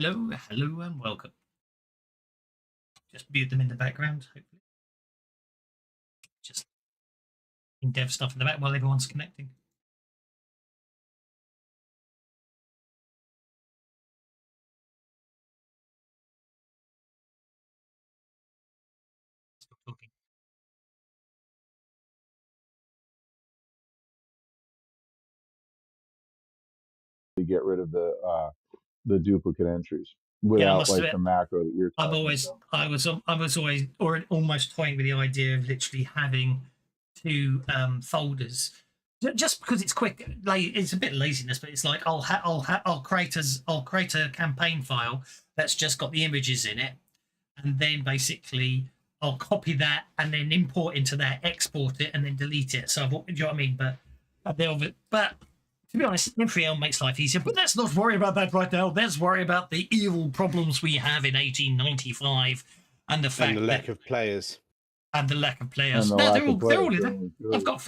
Hello, hello, and welcome. Just mute them in the background, hopefully. Just dev stuff in the back while everyone's connecting. Stop talking. To get rid of the duplicate entries without like the macro that you're talking about. I was always almost toying with the idea of literally having two folders, just because it's quick. Like, it's a bit of laziness, but it's like I'll create a campaign file that's just got the images in it, and then basically I'll copy that and then import into that, export it, and then delete it. So do you know what I mean? But to be honest, M3L makes life easier. But let's not worry about that right now. Let's worry about the evil problems we have in 1895 and the fact and the lack of players. And the lack of players. No, they're all in there. I've got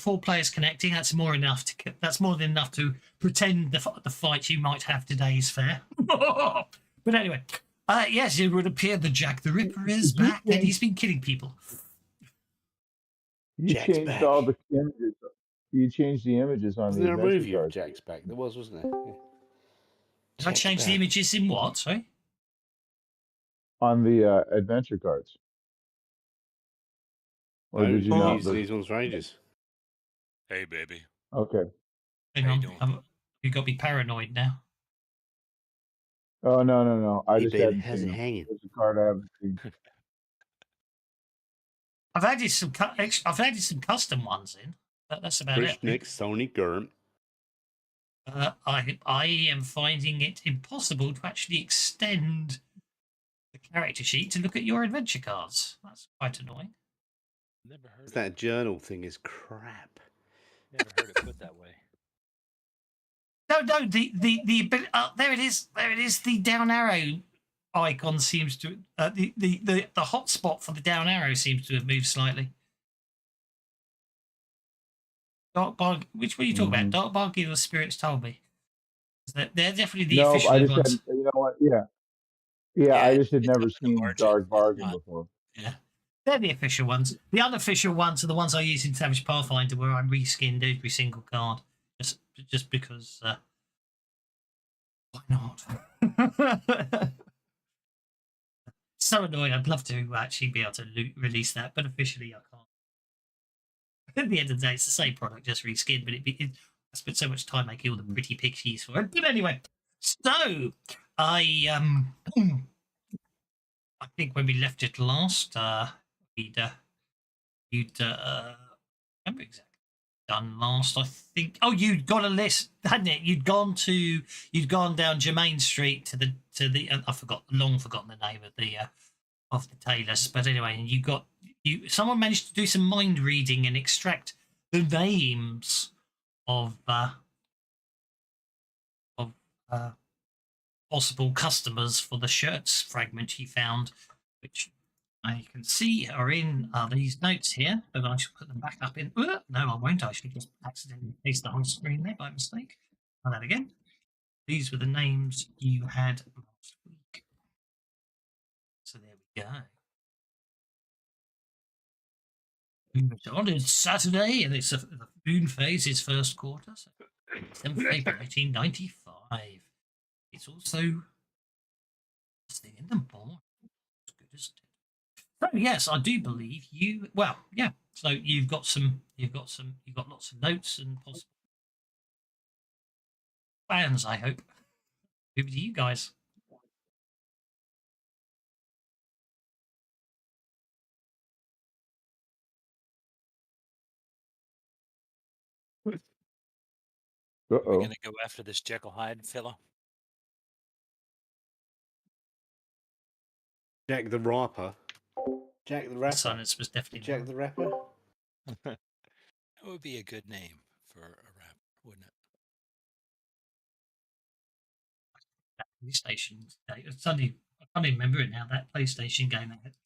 four players connecting. That's more than enough to pretend the fight you might have today is fair. But anyway, yes, it would appear that Jack the Ripper is back, and he's been killing people. You changed all the images. You changed the images on the movie of Jack's back. There was, wasn't there? Yeah. Did I change the images in what? Sorry? On the adventure cards. Or did you not? These ones for ages. Hey, baby. Okay. Hang on. You've got to be paranoid now. Oh, no. I just had hanging. There's a card I haven't seen. I've added some custom ones in. That's about it. Nick, Sony Gurm. I am finding it impossible to actually extend the character sheet to look at your adventure cards. That's quite annoying. Never heard that journal thing is crap. Never heard it put that way. No. There it is. There it is. The down arrow icon seems to the hotspot for the down arrow seems to have moved slightly. Dark Bargain. Which one are you talking about? Dark Bargain or Spirits Told Me? They're definitely the official I just ones. had, you know what? Yeah. I just had never seen Dark Bargain before. Yeah, they're the official ones. The unofficial ones are the ones I use in Savage Pathfinder, where I reskinned every single card, just because. Why not? So annoying. I'd love to actually be able to release that, but officially I can't. At the end of the day, it's the same product, just reskinned, but I spent so much time making all the pretty pictures for it. But anyway, so I think when we left it last, you'd remember exactly done last. I think. Oh, you'd got a list, hadn't it? You'd gone down Jermaine Street to the. I've long forgotten the name of the tailors, but anyway, and someone managed to do some mind reading and extract the names of possible customers for the shirts fragment he found, which I can see are in these notes here, but I should put them back up in. No, I won't. I should just accidentally paste the whole screen there by mistake. Try that again. These were the names you had last week. So there we go. On it's Saturday, and it's the moon phase is first quarter, so 7th April 1895. It's also first thing in the morning. It's good, isn't it? So yes, I do believe you. Well, yeah. So you've got lots of notes and possible plans. I hope. Over to you guys. We're going to go after this Jekyll Hyde fellow. Jack the Rapper. Jack the Rapper. The silence was definitely Jack the Rapper. That would be a good name for a rapper, wouldn't it? That PlayStation. Suddenly, I can't even remember it now. That PlayStation game that had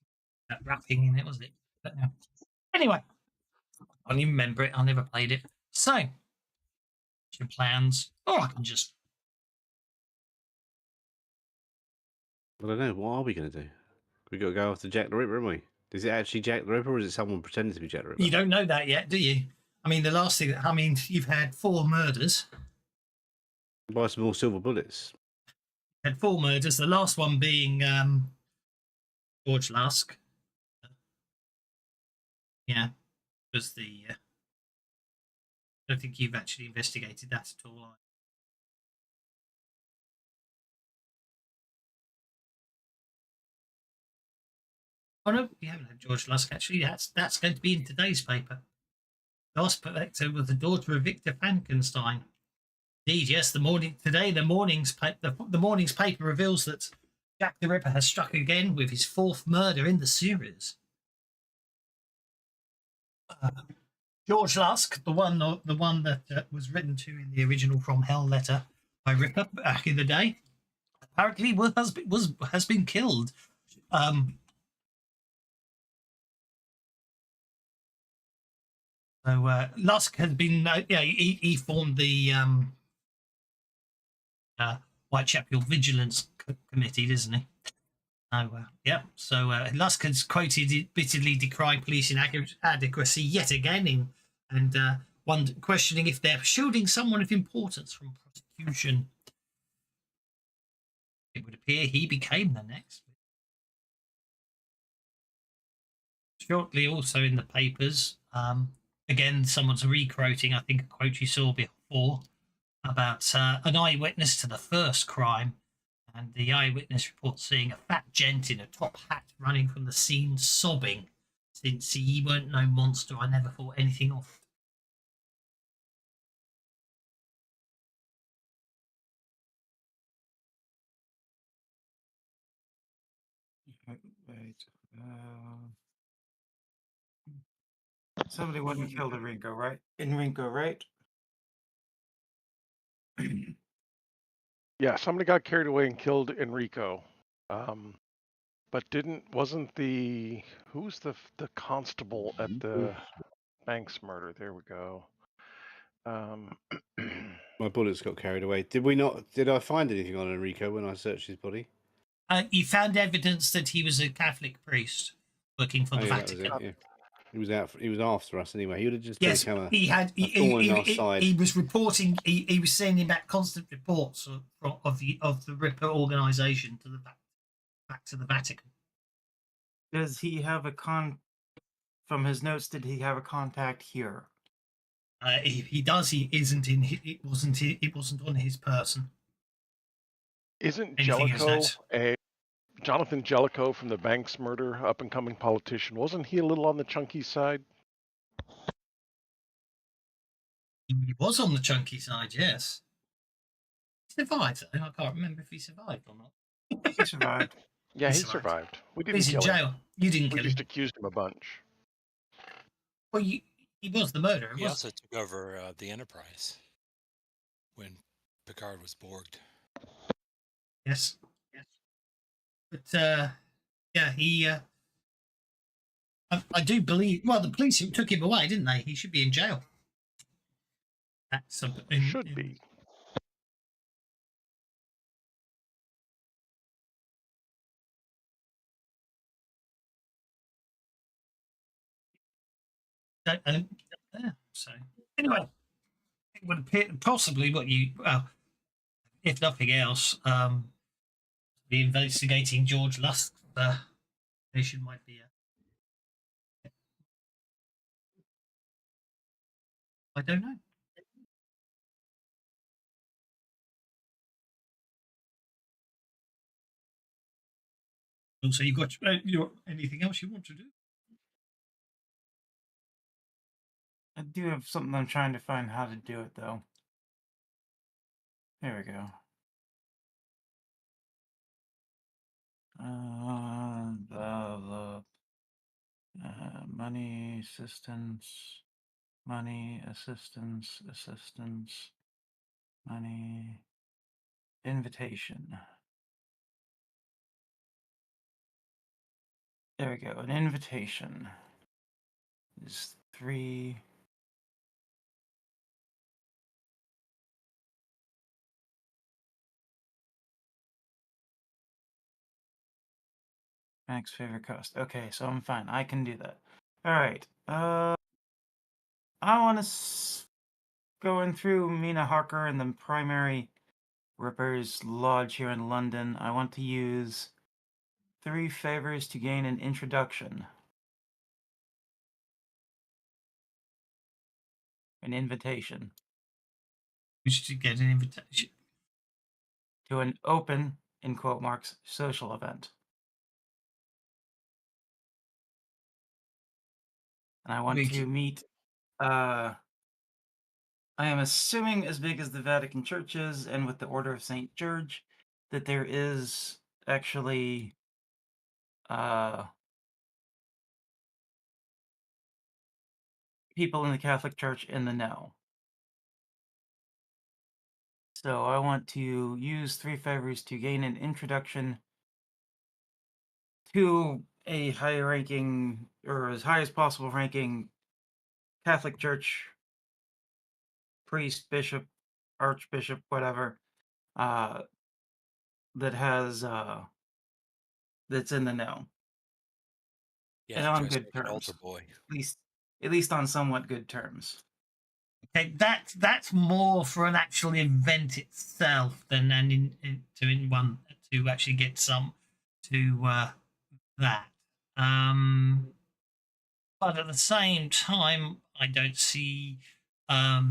that rapping in it, was it? But no. Anyway, I don't even remember it. I never played it. So, your plans, or I can just I don't know. What are we going to do? We got to go after Jack the Ripper, haven't we? Is it actually Jack the Ripper, or is it someone pretending to be Jack the Ripper? You don't know that yet, do you? I mean, the last thing. I mean, you've had 4 murders. Buy some more silver bullets. Had 4 murders. The last one being George Lusk. Yeah, was the. I don't think you've actually investigated that at all. Oh no, you haven't had George Lusk actually. That's going to be in today's paper. The last collector was the daughter of Victor Frankenstein. Indeed, yes. The morning's paper reveals that Jack the Ripper has struck again with his 4th murder in the series. George Lusk, the one that was written to in the original From Hell letter by Ripper back in the day, apparently has been killed. So Lusk has been, he formed the Whitechapel Vigilance Committee, doesn't he? So Lusk has quoted bitterly decried police inadequacy yet again questioning if they're shielding someone of importance from prosecution. It would appear he became the next. Shortly, also in the papers, again, someone's re-quoting, I think, a quote you saw before about an eyewitness to the first crime. And the eyewitness reports seeing a fat gent in a top hat running from the scene sobbing. Since he weren't no monster, I never thought anything of. Wait. Somebody wouldn't kill the Ringo, right? In Ringo, right? Yeah, somebody got carried away and killed Enrico. But who's the constable at the Banks murder? There we go. My bullets got carried away. Did I find anything on Enrico when I searched his body? You found evidence that he was a Catholic priest working for the Vatican. That was it, yeah. He was after us anyway. He would have just yes, become he was reporting. He was sending back constant reports of the Ripper organization back to the Vatican. Does he have from his notes? Did he have a contact here? He does. He isn't in. It wasn't on his person. Isn't Jellicoe Jonathan Jellicoe from the Banks murder, up and coming politician? Wasn't he a little on the chunky side? He was on the chunky side, yes. He survived, though. I can't remember if he survived or not. He survived. Yeah, he survived. We didn't He's kill in jail. him. You didn't kill him. We just accused him a bunch. Well, he was the murderer. He also took over the Enterprise when Picard was borged. Yes. But he. I do believe. Well, the police took him away, didn't they? He should be in jail. Should be. So anyway, it would appear possibly if nothing else, be investigating George Lusk's nation might be. I don't know. Also, you got anything else you want to do? I do have something I'm trying to find how to do it, though. There we go. Money assistance, money, invitation. There we go. An invitation is 3. Max favorite coast. Okay, so I'm fine. I can do that. All right. I want to going through Mina Harker and the primary Ripper's Lodge here in London. I want to use 3 favors to gain an introduction. An invitation. We should get an invitation to an open, in quote marks, social event. And I want to meet, I am assuming as big as the Vatican Church is, and with the Order of St. George, that there is actually people in the Catholic Church in the know. So I want to use 3 favors to gain an introduction to a high-ranking, or as high as possible ranking, Catholic Church priest, bishop, archbishop, whatever, that has that's in the know. Yeah, and on dress good like an terms. altar boy. At least on somewhat good terms. Okay, that's more for an actual event itself than one to actually get some to that. But at the same time, I don't see I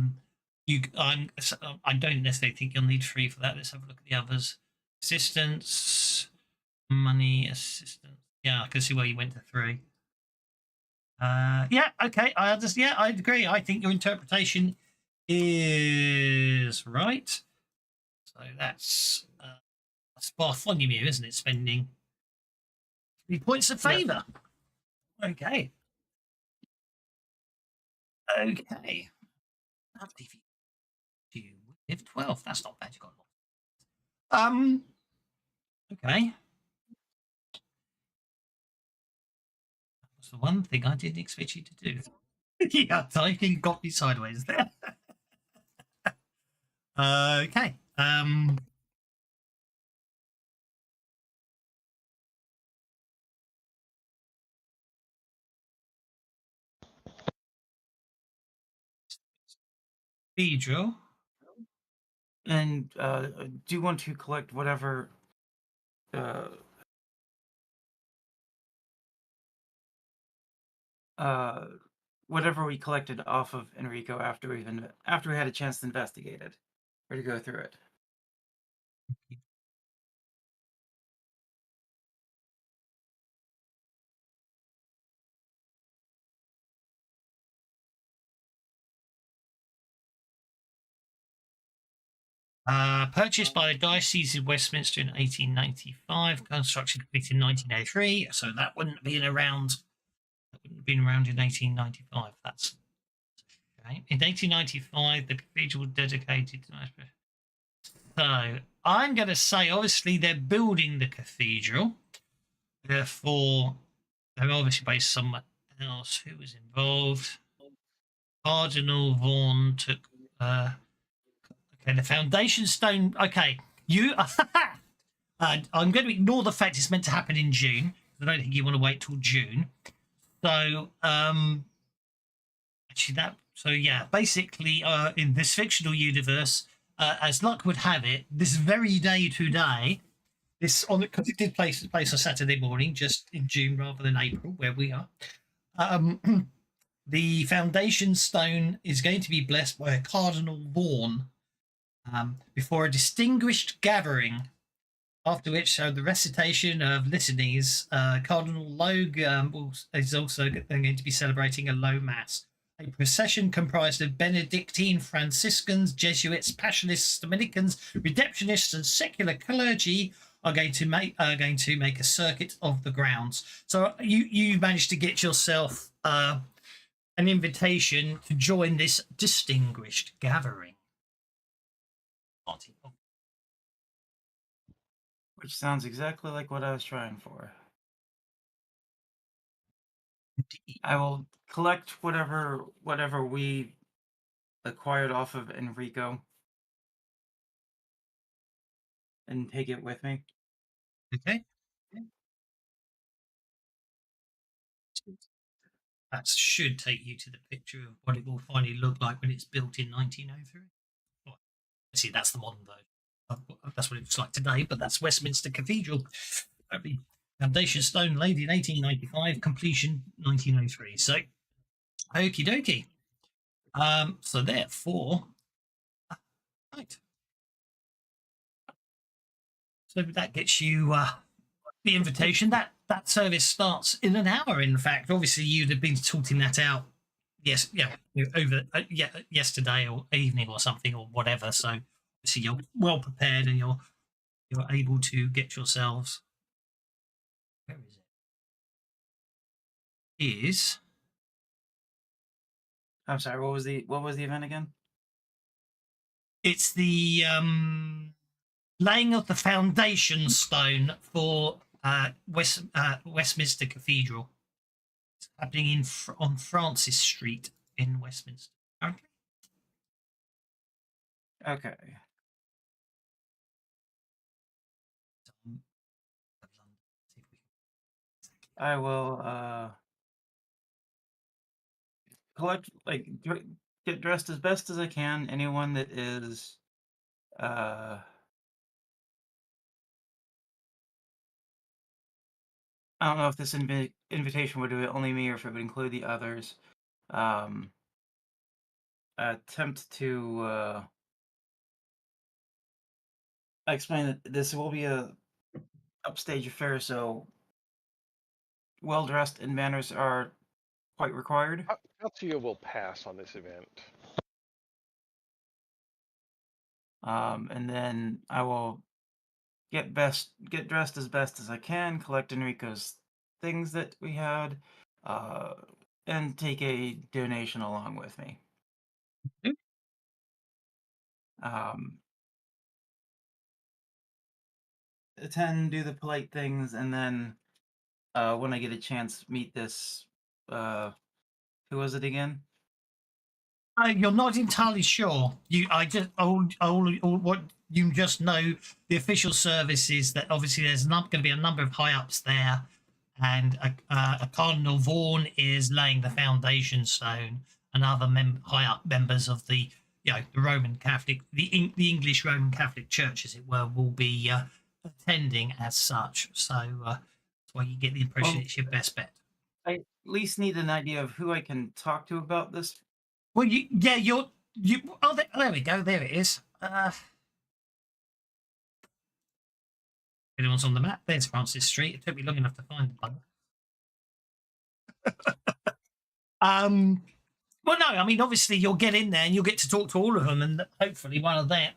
don't necessarily think you'll need 3 for that. Let's have a look at the others. Assistance, money, assistance. Yeah, I can see where you went to 3. Yeah, okay. I agree. I think your interpretation is right. So that's Bartholomew, isn't it? Spending 3 points of favour. Yep. Okay. Okay. You have 12. That's not bad. You got a lot. Okay. That's the one thing I didn't expect you to do. Yeah, typing got me sideways there. Okay. Cathedral. And do you want to collect whatever whatever we collected off of Enrico after we had a chance to investigate it, or to go through it? Purchased by the Diocese of Westminster in 1895, construction completed in 1983. So that wouldn't have been around. That wouldn't have been around in 1895. That's okay. In 1895, the cathedral was dedicated to. So I'm going to say, obviously, they're building the cathedral. Therefore, they're obviously based somewhere else. Who was involved? Cardinal Vaughan took. Okay, the foundation stone. Okay, you. I'm going to ignore the fact it's meant to happen in June. I don't think you want to wait till June. So, actually, yeah, basically, in this fictional universe, as luck would have it, this very day today, because it did place on Saturday morning, just in June rather than April, where we are. The foundation stone is going to be blessed by a Cardinal Vaughan before a distinguished gathering, after which the recitation of litanies. Cardinal Logue is also going to be celebrating a low mass. A procession comprised of Benedictine, Franciscans, Jesuits, Passionists, Dominicans, Redemptionists, and secular clergy are going to make a circuit of the grounds. So you managed to get yourself an invitation to join this distinguished gathering. Which sounds exactly like what I was trying for. I will collect whatever we acquired off of Enrico and take it with me. Okay. That should take you to the picture of what it will finally look like when it's built in 1903. Well, see, that's the modern version. That's what it looks like today, but that's Westminster Cathedral. Foundation stone laid in 1895, completion 1903. So, okie dokie. So therefore, right. So that gets you the invitation. That service starts in an hour. In fact, obviously you'd have been sorting that out. Yes, yeah, over yesterday or evening or something or whatever. So obviously you're well prepared and you're able to get yourselves. Where is it? Is I'm sorry. What was the event again? it's the laying of the foundation stone for Westminster Cathedral. It's happening on Francis Street in Westminster. Okay. I will collect, get dressed as best as I can. Anyone that is I don't know if this invitation would do it only me or if it would include the others. Attempt to explain that this will be a upstage affair, so well dressed and manners are quite required. Katsuya will pass on this event. And then I will get dressed as best as I can, collect Enrico's things that we had, and take a donation along with me. Attend, do the polite things, and then when I get a chance, meet this. Who was it again? You're not entirely sure. What you just know, the official service is that obviously there's not going to be a number of high ups there, and a Cardinal Vaughan is laying the foundation stone, and other high up members of the the Roman Catholic, the English Roman Catholic Church, as it were, will be attending as such. So that's why you get the impression it's your best bet. I at least need an idea of who I can talk to about this. Well, you. Oh, there we go. There it is. Anyone's on the map? There's Francis Street. It took me long enough to find the bugger. Well, no. I mean, obviously, you'll get in there and you'll get to talk to all of them, and hopefully, one of their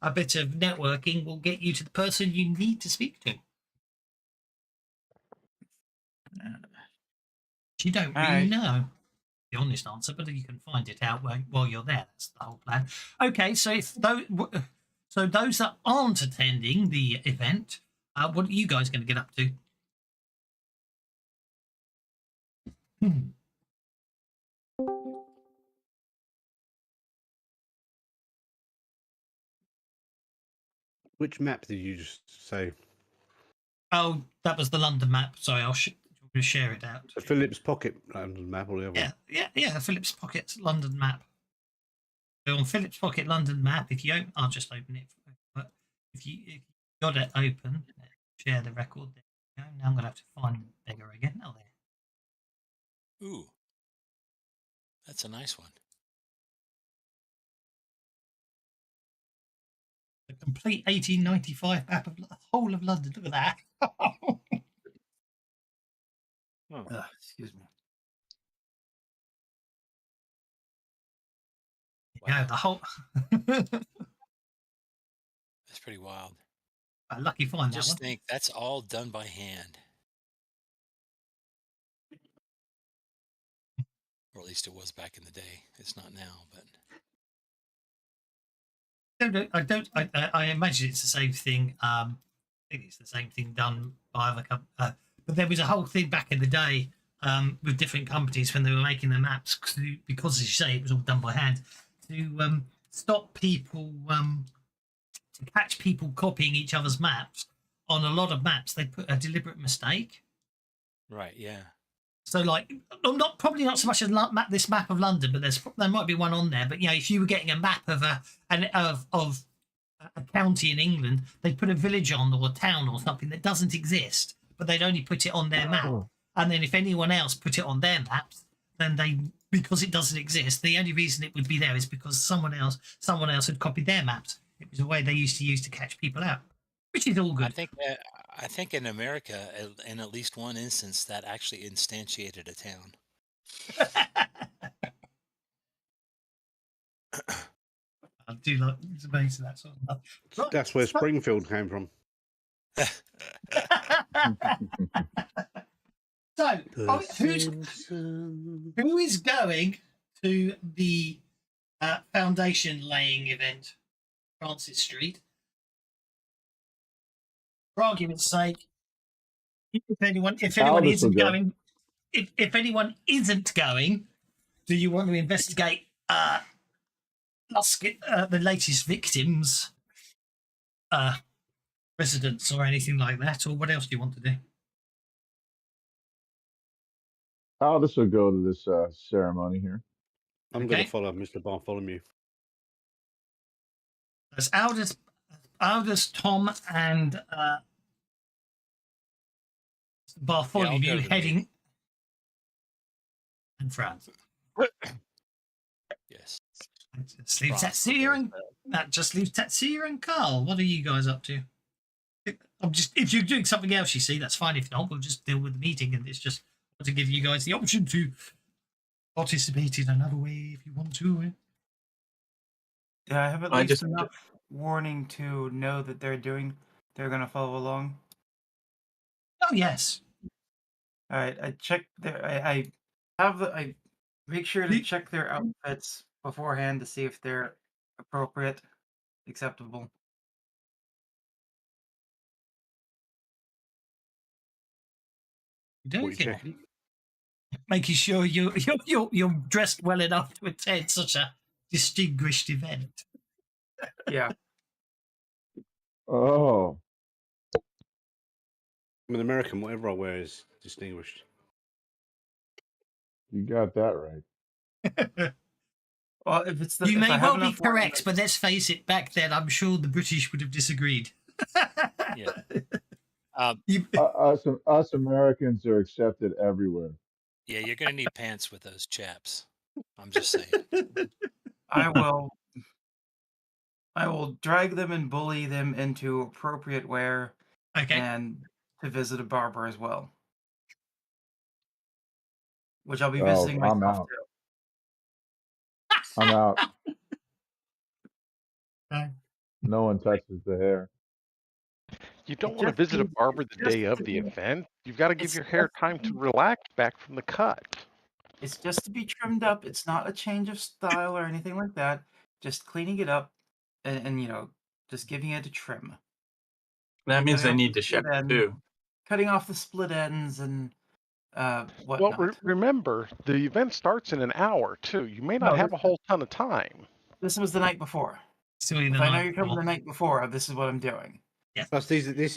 a bit of networking will get you to the person you need to speak to. You don't really know the honest answer, but you can find it out while you're there. That's the whole plan. Okay, so if those that aren't attending the event, what are you guys going to get up to? Which map did you just say? Oh, that was the London map. Sorry, I'll share it out. The Phillips Pocket London map or the other? Yeah, Phillips Pocket London map. So on Phillips Pocket London map, if you open, I'll just open it. But if you got it open, share the record. There you go. Now I'm going to have to find Beggar again. Oh, there. Ooh, that's a nice one. The complete 1895 map of the whole of London. Look at that. Excuse me. Yeah, the whole. That's pretty wild. A lucky find. Just think that's all done by hand. Or at least it was back in the day. It's not now, but. I imagine it's the same thing. I think it's the same thing done by other companies. But there was a whole thing back in the day with different companies when they were making their maps, because as you say, it was all done by hand, to stop people, to catch people copying each other's maps. On a lot of maps, they put a deliberate mistake. Right, yeah. So like, probably not so much as this map of London, but there might be one on there. But if you were getting a map of a county in England, they'd put a village on or a town or something that doesn't exist, but they'd only put it on their map. And then if anyone else put it on their maps, then because it doesn't exist, the only reason it would be there is because someone else had copied their maps. It was a way they used to use to catch people out, which is all good. I think in America, in at least one instance, that actually instantiated a town. I do like it's amazing that sort of stuff. Right. That's where Springfield came from. So, who is going to the foundation laying event, Francis Street? For argument's sake, if anyone isn't going, if anyone isn't going, do you want to investigate the latest victims' residence or anything like that, or what else do you want to do? Aldous will go to this ceremony here. I'm going to follow Mr. Bartholomew. There's Aldous, Tom, and Bartholomew heading, and Franz. Yes. That just leaves Tatsuya and Carl. What are you guys up to? If you're doing something else, you see, that's fine. If not, we'll just deal with the meeting, and it's just to give you guys the option to participate in another way if you want to. Yeah, I have at least enough warning to know that they're going to follow along. Oh yes. All right, I check their. I make sure to check their outfits beforehand to see if they're appropriate, acceptable. Making sure you're dressed well enough to attend such a distinguished event. Yeah. Oh. I'm an American. Whatever I wear is distinguished. You got that right. Well, if it's you may well be correct, but let's face it. Back then, I'm sure the British would have disagreed. Yeah. Us Americans are accepted everywhere. Yeah, you're going to need pants with those chaps. I'm just saying. I will drag them and bully them into appropriate wear, and to visit a barber as well, which I'll be visiting myself too. I'm out. No one touches the hair. You don't want to visit a barber the day of the event. You've got to give your hair time to relax back from the cut. It's just to be trimmed up. It's not a change of style or anything like that. Just cleaning it up and just giving it a trim. That means they need to shave too. Cutting off the split ends and whatnot. Well, remember, the event starts in an hour too. You may not have a whole ton of time. This was the night before. If I know you're coming the night before, this is what I'm doing. Yeah. Plus, in this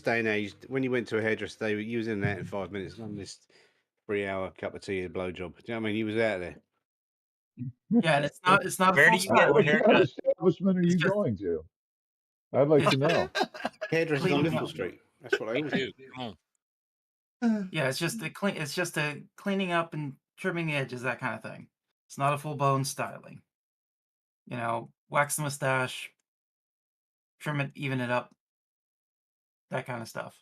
day and age, when you went to a hairdresser, they were using that in 5 minutes on this 3-hour cup of tea and blowjob. Do you know what I mean? He was out there. Yeah, and it's not. Where do you get what establishment are you going to? I'd like to know. Hairdressers on Liverpool Street. That's what I always do. Come on. Yeah, it's just a cleaning up and trimming the edges, that kind of thing. It's not a full bone styling. Wax the mustache, trim it, even it up, that kind of stuff.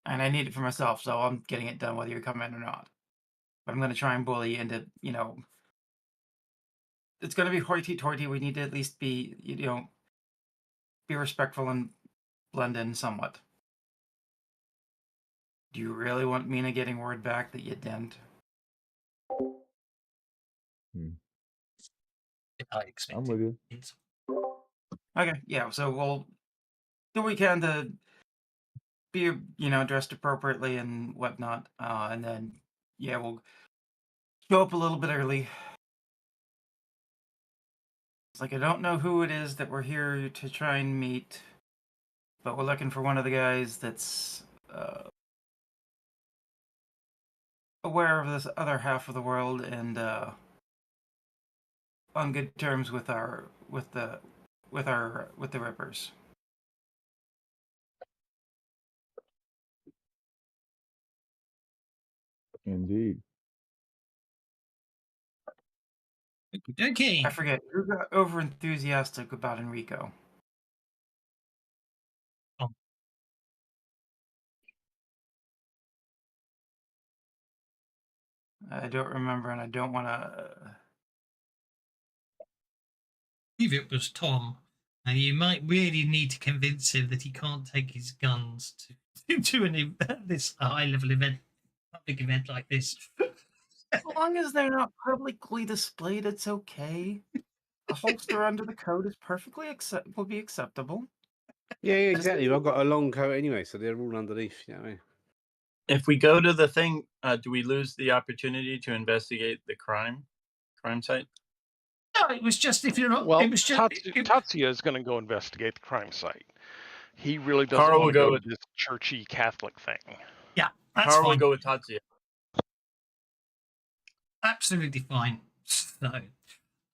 And I need it for myself, so I'm getting it done whether you're coming or not. But I'm going to try and bully into, it's going to be hoity-toity. We need to at least be, be respectful and blend in somewhat. Do you really want Mina getting word back that you didn't? I'm with you. Okay, yeah, so we'll do what we can to be, dressed appropriately and whatnot. And then, we'll show up a little bit early. It's like, I don't know who it is that we're here to try and meet, but we're looking for one of the guys that's aware of this other half of the world and on good terms with the Rippers. Indeed. Okay. I forget who got over enthusiastic about Enrico. Oh. I don't remember, and I don't want to. I believe it was Tom. And you might really need to convince him that he can't take his guns to this high-level event, public event like this. As long as they're not publicly displayed, it's okay. A holster under the coat is perfectly will be acceptable. Yeah, exactly. I've got a long coat anyway, so they're all underneath. You know what I mean? If we go to the thing, do we lose the opportunity to investigate the crime site? No, it was just if you're not. Well, it was just Tatsuya is going to go investigate the crime site. He really doesn't Carl want to will go go with to this churchy Catholic thing. Yeah, that's Carl will fine. go with Tatsuya. Absolutely fine. So,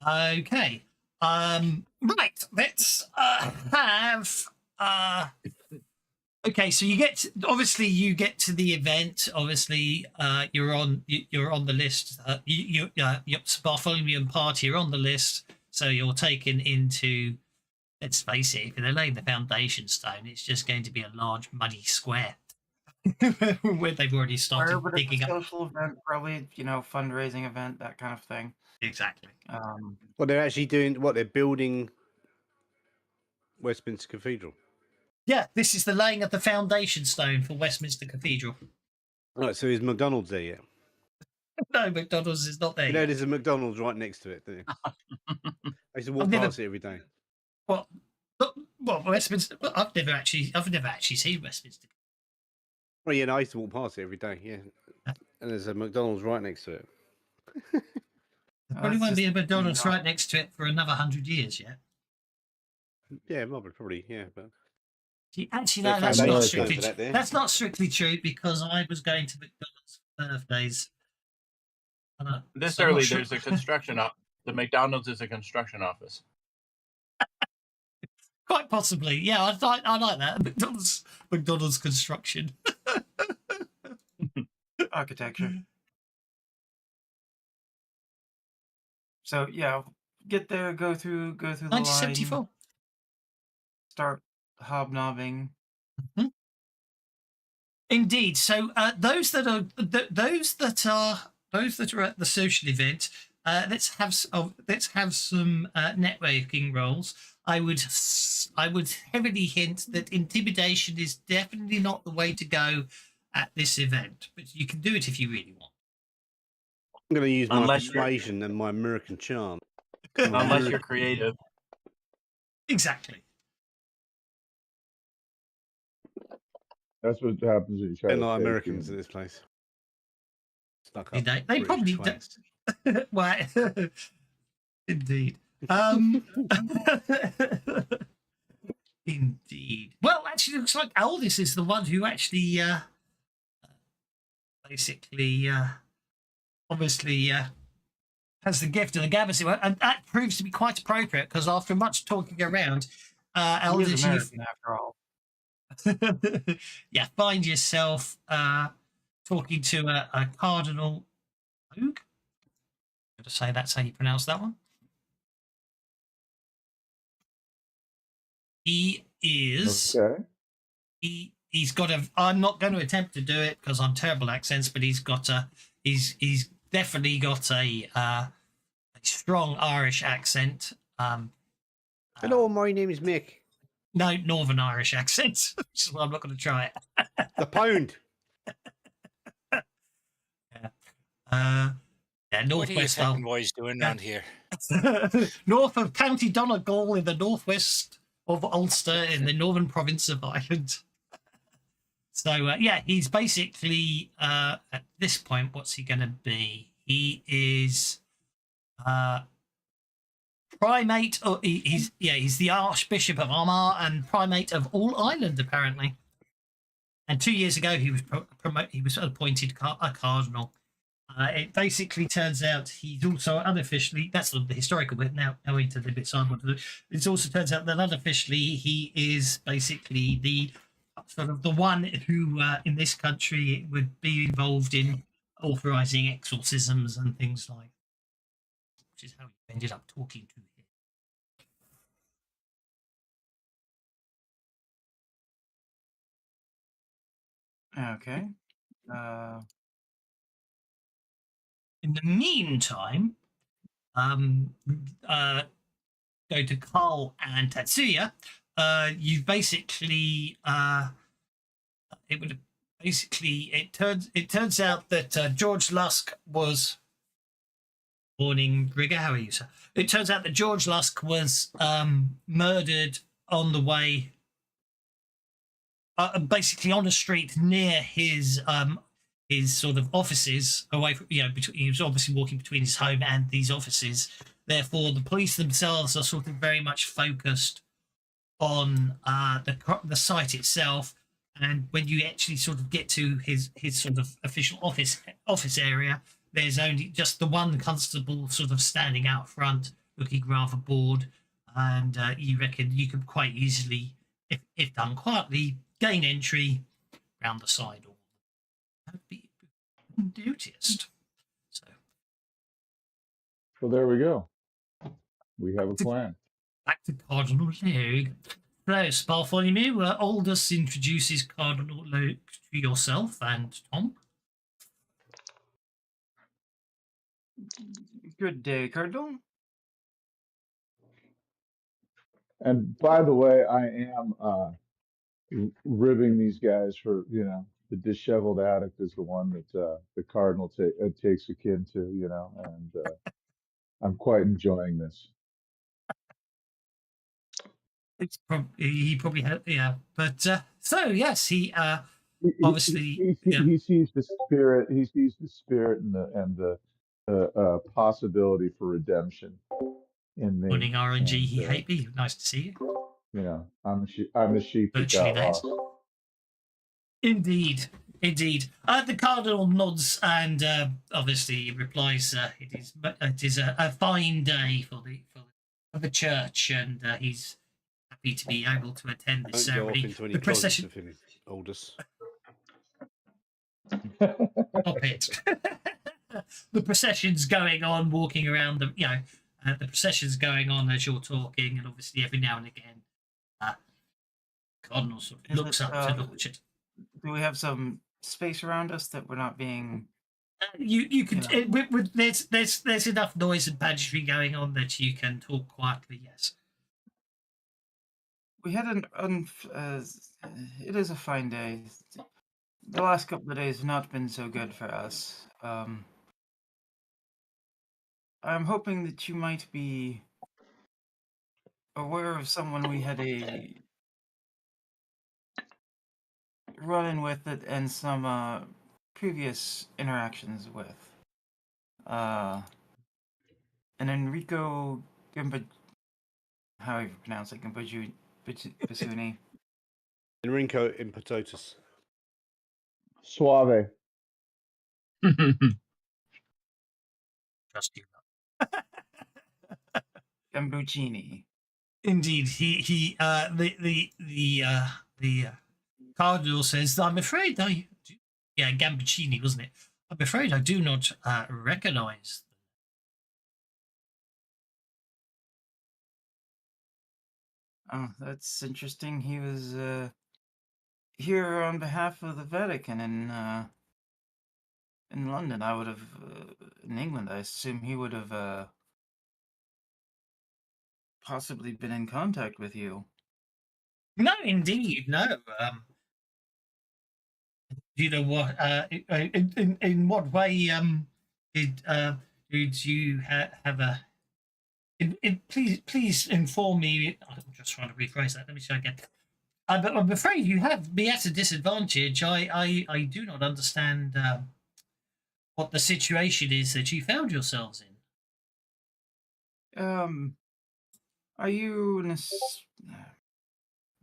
okay. Right. Let's have. Okay, so you get to the event. Obviously, you're on the list. You're Bartholomew and party are on the list, so you're taken into. Let's face it, if they're laying the foundation stone, it's just going to be a large muddy square where they've already started digging up. Social event, probably fundraising event, that kind of thing. Exactly. Well, they're actually doing what? They're building Westminster Cathedral. Yeah, this is the laying of the foundation stone for Westminster Cathedral. Right, so is McDonald's there yet? No, McDonald's is not there. You know, there's a McDonald's right next to it, don't you? I used to walk past it every day. What Westminster? I've never actually seen Westminster. Well, yeah, no, I used to walk past it every day. Yeah, and there's a McDonald's right next to it. There probably won't be a McDonald's right next to it for another 100 years yet. Yeah, probably. Yeah, but actually, no, that's not strictly. That's not strictly true because I was going to McDonald's for birthdays. This early, there's a construction the McDonald's is a construction office. Quite possibly, yeah. I like that McDonald's construction architecture. So yeah, get there, go through the 1974. line, start hobnobbing. Mm-hmm. Indeed. So those that are at the social event, let's have some networking roles. I would heavily hint that intimidation is definitely not the way to go at this event, but you can do it if you really want. I'm going to use my persuasion and my American charm. Unless you're creative. Exactly. That's what happens when you try. They're not Americans in this place. Stuck up. They probably don't. Well, indeed. Indeed. Well, actually, it looks like Aldous is the one who actually basically obviously has the gift of the gabber's, and that proves to be quite appropriate because after much talking around, Aldous, is American after all. Yeah, find yourself talking to a cardinal. Hogue? I'm going to say that's how you pronounce that one. He is. Okay. He's got a. I'm not going to attempt to do it because I'm terrible at accents, but he's got a. He's definitely got a strong Irish accent. Hello, my name is Mick. No, Northern Irish accent. Which is why I'm not going to try it. The pound. Yeah. Northwest. What are you boys doing around here? North of County Donegal in the northwest of Ulster in the northern province of Ireland. So yeah, he's basically at this point, what's he going to be? He is primate. Or he's the Archbishop of Armagh and primate of all Ireland apparently. And 2 years ago, he was appointed a cardinal. It basically turns out he's also unofficially, that's sort of the historical bit, now into the bits I want to do. It also turns out that unofficially he is basically the sort of the one who in this country would be involved in authorizing exorcisms and things like that, which is how he ended up talking to him. Okay. In the meantime, go to Carl and Tatsuya. You basically it turns out that George Lusk was morning Rigger. How are you, sir? It turns out that George Lusk was murdered on the way, basically on a street near his sort of offices, away from, he was obviously walking between his home and these offices. Therefore, the police themselves are sort of very much focused on the site itself. And when you actually sort of get to his sort of official office area, there's only just the one constable sort of standing out front, looking rather bored. And you reckon you could quite easily, if done quietly, gain entry round the side door. That'd be dutiest. So, well, there we go. We have a plan. Back to Cardinal Luke. So, Bartholomew, Aldous introduces Cardinal Luke to yourself and Tom. Good day, Cardinal. And by the way, I am ribbing these guys for, the disheveled addict is the one that the Cardinal takes a kid to, and I'm quite enjoying this. It's he probably had, but so yes, he obviously he sees the spirit. He sees the spirit and the possibility for redemption in me. Morning RNG, he hate me. Nice to see you. I'm the sheep that got lost. Indeed. The Cardinal nods and obviously replies, "It is a fine day for the church, and he's happy to be able to attend this ceremony." The procession, Aldous. Stop it. The procession's going on, walking around the procession's going on as you're talking, and obviously every now and again, Cardinal sort of looks up to watch it. Do we have some space around us that we're not being? You can. There's enough noise and pageantry going on that you can talk quietly. Yes. We had it is a fine day. The last couple of days have not been so good for us. I'm hoping that you might be aware of someone we had a run-in with it and some previous interactions with. An Enrico how you pronounce it, Basuni. Enrico Impototus. Suave. Trust you. Gambuccini. Indeed, the Cardinal says, "I'm afraid Gambuccini, wasn't it? I'm afraid I do not recognize." Oh, that's interesting. He was here on behalf of the Vatican in London. I would have in England. I assume he would have possibly been in contact with you. No, indeed, no. You know what? In what way did you have a? Please inform me. I'm just trying to rephrase that. Let me try again. But I'm afraid you have me at a disadvantage. I do not understand what the situation is that you found yourselves in. Are you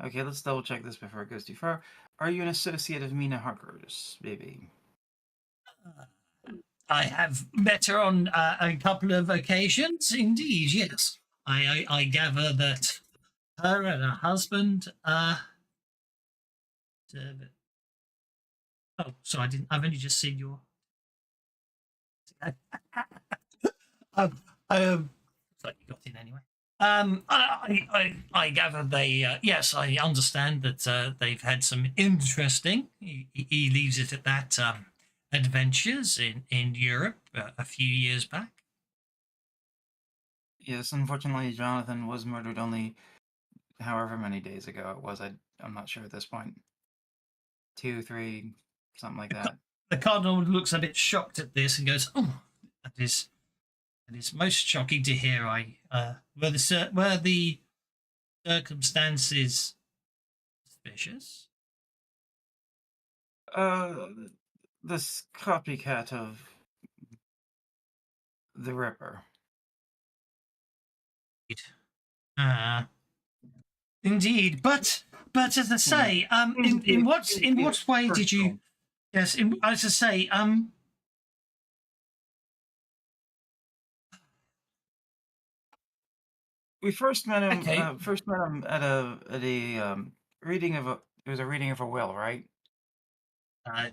okay, let's double check this before it goes too far. Are you an associate of Mina Harker's, baby? I have met her on a couple of occasions. Indeed, yes. I gather that her and her husband. Oh, sorry, I didn't. I've only just seen your. Sorry, you got in anyway. I gather they. Yes, I understand that they've had some interesting. He leaves it at that. Adventures in Europe a few years back. Yes, unfortunately, Jonathan was murdered only however many days ago it was. I'm not sure at this point. 2, 3, something like that. The cardinal looks a bit shocked at this and goes, "Oh, that is most shocking to hear. Were the circumstances suspicious?" This copycat of the Ripper. Indeed, but as I say, in what way did you? Yes, as I say, We first met him. Okay. At a reading of a. It was a reading of a will, right?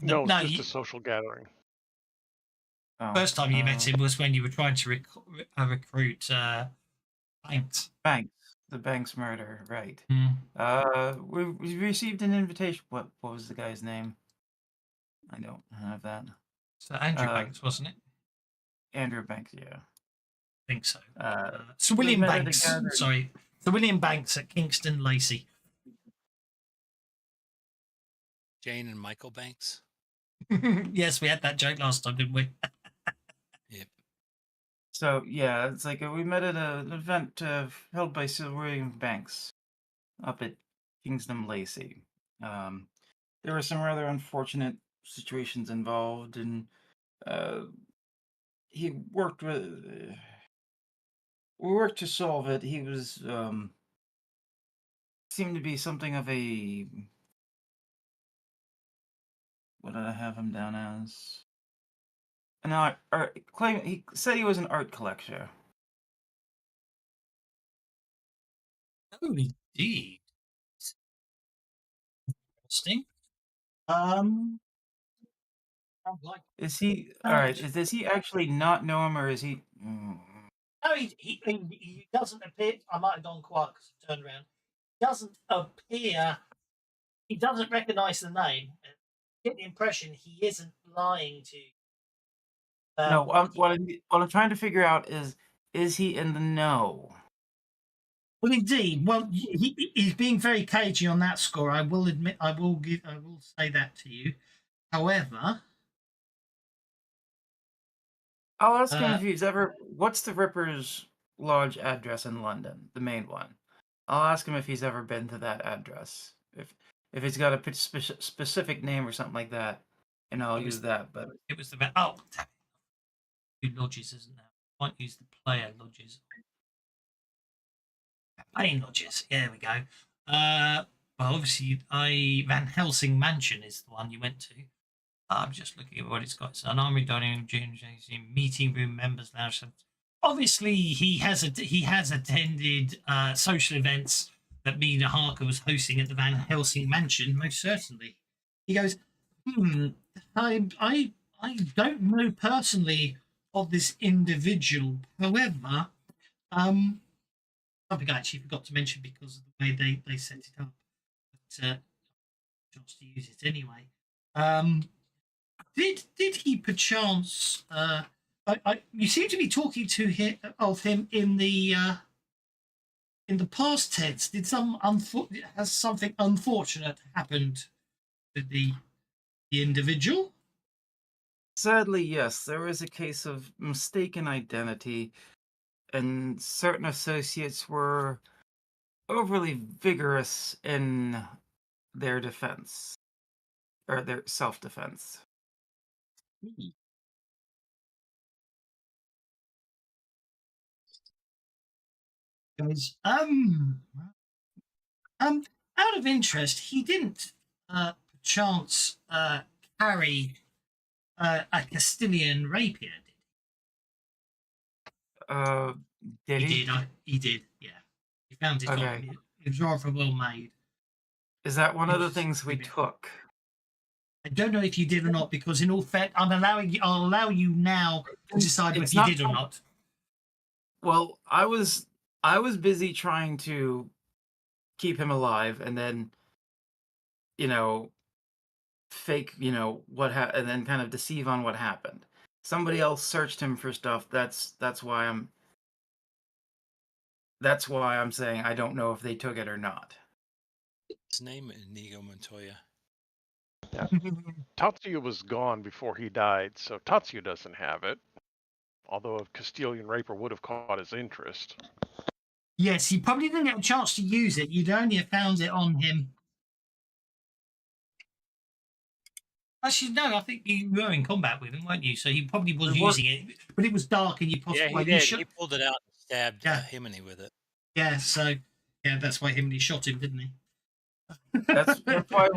No, it's just you, a social gathering. Oh, first time you met him was when you were trying to recruit Banks. The Banks murder, right? Mm. We received an invitation. What was the guy's name? I don't have that. So Andrew Banks, wasn't it? Andrew Banks, yeah. I think so. Sir William met at a Banks. gathering. Sorry, Sir William Banks at Kingston Lacey. Jane and Michael Banks. Yes, we had that joke last time, didn't we? Yep. So yeah, it's like we met at an event held by Sir William Banks up at Kingston Lacey. There were some rather unfortunate situations involved, and he worked with. We worked to solve it. He was seemed to be something of a. What did I have him down as? An art claim. He said he was an art collector. Oh, indeed. Interesting. Is he all right? Does he actually not know him, or is he? No, he doesn't appear. I might have gone quiet because I turned around. He doesn't appear. He doesn't recognise the name. Get the impression he isn't lying to. No, what I'm trying to figure out is he in the know? Well, indeed. Well, he's being very cagey on that score. I will admit. I will say that to you. However, I'll ask him if he's ever. What's the Ripper's lodge address in London? The main one. I'll ask him if he's ever been to that address. If he's got a specific name or something like that, and I'll use that. But it was the two lodges, isn't there? I might use the player lodges. Playing lodges. There we go. Well, obviously, Van Helsing Mansion is the one you went to. I'm just looking at what it's got. It's an armory dining room, meeting room, members lounge. Obviously, he has attended social events that Mina Harker was hosting at the Van Helsing Mansion. Most certainly, he goes. I don't know personally of this individual. However, something I actually forgot to mention because of the way they set it up. But just to use it anyway. Did he perchance? You seem to be talking to him in the past tense. Did has something unfortunate happened to the individual? sadly, yes, there was a case of mistaken identity, and certain associates were overly vigorous in their defense or their self-defense. Goes, out of interest, he didn't chance carry a Castilian rapier. Did he? He did. Yeah, he found it on Okay. him. It was rather well made. Is that one of the It's things we a bit- took? I don't know if you did or not, because in all fact, I'll allow you now to decide It's if you not did or not. Well, I was busy trying to keep him alive, and then, fake, and then kind of deceive on what happened. Somebody else searched him for stuff. That's why I'm saying I don't know if they took it or not. His name Inigo Montoya. Tatsuya was gone before he died, so Tatsuya doesn't have it. Although a Castilian rapier would have caught his interest. Yes, he probably didn't get a chance to use it. You'd only have found it on him. Actually, no, I think you were in combat with him, weren't you? So he probably was We were- using it, but it was dark and you possibly... Yeah, he well, did. shot- He pulled it out and stabbed Yeah. Himini with it. Yeah, so... Yeah, that's why he shot him, didn't he? That's why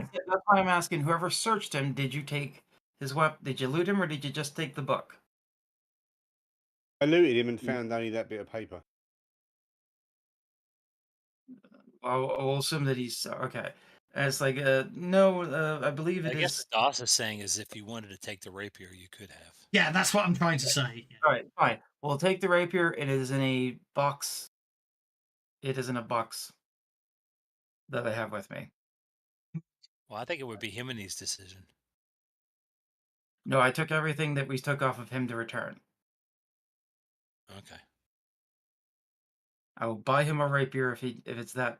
I'm asking. Whoever searched him, did you take his weapon? Did you loot him, or did you just take the book? I looted him and found only that bit of paper. I'll assume that he's okay. And it's like, no, I believe I it guess is. Doss is saying is if you wanted to take the rapier, you could have. Yeah, that's what I'm trying to say. Yeah. All right, fine. We'll take the rapier. It is in a box. It is in a box that I have with me. Well, I think it would be Himini's decision. No, I took everything that we took off of him to return. Okay. I will buy him a rapier if it's that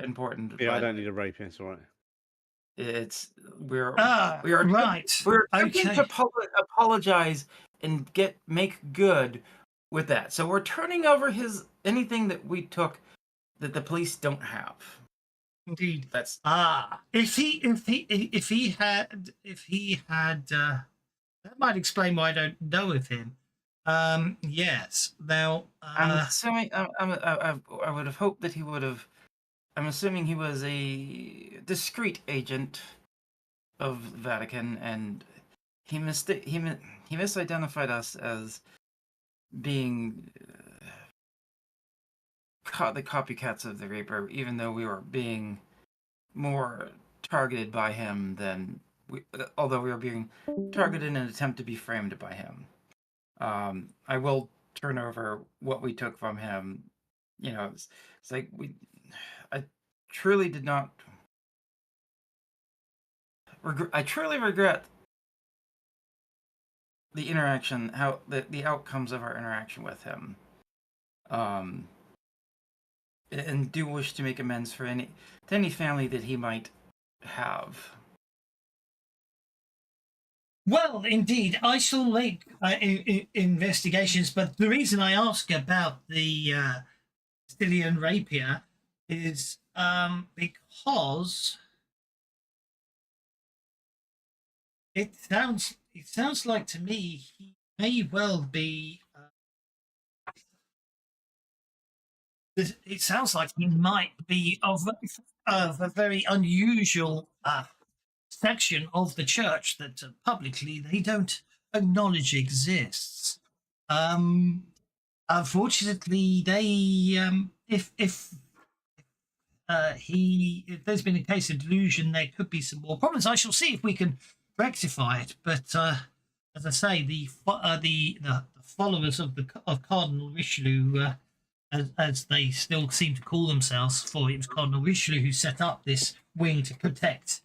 important. Yeah, I but don't need a rapier. It's all right. We are Right. We're attempting Okay. to apologize and make good with that. So we're turning over anything that we took that the police don't have. Indeed. That's If he had that might explain why I don't know of him. Yes. Now, I'm assuming I would have hoped that he would have. I'm assuming he was a discreet agent of Vatican, and he misidentified us as being the copycats of the Reaper, even though we were being more targeted by him than although we were being targeted in an attempt to be framed by him. I will turn over what we took from him. It's like I truly did not. I truly regret the interaction, how the outcomes of our interaction with him. And do wish to make amends for any family that he might have. well, indeed, I shall make investigations. But the reason I ask about the Castilian rapier is because it sounds like to me he may well be. It sounds like he might be of a very unusual section of the church that publicly they don't acknowledge exists. Unfortunately, they if there's been a case of delusion, there could be some more problems. I shall see if we can rectify it. But as I say, the followers of Cardinal Richelieu, as they still seem to call themselves, for it was Cardinal Richelieu who set up this wing to protect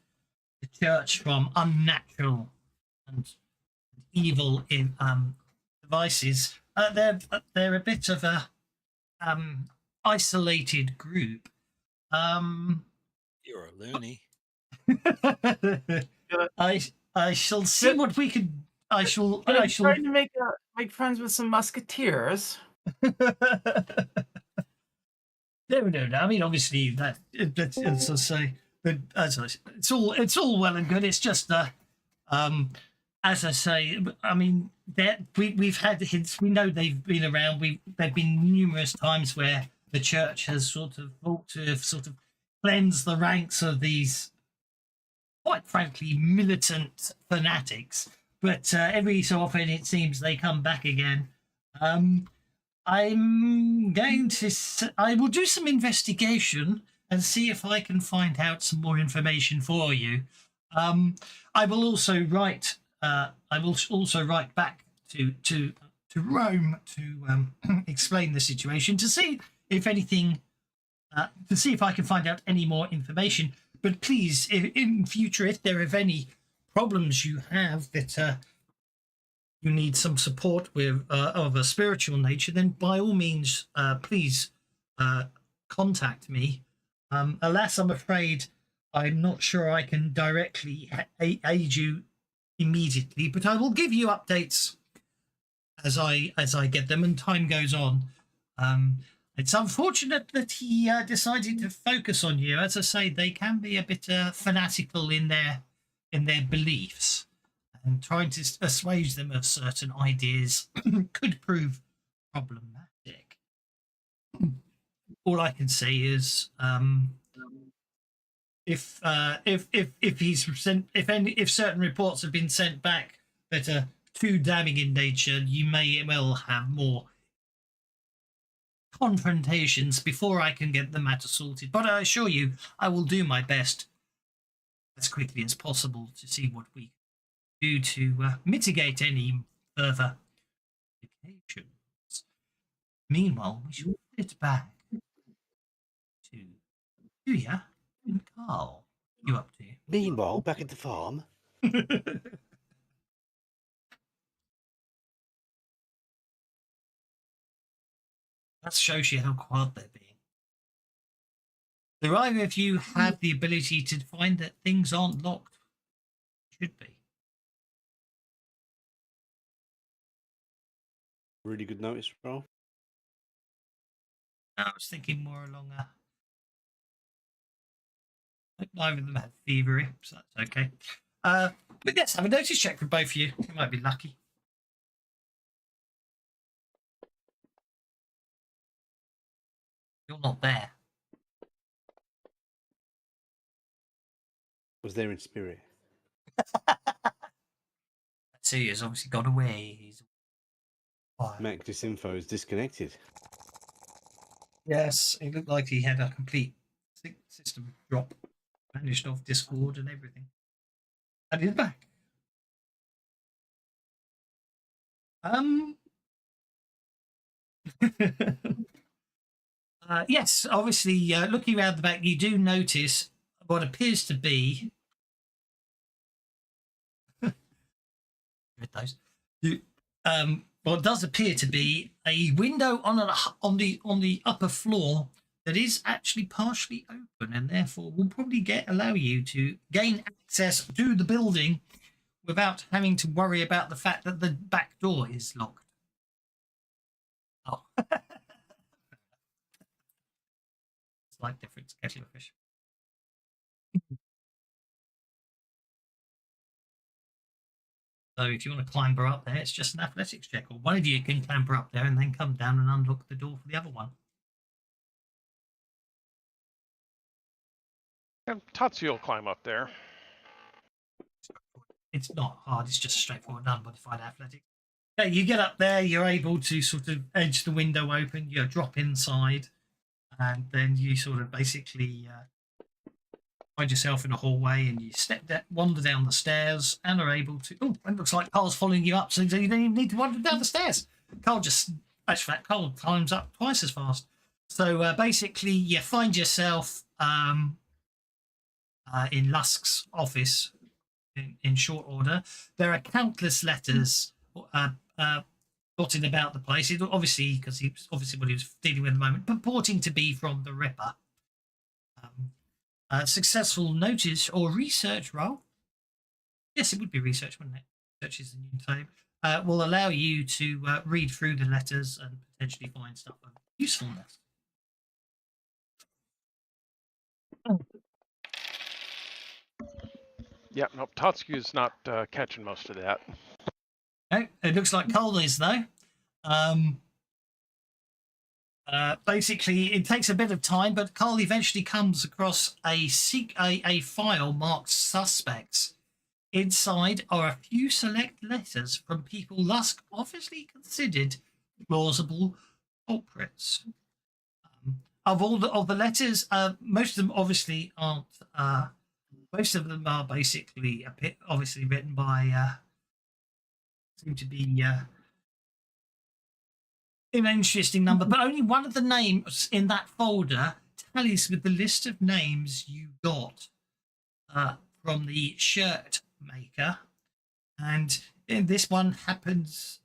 the church from unnatural and evil devices. They're a bit of a isolated group. You're a loony. I shall see what we can. I shall. Trying to make friends with some musketeers. No. I mean, obviously that's as I say. But it's all well and good. It's just as I say. I mean, we've had hints. We know they've been around. There've been numerous times where the church has sort of thought to have sort of cleansed the ranks of these, quite frankly, militant fanatics. but every so often it seems they come back again. I'm going to. I will do some investigation and see if I can find out some more information for you. I will also write. I will also write back to Rome to explain the situation, to see if anything, to see if I can find out any more information. But please, in future, if there are any problems you have that you need some support with of a spiritual nature, then by all means, please contact me. Alas, I'm afraid I'm not sure I can directly aid you immediately, but I will give you updates as I get them and time goes on. It's unfortunate that he decided to focus on you. As I say, they can be a bit fanatical in their beliefs, and trying to assuage them of certain ideas could prove problematic. All I can say is, if certain reports have been sent back that are too damning in nature, you may well have more confrontations before I can get the matter sorted. But I assure you, I will do my best as quickly as possible to see what we can do to mitigate any further complications. Meanwhile, we shall get back to Julia and Carl. What are you up to? Meanwhile, back at the farm. That shows you how quiet they're being. Do either of you have the ability to find that things aren't locked? Should be. Really good notice roll. I was thinking more along neither of them have thievery, so that's okay. But let's have a notice check for both of you. You might be lucky. You're not there. Was there in spirit. See, he's obviously gone away. He's quiet. Mac Disinfo is disconnected. Yes, it looked like he had a complete system drop, vanished off Discord and everything. And he's back. Yes, obviously, looking around the back, you do notice what appears to be those. What does appear to be a window on the upper floor that is actually partially open, and therefore will probably allow you to gain access to the building without having to worry about the fact that the back door is locked. Oh. Slight difference, kettle of fish. So if you want to clamber up there, it's just an athletics check, or one of you can clamber up there and then come down and unlock the door for the other one. And Tatsuya will climb up there. It's not hard, it's just straightforward unmodified athletics. Yeah, you get up there, you're able to sort of edge the window open, you drop inside, and then you sort of basically find yourself in a hallway, and you wander down the stairs and are able to. Oh, it looks like Carl's following you up, so you don't even need to wander down the stairs. Carl climbs up twice as fast. So basically, you find yourself in Lusk's office in short order. There are countless letters dotted about the place. Obviously, because he's obviously what he was dealing with at the moment, purporting to be from the Ripper. Successful notice or research roll. Yes, it would be research, wouldn't it? Research is the new time. Will allow you to read through the letters and potentially find stuff of usefulness. Yeah, no, Tatsuya's not catching most of that. Okay, it looks like Cole is though. Basically, it takes a bit of time, but Carl eventually comes across a file marked suspects. Inside are a few select letters from people Lusk obviously considered plausible culprits. Of all the letters, most of them obviously aren't. Most of them are basically obviously written by seem to be an interesting number, but only one of the names in that folder tallies with the list of names you got from the shirt maker, and in this one happens.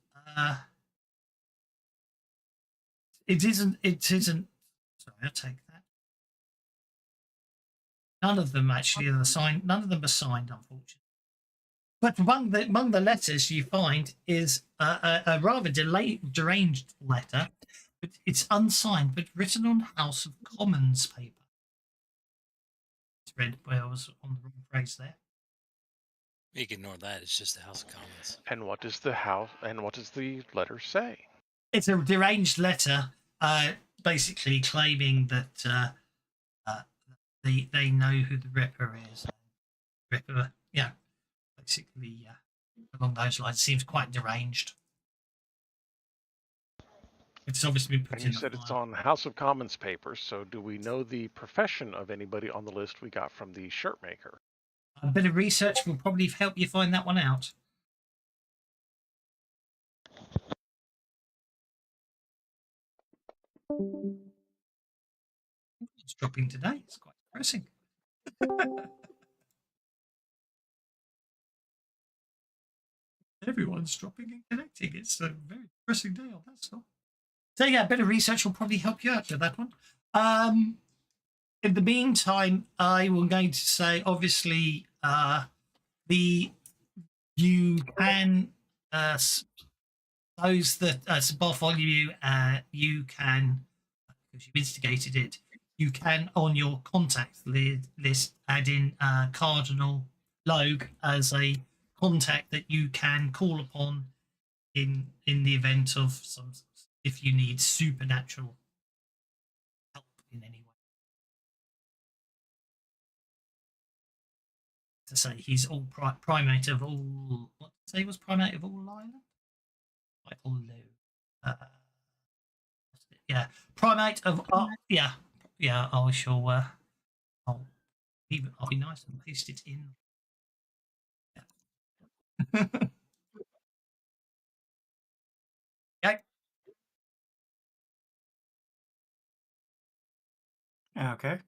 It isn't. Sorry, I'll take that. None of them actually are signed. None of them are signed, unfortunately. But among the letters you find is a rather deranged letter, but it's unsigned, but written on House of Commons paper. It's read where I was on the wrong phrase there. You can ignore that. It's just the House of Commons. And what does the house? And what does the letter say? It's a deranged letter, basically claiming that they know who the Ripper is. Ripper, yeah, basically along those lines. Seems quite deranged. It's obviously been put And in. you said it's on House of Commons papers. So do we know the profession of anybody on the list we got from the shirt maker? A bit of research will probably help you find that one out. It's dropping today. It's quite depressing. Everyone's dropping and connecting. It's a very depressing day on that stuff. So yeah, a bit of research will probably help you out with that one. In the meantime, I will going to say, obviously, you can those that Bartholomew, you can, because you've instigated it, you can on your contact list add in Cardinal Logue as a contact that you can call upon in the event of some, if you need supernatural help in any way. To say he's all primate of all. What did say was primate of all Ireland? Michael Lowe. Yeah, primate of yeah. I shall. I'll be nice and paste it in. Yeah. Okay. Okay.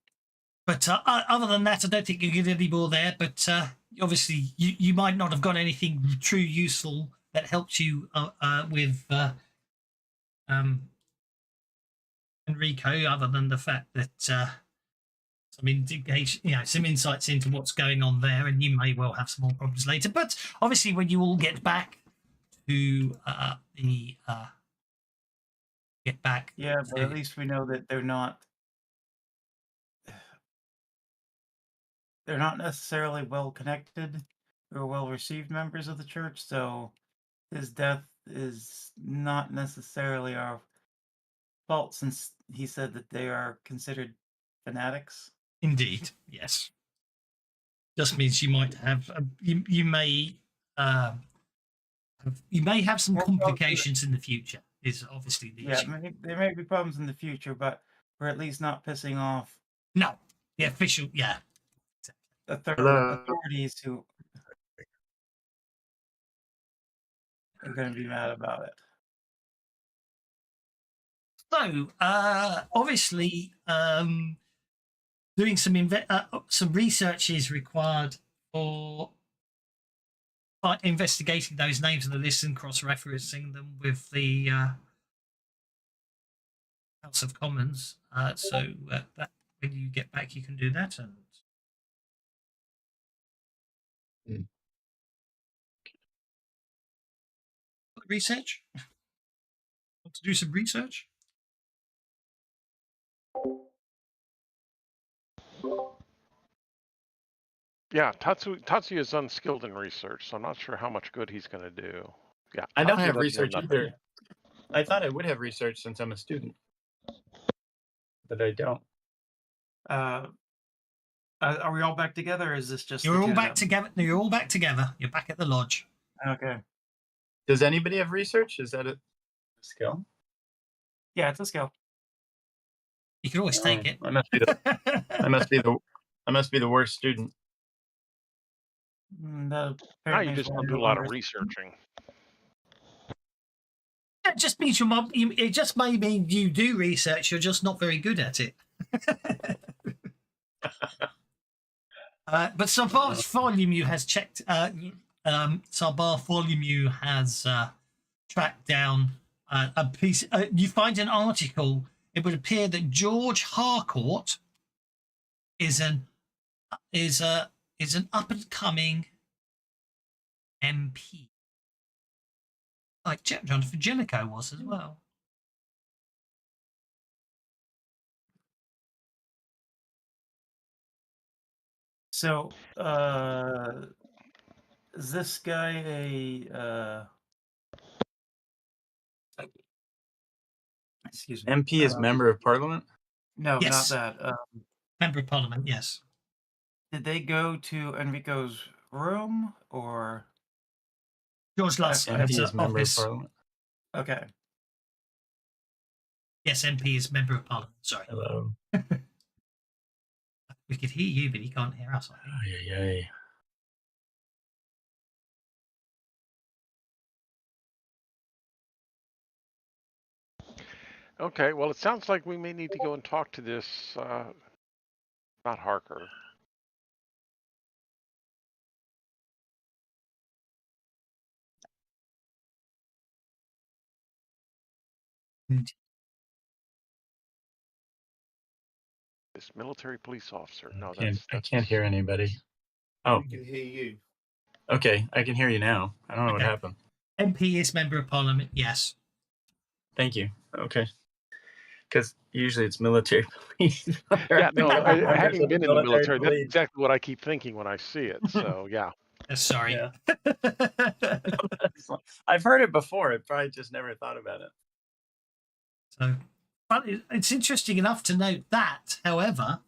But other than that, I don't think you get any more there. But obviously, you might not have got anything true useful that helped you with Enrico, other than the fact that some insights into what's going on there, and you may well have some more problems later. But obviously, when you all get back to Yeah, but at least we know that they're not necessarily well connected or well received members of the church, so his death is not necessarily our fault, since he said that they are considered fanatics. Indeed, yes. Just means you might have you may have some complications in the future. Is obviously the issue. There may be problems in the future, but we're at least not pissing off the official, authorities who are going to be mad about it. So obviously, doing some research is required for investigating those names on the list and cross-referencing them with the House of Commons. So that when you get back, you can do that. And research. Want to do some research? Yeah, Tatsuya is unskilled in research, so I'm not sure how much good he's going to do. Yeah, I don't Tatsuya have doesn't know research nothing. either. I thought I would have research since I'm a student, but I don't. Are we all back together, or is this just the You're two all of back them? together. No, you're all back together. You're back at the lodge. Okay. Does anybody have research? Is that a skill? Yeah, it's a skill. You can always take it. I must be the I must be the worst student. That Now apparently you is just why don't I'm do a no lot longer of researching. It just means your mom. It just may mean you do research. You're just not very good at it. But Sarbar's Volume has checked. Sarbar Volume has tracked down a piece. You find an article. It would appear that George Harcourt is an up and coming MP, like Jonathan Jellicoe was as well. So, is this guy a excuse me? MP is member of parliament? No, Yes. not that. Member of Parliament, yes. Did they go to Enrico's room, or George Lusk has MP is an member of office. parliament. okay? Yes, MP is Member of Parliament. Sorry. Hello. We could hear you, but he can't hear us, I think. Ay, ay, ay. Okay, well, it sounds like we may need to go and talk to this, not Harker. This military police officer. No, that's I can't hear anybody. Oh, We can hear you. okay. I can hear you now. I don't know what Okay. happened. MP is Member of Parliament, yes. Thank you. Okay. Because usually it's military police. Yeah, no, Members having of been in the military, that's police. exactly what I keep thinking when I see it. So, yeah. Sorry. Yeah. I've heard it before. I probably just never thought about it. So, but it's interesting enough to note that, however,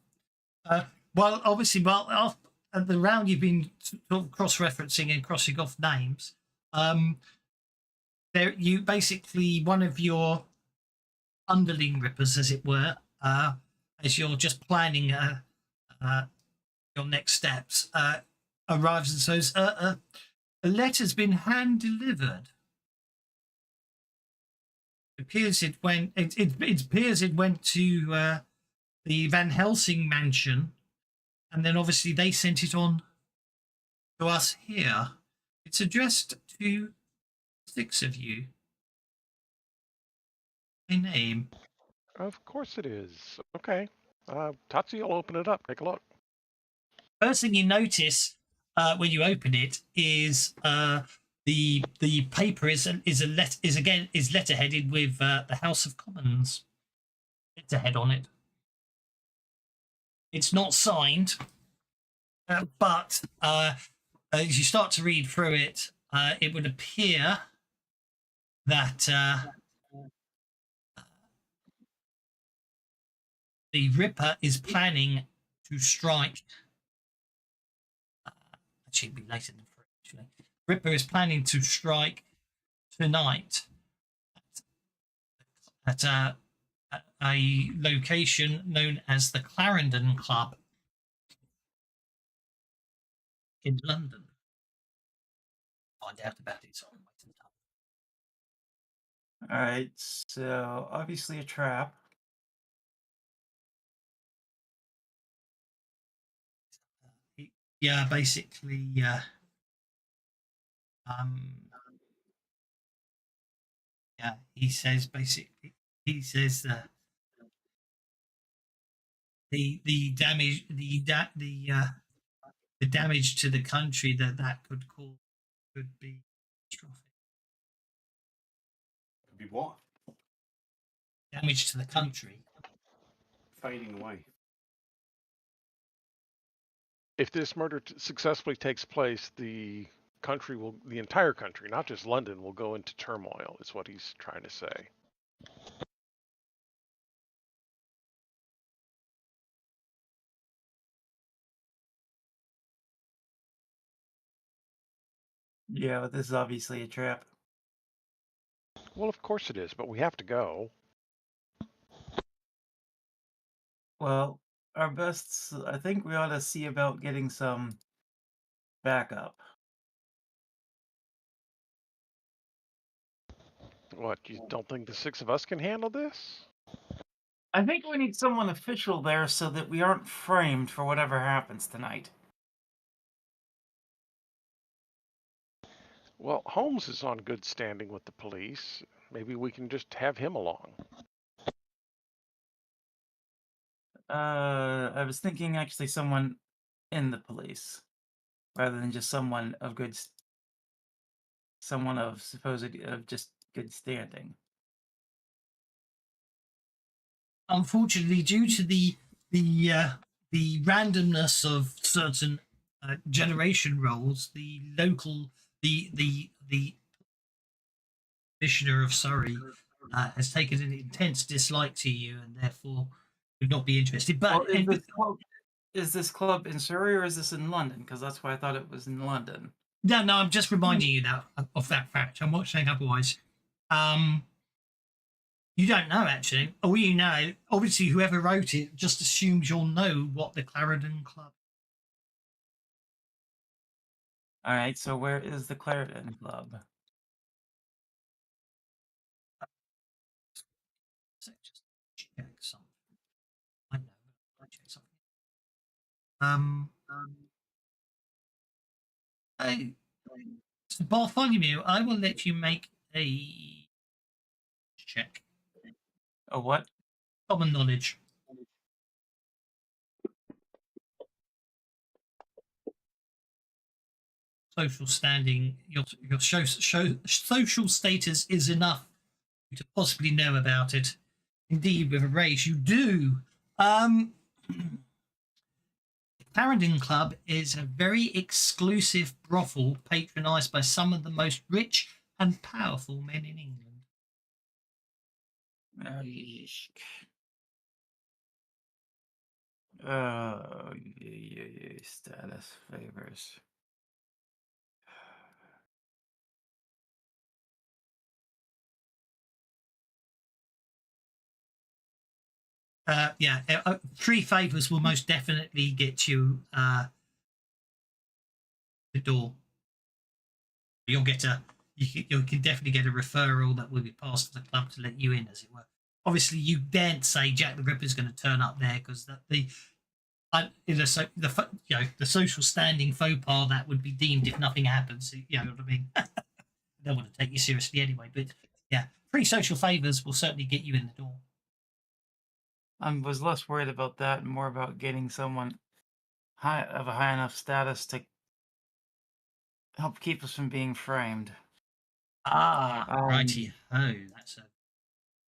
well, obviously, at the round you've been sort of cross-referencing and crossing off names, there you basically one of your underling rippers, as it were, as you're just planning your next steps, arrives and says, "A letter's been hand delivered." It appears it went. It appears it went to the Van Helsing mansion, and then obviously they sent it on to us here. It's addressed to 6 of you. A name. Of course it is. Okay. Tatsu, I'll open it up. Take a look. First thing you notice when you open it is the paper is letterheaded with the House of Commons letterhead on it. It's not signed, but as you start to read through it, it would appear that the Ripper is planning to strike. Actually, it'd be later than 3. Actually, Ripper is planning to strike tonight at a location known as the Clarendon Club in London. Find out about it. So All right. So obviously a trap. yeah, basically, yeah, he says basically, he says the damage, the damage to the country that could cause could be catastrophic. Could be what? Damage to the country. Fading away. If this murder successfully takes place, the entire country, not just London, will go into turmoil, is what he's trying to say. Yeah, but this is obviously a trap. Well, of course it is, but we have to go. Well, our best. I think we ought to see about getting some backup. What, you don't think the 6 of us can handle this? I think we need someone official there so that we aren't framed for whatever happens tonight. Well, Holmes is on good standing with the police. Maybe we can just have him along. I was thinking actually someone in the police, rather than just someone of someone of just good standing. Unfortunately, due to the randomness of certain generation roles, the local the commissioner of Surrey has taken an intense dislike to you, and therefore would not be interested. But Well, is this club in Surrey or is this in London? Because that's why I thought it was in London. no, I'm just reminding you that of that fact. I'm not saying otherwise. You don't know, actually. All you know, obviously, whoever wrote it just assumes you'll know what the Clarendon Club. All right, so where is the Clarendon Club? So just check something. I know. I check something. Hey, so Bartholomew, I will let you make a check. A what? Common knowledge. Social standing, your social status is enough to possibly know about it. Indeed, with a race, you do. The Clarendon Club is a very exclusive brothel patronised by some of the most rich and powerful men in England. Oh, status favors. Yeah, 3 favours will most definitely get you the door. You'll get you can definitely get a referral that will be passed to the club to let you in, as it were. Obviously, you daren't say Jack the Ripper's going to turn up there because the social standing faux pas that would be deemed if nothing happens. You know what I mean? I don't want to take you seriously anyway, but yeah, 3 social favours will certainly get you in the door. I was less worried about that and more about getting someone of a high enough status to help keep us from being framed. Righty ho, that's a.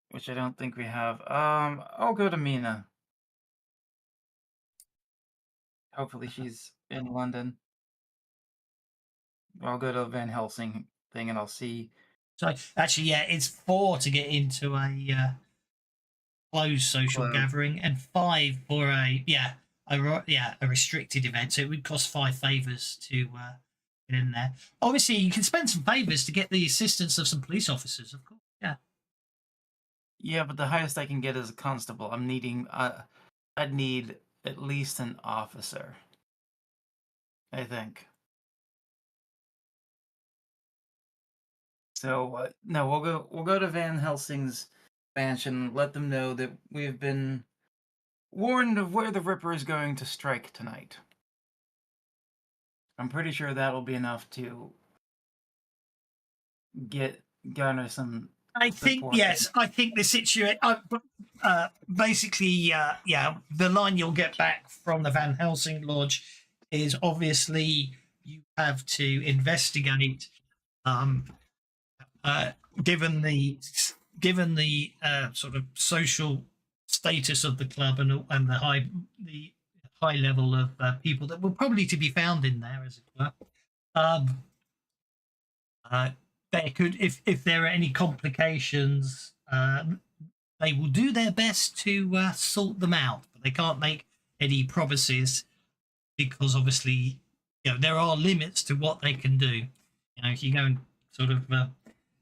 Which I don't think we have. I'll go to Mina. Hopefully she's in London. I'll go to Van Helsing thing and I'll see. So actually, yeah, it's 4 to get into a closed social gathering, and 5 for a restricted event. So it would cost 5 favours to get in there. Obviously, you can spend some favours to get the assistance of some police officers, of course. Yeah. Yeah, but the highest I can get is a constable. I'm needing. I'd need at least an officer, I think. So no, we'll go to Van Helsing's mansion. Let them know that we've been warned of where the Ripper is going to strike tonight. I'm pretty sure that'll be enough to garner some. I think yes. I think the situation. Basically, the line you'll get back from the Van Helsing Lodge is obviously you have to investigate. Given the sort of social status of the club and the high level of people that were probably to be found in there, as it were. There could, if there are any complications, they will do their best to sort them out, but they can't make any promises because obviously, there are limits to what they can do. if you go and sort of,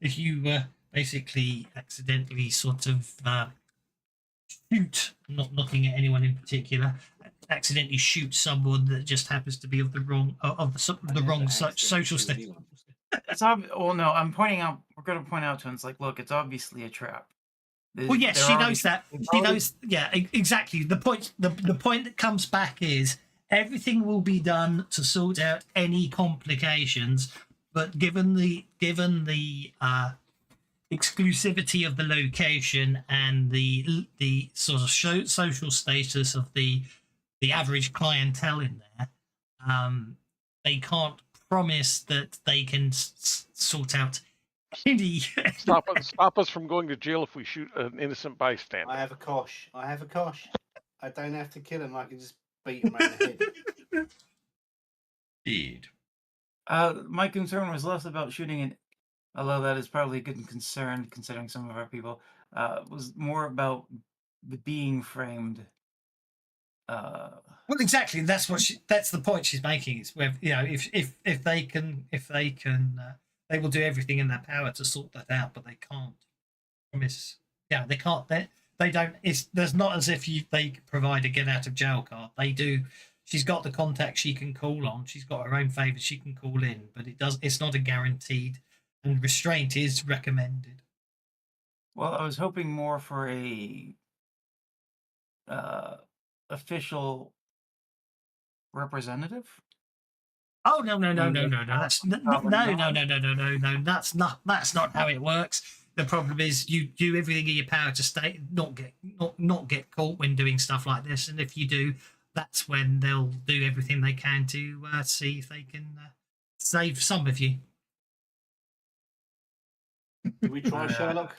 if you basically accidentally sort of shoot, not looking at anyone in particular, accidentally shoot someone that just happens to be of the wrong the wrong social state. It's well, no, I'm pointing out. We're going to point out to him. It's like, look, it's obviously a trap. Well, yes, she knows that. She knows. Yeah, exactly. The point. The point that comes back is everything will be done to sort out any complications, but given the exclusivity of the location and the sort of social status of the average clientele in there, they can't promise that they can sort out any. Stop us from going to jail if we shoot an innocent bystander. I have a kosh. I don't have to kill him. I can just beat him around the head. Indeed. My concern was less about shooting it, although that is probably a good concern considering some of our people. Was more about the being framed. Well, exactly. That's the point she's making. It's where, if they can, they will do everything in their power to sort that out, but they can't promise. Yeah, they can't. They don't. There's not as if they provide a get out of jail card. They do. She's got the contact she can call on. She's got her own favors she can call in, but it's not a guaranteed. And restraint is recommended. Well, I was hoping more for a official representative. Oh no! That's no. That's not how it works. The problem is you do everything in your power to not get caught when doing stuff like this, and if you do, that's when they'll do everything they can to see if they can save some of you. Do we try Sherlock?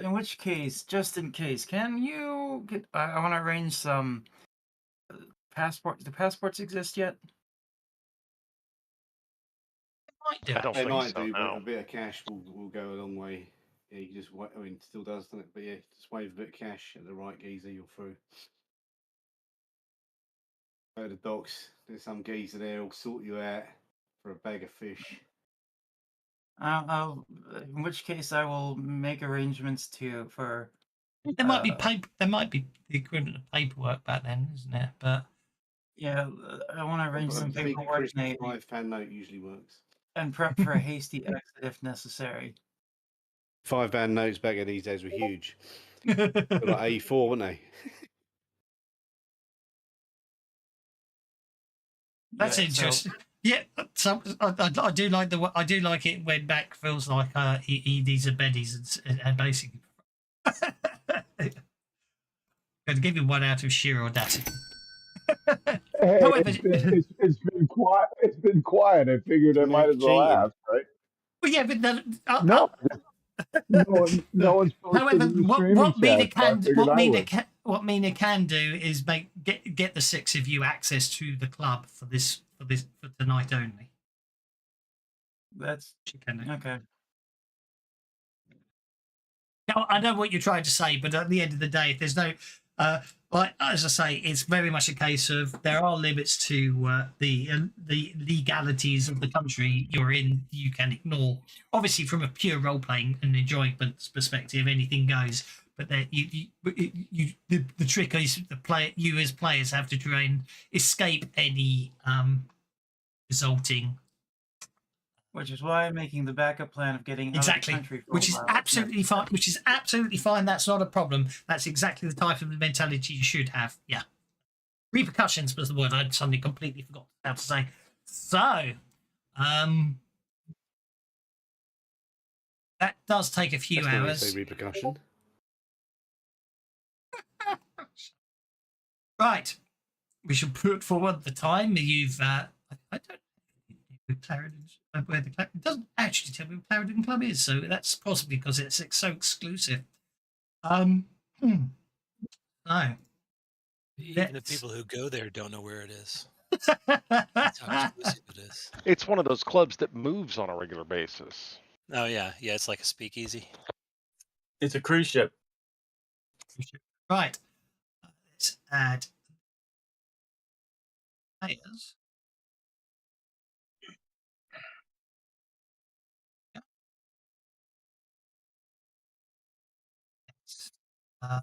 In which case, just in case, can you get? I want to arrange some passports. Do passports exist yet? I don't They think might so. do, No. but a bit of cash will go a long way. Yeah, you just wait. I mean, it still does, doesn't it? But yeah, just wave a bit of cash at the right geezer, you're through. Go to the docks. There's some geezer there. Will sort you out for a bag of fish. In which case, I will make arrangements for. There might be paper. There might be the equivalent of paperwork back then, isn't there? But yeah, I want to arrange some Big paperwork Christmas £5 note usually works. and prep for a hasty exit if necessary. £5 notes back in these days were huge. They were like A4, weren't they? that's interesting. Yeah, so I do like I do like it when Mac feels like he needs a beddies and basically. Going to give him one out of sheer audacity. Hey, However, it's been quiet. It's been quiet. I figured I might as well cheating. ask, right? well, yeah, but then, No, no one's posted however, in the what streaming Mina chat, so I can figured I would. what Mina can do is get the 6 of you access to the club for tonight only. That's She can do. okay. Now, I know what you're trying to say, but at the end of the day, if there's no, like as I say, it's very much a case of there are limits to the legalities of the country you're in. You can ignore, obviously, from a pure role playing and enjoyment perspective, anything goes. But the trick is you as players have to try and escape any resulting. Which is why I'm making the backup plan of getting Exactly, out of the country for which a is while. absolutely fine. Which is absolutely fine. That's not a problem. That's exactly the type of mentality you should have. Yeah, repercussions was the word I suddenly completely forgot how to say. So, that does take a few That's not how you hours. say repercussion. Right, we should put forward the time. You've I don't. Clarendon, where it doesn't actually tell me where Clarendon Club is, so that's possibly because it's so exclusive. Even the people who go there don't know where it is. That's how exclusive it is. It's one of those clubs that moves on a regular basis. Oh yeah, it's like a speakeasy. It's a cruise ship. Right, let's add players. Uh,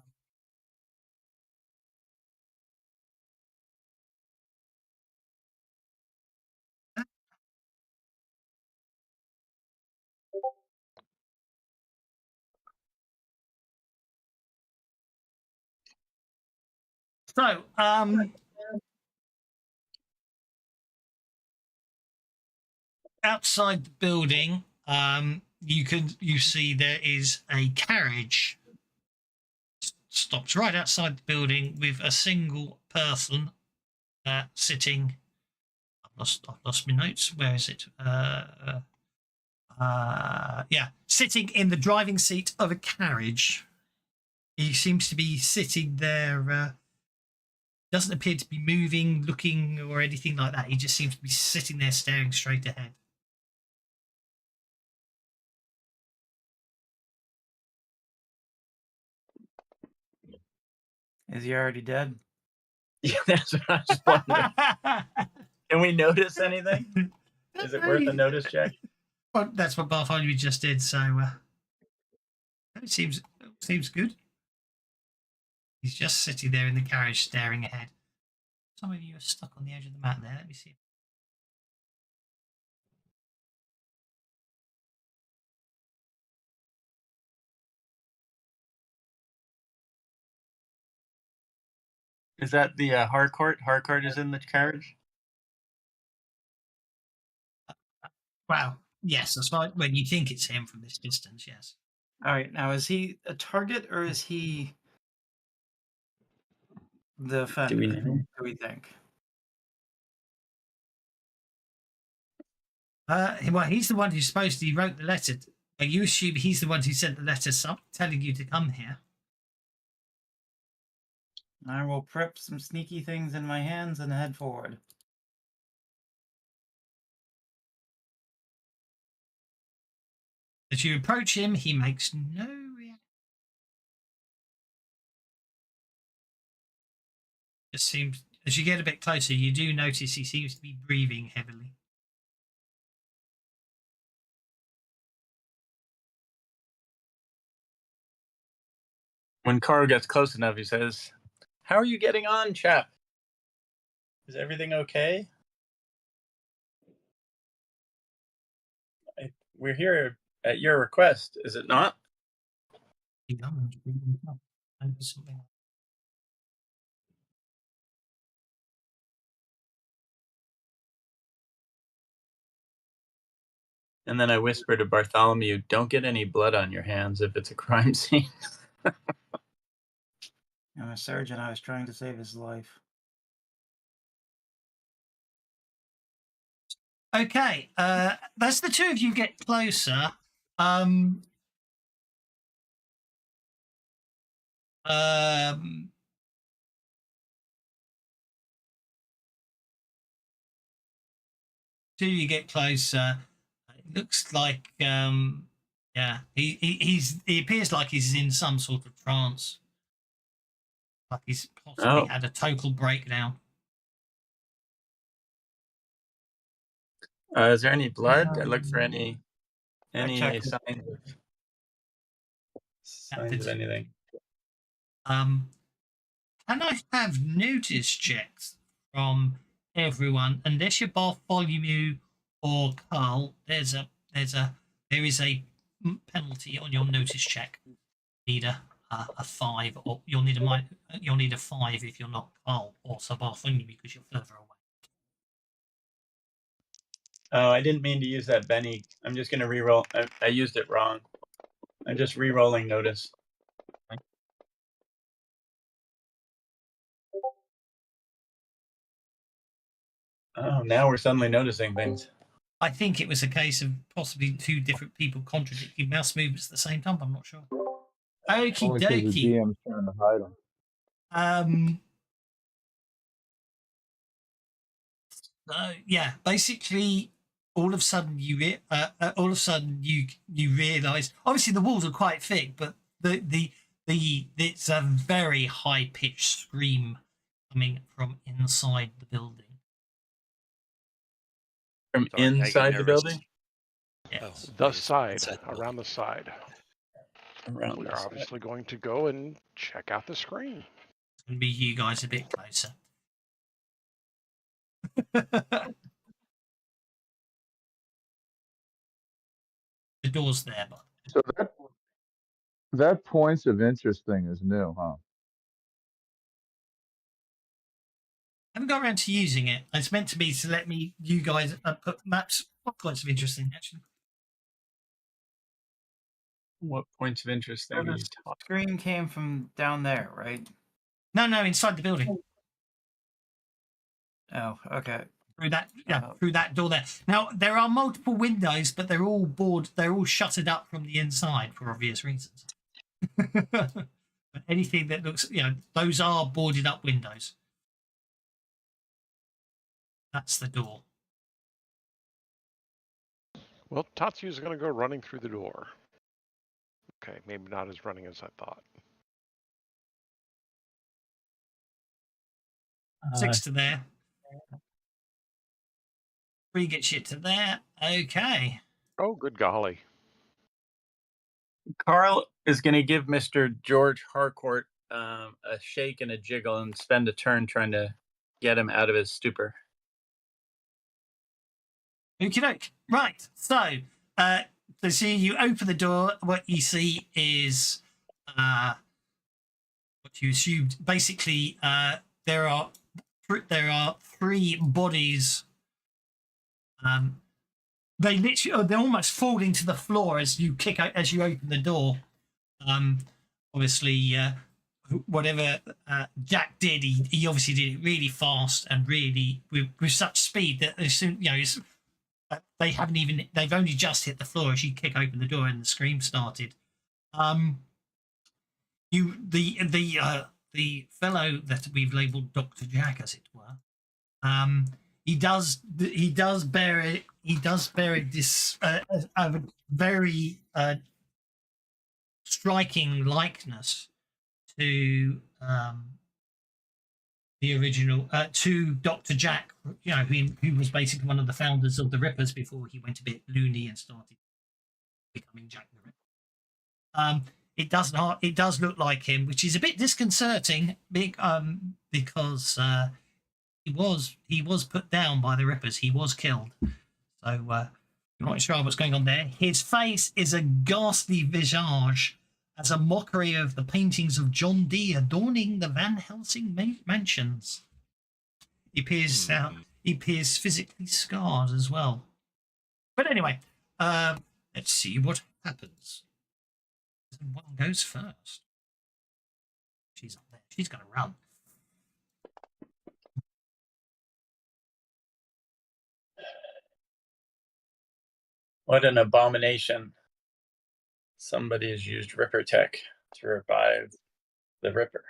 so, outside the building, you see there is a carriage stopped right outside the building with a single person sitting. I've lost my notes. Where is it? Yeah, sitting in the driving seat of a carriage. He seems to be sitting there. Doesn't appear to be moving, looking, or anything like that. He just seems to be sitting there, staring straight ahead. Is he already dead? Yeah, that's what I was wondering. Can we notice anything? Is it worth a notice check? Well, that's what Bartholomew just did. So it seems good. He's just sitting there in the carriage, staring ahead. Some of you are stuck on the edge of the map there. Let me see. Is that the Harcourt? Harcourt is in the carriage? Wow. Yes, that's right. When you think it's him from this distance, yes. All right. Now, is he a target or is he the offender? Do we know? Do we think? Well, he's the one who's supposed to. He wrote the letter. You assume he's the one who sent the letter telling you to come here. I will prep some sneaky things in my hands and head forward. As you approach him, he makes no reaction. Just seems, as you get a bit closer, you do notice he seems to be breathing heavily. When Carl gets close enough, he says, "How are you getting on, chap? Is everything okay? We're here at your request, is it not?" And then I whisper to Bartholomew, "Don't get any blood on your hands if it's a crime scene." I'm a surgeon. I was trying to save his life. Okay, as the two of you get closer, you get closer, it looks like yeah, he appears like he's in some sort of trance, like he's possibly had a total breakdown. Is there any blood? I look for any checked signs of anything. Can I have notice checks from everyone? Unless you're Bartholomew or Carl, there is a penalty on your notice check. Need a 5, or you'll need a 5 if you're not Carl or Sir Bartholomew because you're further away. Oh, I didn't mean to use that Benny. I'm just going to re-roll. I used it wrong. I'm just re-rolling notice. Oh, now we're suddenly noticing things. I think it was a case of possibly two different people contradicting mouse movements at the same time. I'm not sure. Okie Only because the dokie. DM's trying to hide them. Yeah, basically, all of a sudden you realise. Obviously, the walls are quite thick, but it's a very high pitched scream coming from inside the building. From Sorry, I get inside the nervous. building? Yes. The side, around the side. around We this are side. obviously going to go and check out the screen. And be you guys a bit closer. The door's there, but So that points of interest thing is new, huh? I haven't got around to using it. It's meant to be to let you guys put maps. Points of interest in, actually. What points of interest So thing are the you talking? screen came from down there, right? No, inside the building. Oh, okay. Through that door there. Now there are multiple windows, but they're all shuttered up from the inside for obvious reasons. But anything that looks, those are boarded up windows. That's the door. Well, Tatsu's going to go running through the door. Okay, maybe not as running as I thought. 6 to there. 3 gets you to there. Okay. Oh, good golly. Carl is going to give Mr. George Harcourt a shake and a jiggle and spend a turn trying to get him out of his stupor. Okie doke. Right. So see, you open the door. What you see is what you assumed. Basically, there are 3 bodies. They're almost falling to the floor as you open the door. Obviously, whatever Jack did, he obviously did it really fast and really with such speed that as soon they've only just hit the floor as you kick open the door and the scream started. The fellow that we've labelled Dr. Jack, as it were, he does bear a very striking likeness to the original to Dr. Jack, who was basically one of the founders of the Rippers before he went a bit loony and started becoming Jack the Ripper. It does look like him, which is a bit disconcerting, because he was put down by the Rippers. He was killed. So I'm not sure what's going on there. His face is a ghastly visage as a mockery of the paintings of John Dee adorning the Van Helsing mansions. He appears physically scarred as well. But anyway, let's see what happens. One goes first. She's up there. She's going to run. What an abomination. Somebody has used Ripper Tech to revive the Ripper.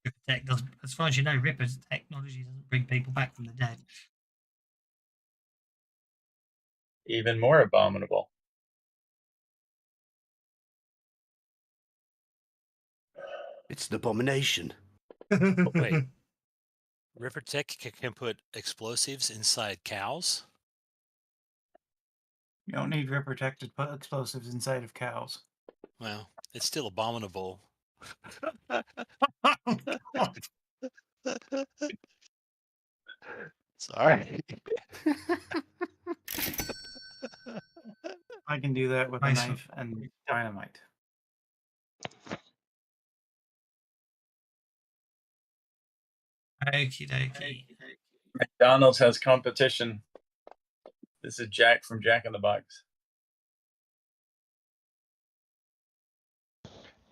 Ripper Tech doesn't, as far as you know, Ripper's technology doesn't bring people back from the dead. Even more abominable. It's an abomination. Wait. River Tech can put explosives inside cows? You don't need Ripper Tech to put explosives inside of cows. Well, it's still abominable. Sorry. I can do that with a Nice. knife and dynamite. Okie dokie. McDonald's has competition. This is Jack from Jack in the Box.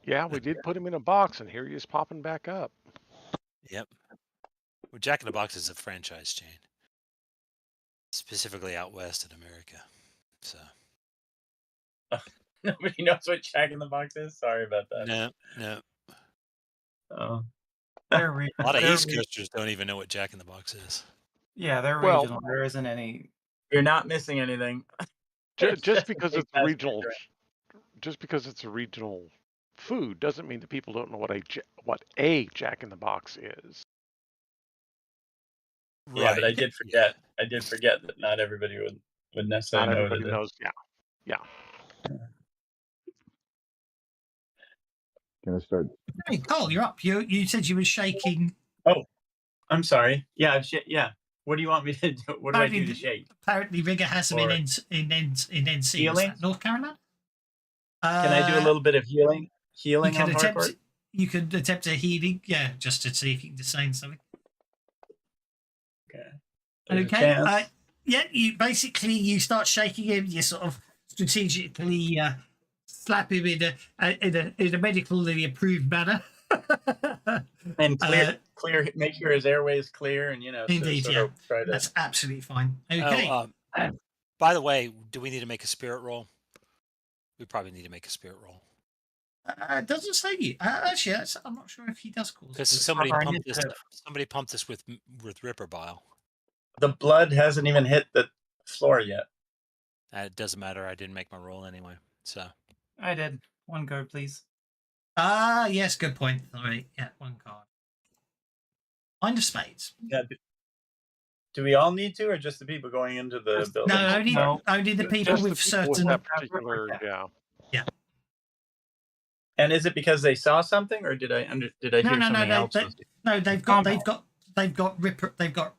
Yeah, we did put him in a box, and here he is popping back up. Yep. Well, Jack in the Box is a franchise chain, specifically out west in America. So Nobody knows what Jack in the Box is? Sorry about that. no. Oh. They're A lot of East Coasters don't even know what Jack in the Box is. Yeah, they're Well- regional. There isn't any. You're not missing anything. Just because big it's basket regional, drink. just because it's a regional food doesn't mean that people don't know what a Jack in the Box is. Yeah, but I Right. did forget. I did forget that not everybody would necessarily Not know everybody what it is. knows. Yeah. Can I start? Hey, Carl, you're up. You said you were shaking. Oh, I'm sorry. Yeah, yeah. What do you want me to do? What do I do Apparently, to shake? apparently Rigger has them in Or NC. Was healing? that North Carolina? Can I do a little bit of healing? You Healing can on attempt. Harcourt? You could attempt a healing, yeah, just to see if you can sustain something. Okay. There's a Okay. chance. Yeah. You start shaking him. You sort of strategically slap him in a medically approved manner. And clear, make sure his airway is clear, and Indeed, sort yeah. of try to. That's absolutely fine. Okay. Oh, by the way, do we need to make a spirit roll? We probably need to make a spirit roll. It doesn't say you. Actually, I'm not sure if he does cause. Because it. somebody I pumped need this. to- Somebody pumped this with Ripper bile. The blood hasn't even hit the floor yet. It doesn't matter. I didn't make my roll anyway. So I did. One card, please. Yes, good point. All right, yeah, one card. Mind of spades. Yeah. Do we all need to, or just the people going into the building? No, only the people Just the with people with certain. that particular, yeah. And is it because they saw something, or did I hear something else? They've got Ripper. They've got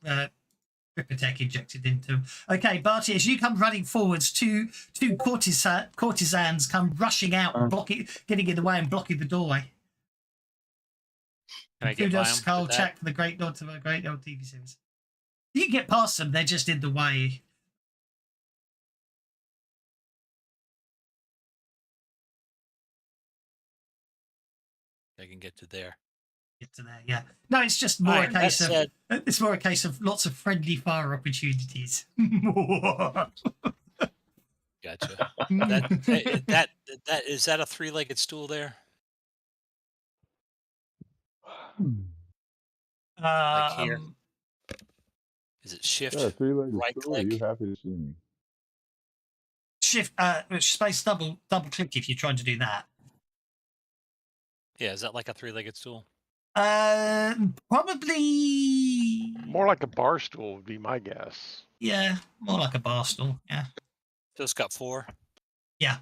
Ripper tech injected into them. Okay, Barty, as you come running forwards, two courtesans come rushing out, getting in the way and blocking the doorway. can I get by Kudos, them? Carl, with that? check for the great nod to a great old TV series. You can get past them; they're just in the way. I can get to there. Get to there, yeah. No, it's just more Alright, a case that of said- it's more a case of lots of friendly fire opportunities. Gotcha. that is that a three-legged stool there? Like here? Is it shift? Yeah, three-legged right stool. Are you click? happy to see me? Shift space double click if you're trying to do that. Yeah, is that like a three-legged stool? Probably. More like a bar stool would be my guess. Yeah, more like a bar stool. Yeah. So it's got four. Yeah.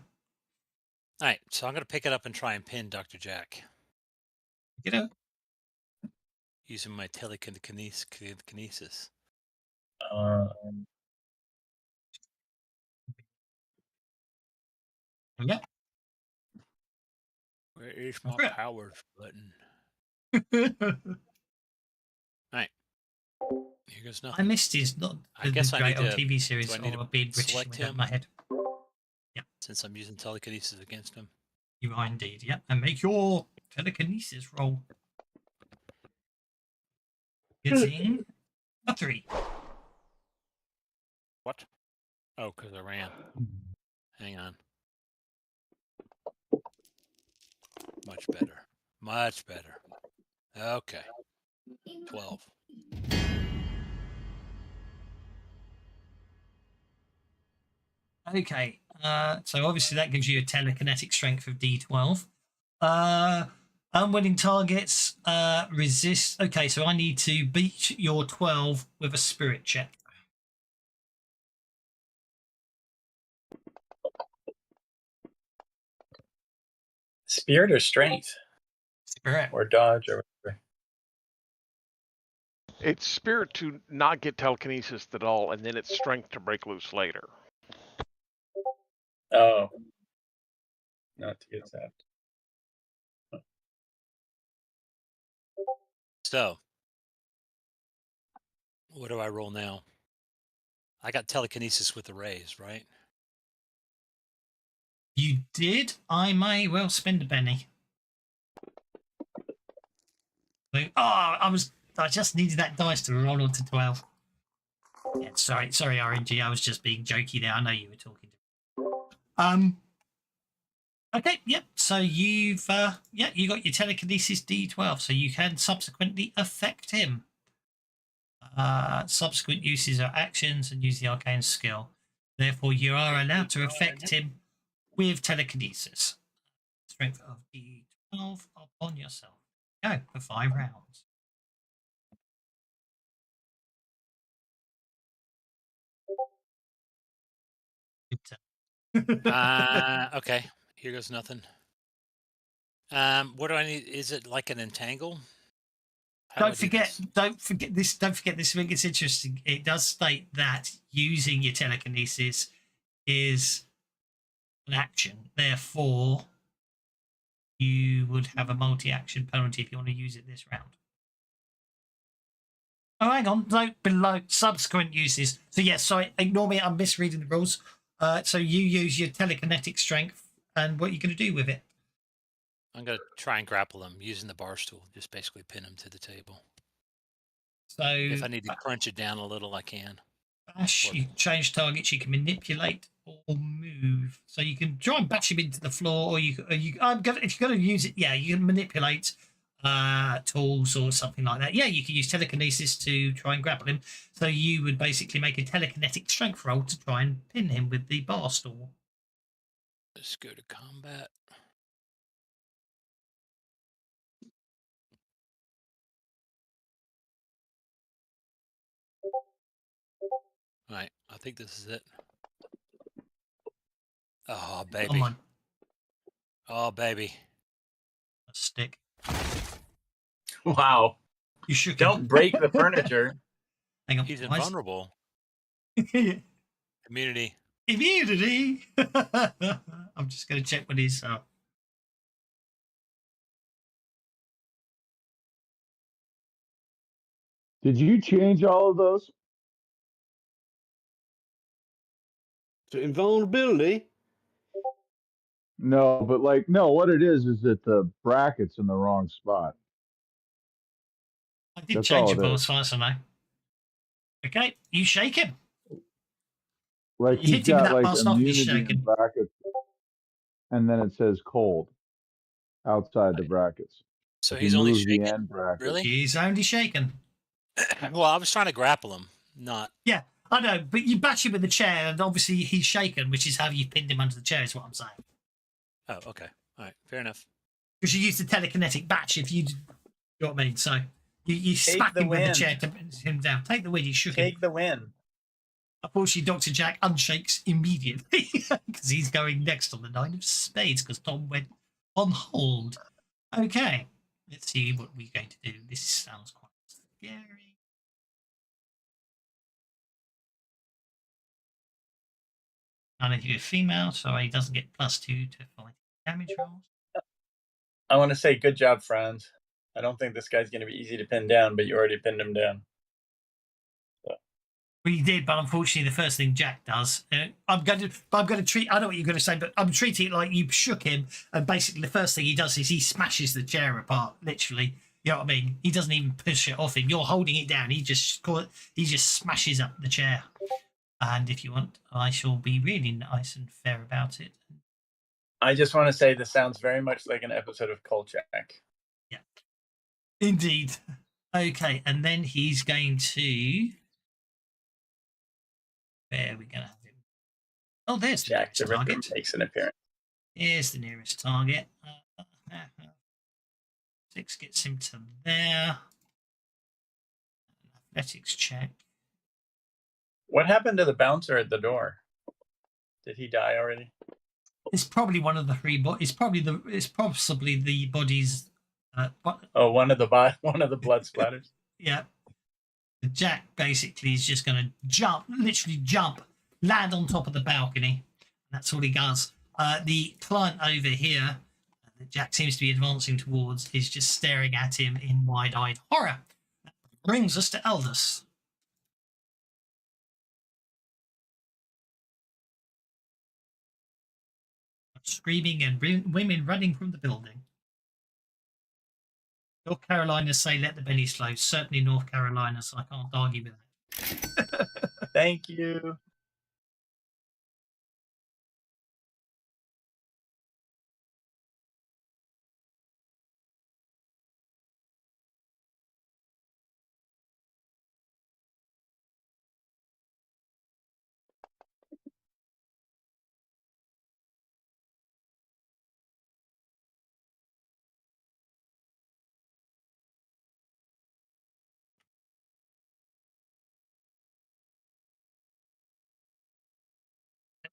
All right, so I'm gonna pick it up and try and pin Dr. Jack You know. using my telekinesis. Yeah. Where is my Great. powers button? Right. Here goes I nothing. missed his not I the guess I great need old to- TV series do I need or to being British select without him? my head. Since I'm using telekinesis against him. You are indeed. Yeah, and make your telekinesis roll. Getting a 3. What? Oh, because I ran. Hang on. Much better. Much better. Okay. 12. Okay. So obviously that gives you a telekinetic strength of D12. Unwilling targets resist. Okay, so I need to beat your 12 with a spirit check. Spirit or strength? Spirit. Or dodge or whatever. It's spirit to not get telekinesis at all, and then it's strength to break loose later. Oh. Not to get zapped. So, what do I roll now? I got telekinesis with the rays, right? You did. I may well spend a penny. I just needed that dice to roll on to 12. Yeah, sorry, RNG. I was just being jokey there. I know you were talking to. Okay, yep. So you got your telekinesis D12, so you can subsequently affect him. Subsequent uses are actions and use the arcane skill. Therefore, you are allowed to affect him with telekinesis. Strength of D12 upon yourself. Go for 5 rounds. Good turn. Okay. Here goes nothing. What do I need? Is it like an entangle? How do I Don't do forget, this? don't forget this. Don't forget this. I think it's interesting. It does state that using your telekinesis is an action. Therefore, you would have a multi-action penalty if you want to use it this round. Oh, hang on. Note below subsequent uses. So yes, sorry, ignore me. I'm misreading the rules. So you use your telekinetic strength, and what you're going to do with it? I'm gonna try and grapple him using the bar stool. Just basically pin him to the table. So If I need to crunch it down a little, I can. bash, you can change targets. You can manipulate or move. So you can try and bash him into the floor, or if you're going to use it, yeah, you can manipulate tools or something like that. Yeah, you can use telekinesis to try and grapple him. So you would basically make a telekinetic strength roll to try and pin him with the bar stool. Let's go to combat. All right, I think this is it. Oh, baby. Come on, Oh, baby. a stick. Wow. You shook Don't him. break the furniture. Hang on. He's Why is- invulnerable. Immunity. Immunity. I'm just going to check what his. Did you change all of those? So invulnerability. No, but like, no, what it is that the bracket's in the wrong spot. I did That's change all it, it but is. as far as I know. Okay, you shake him. Like You he's hit him with got that like fast enough, he's immunity in shaking. brackets, and then it says cold outside the brackets. So If he's you only move the shaken? end bracket, Really? He's only shaken. Well, I was trying to grapple him, not. Yeah, I know, but you bash him with the chair, and obviously he's shaken, which is how you pinned him under the chair, is what I'm saying. Oh, okay. All right. Fair enough. Because you used the telekinetic batch if you know what I mean. So you Take smacked the him with the win. chair to pin him down. Take the win, you shook him. Take the win. Unfortunately, Dr. Jack unshakes immediately because he's going next on the 9 of spades because Tom went on hold. Okay, let's see what we're going to do. This sounds quite scary. None of you are female, so he doesn't get +2 to fight damage rolls. I want to say good job, Franz. I don't think this guy's going to be easy to pin down, but you already pinned him down. Well, you did, but unfortunately, the first thing Jack does, I'm going to treat. I know what you're going to say, but I'm treating it like you shook him, and basically, the first thing he does is he smashes the chair apart. Literally, you know what I mean? He doesn't even push it off him. You're holding it down. He just smashes up the chair. And if you want, I shall be really nice and fair about it. I just want to say this sounds very much like an episode of Kolchak. Yeah, indeed. Okay, and then he's going to. Where are we going to have him? Oh, there's the Jack nearest the Ripper target. makes an appearance. Here's the nearest target. 6 gets him to there. Athletics check. What happened to the bouncer at the door? Did he die already? It's probably one of the 3 It's possibly the bodies. Oh, one of the blood splatters. Yeah. Jack basically is just going to literally jump, land on top of the balcony. That's all he does. The client over here that Jack seems to be advancing towards is just staring at him in wide-eyed horror. That brings us to Aldous. Screaming and women running from the building. North Carolina say let the bennies flow. Certainly North Carolina, so I can't argue with that. Thank you.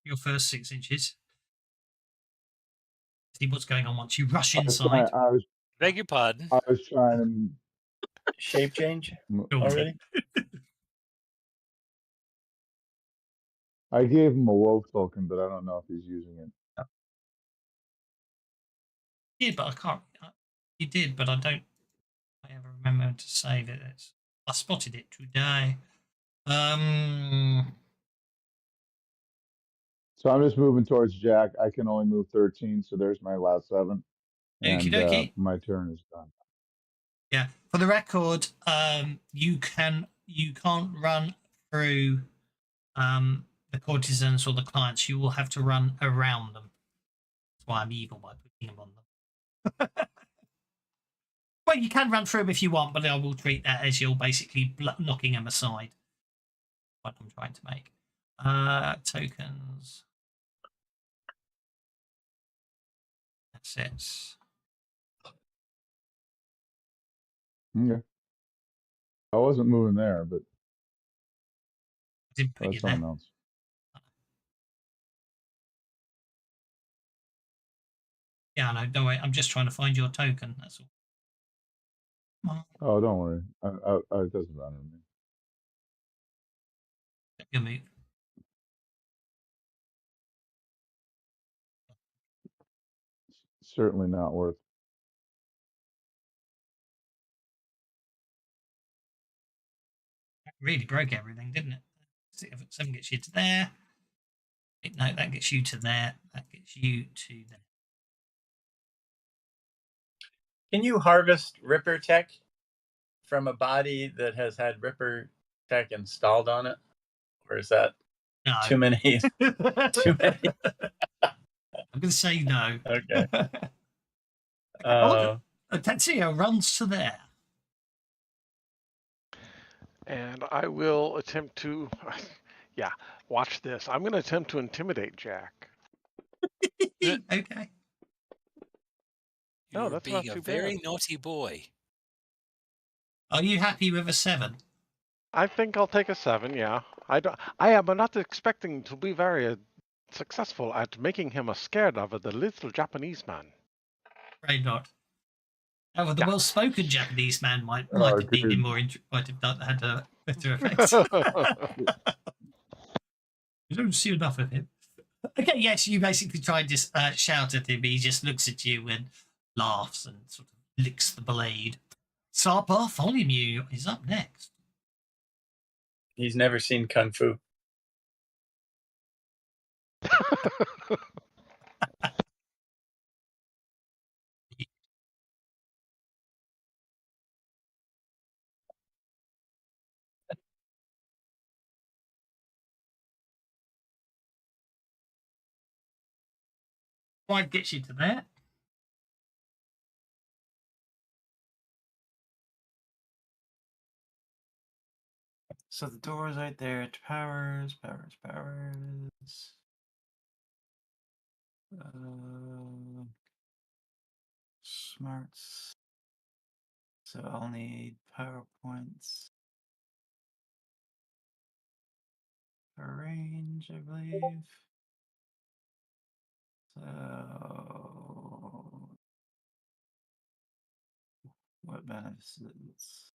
your first 6 inches. See what's going on once you rush I was inside. Beg your pardon. I was trying Shape change to. already. I gave him a wolf token, but I don't know if he's using it. You did, but I can't. You did, but I don't. I ever remember to save it. I spotted it today. So I'm just moving towards Jack. I can only move 13, so there's my last 7. Okie And dokie. my turn is done. Yeah. For the record, you can't run through the courtesans or the clients. You will have to run around them. That's why I'm evil by putting them on them. Well, you can run through them if you want, but I will treat that as you're basically knocking them aside. What I'm trying to make. Tokens. Assets. Okay. I wasn't moving there, but I didn't put that's you there. something else. Yeah, no, don't worry. I'm just trying to find your token. That's all. Oh, don't worry. It doesn't matter to me. Your move. Certainly not worth. That really broke everything, didn't it? 7 gets you to there. No, that gets you to there. That gets you to there. Can you harvest Ripper tech from a body that has had Ripper tech installed on it, or is that No. too many? Too many. I'm going to say no. Okay. Tetsuya runs to there. And I will attempt to, yeah, watch this. I'm going to attempt to intimidate Jack. Okay. No, You're that's being not a too very bad. naughty boy. Are you happy with a 7? I think I'll take a 7. Yeah, I am not expecting to be very successful at making him scared of the little Japanese man. Afraid not. However, the Yeah. well-spoken Japanese man might Oh, have been dude. might have had a better effect. You don't see enough of him. Okay, yes, you basically try and just shout at him. He just looks at you and laughs and sort of licks the blade. Sar Bartholomew is up next. He's never seen Kung Fu. What gets you to there? So the door's right there. Powers. Smarts. So I'll need PowerPoints for range, I believe. So what benefits?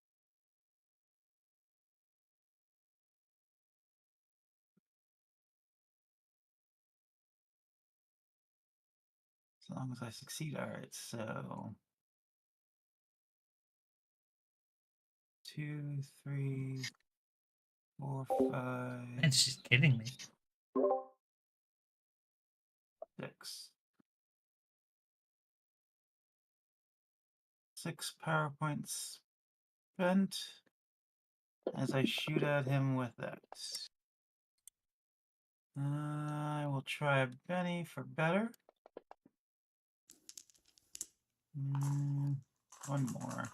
As long as I succeed. All right, so 2, 3, 4, 5. It's just kidding me. 6. 6 PowerPoints spent as I shoot at him with that. I will try Benny for better. One more.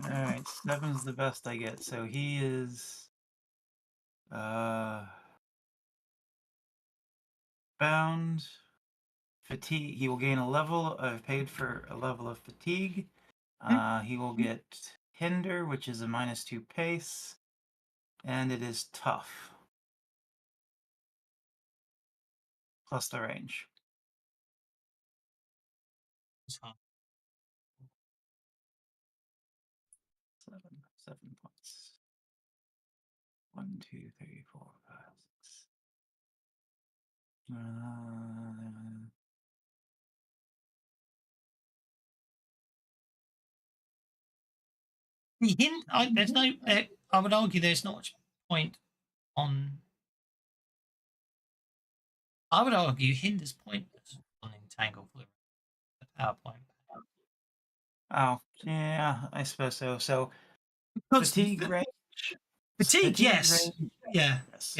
Alright, 7's the best I get. So he is bound. Fatigue. He will gain a level. I've paid for a level of fatigue. He will get hinder, which is a -2 pace. And it is tough. Plus the range. It's hard. 7 points. 1, 2, 3, 4, 5, 6. The hint, there's no. I would argue there's not much point on. I would argue Hinder's pointless on Entangle for the PowerPoint. Oh, yeah, I suppose so. So Because fatigue range. Fatigue, yes. range, Yeah, yes.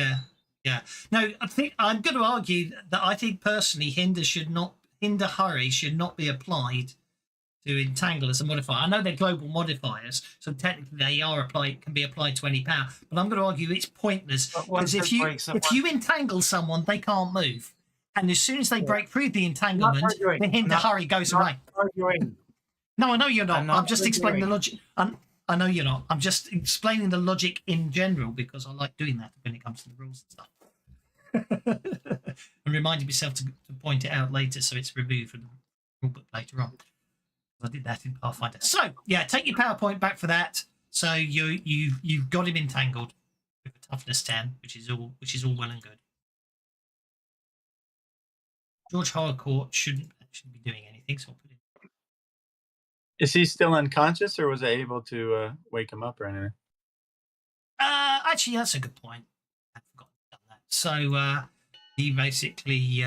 yeah. No, I think I'm going to argue that I think personally Hinder Hurry should not be applied to Entangle as a modifier. I know they're global modifiers, so technically they can be applied to any power. But I'm going to argue it's pointless But once because it if you entangle someone, they can't move, and as soon as they break through the entanglement, arguing. the Hinder Hurry goes away. Arguing. No, I know you're not. I'm I'm just explaining the arguing. logic. I know you're not. I'm just explaining the logic in general because I like doing that when it comes to the rules and stuff. And reminding myself to point it out later so it's removed from the rule book later on. I did that in Pathfinder. So yeah, take your PowerPoint back for that. So you've got him entangled with a toughness 10, which is all well and good. George Harcourt shouldn't actually be doing anything, so I'll put it. Is he still unconscious, or was I able to wake him up or anything? Actually, that's a good point. I forgot to do that. So he basically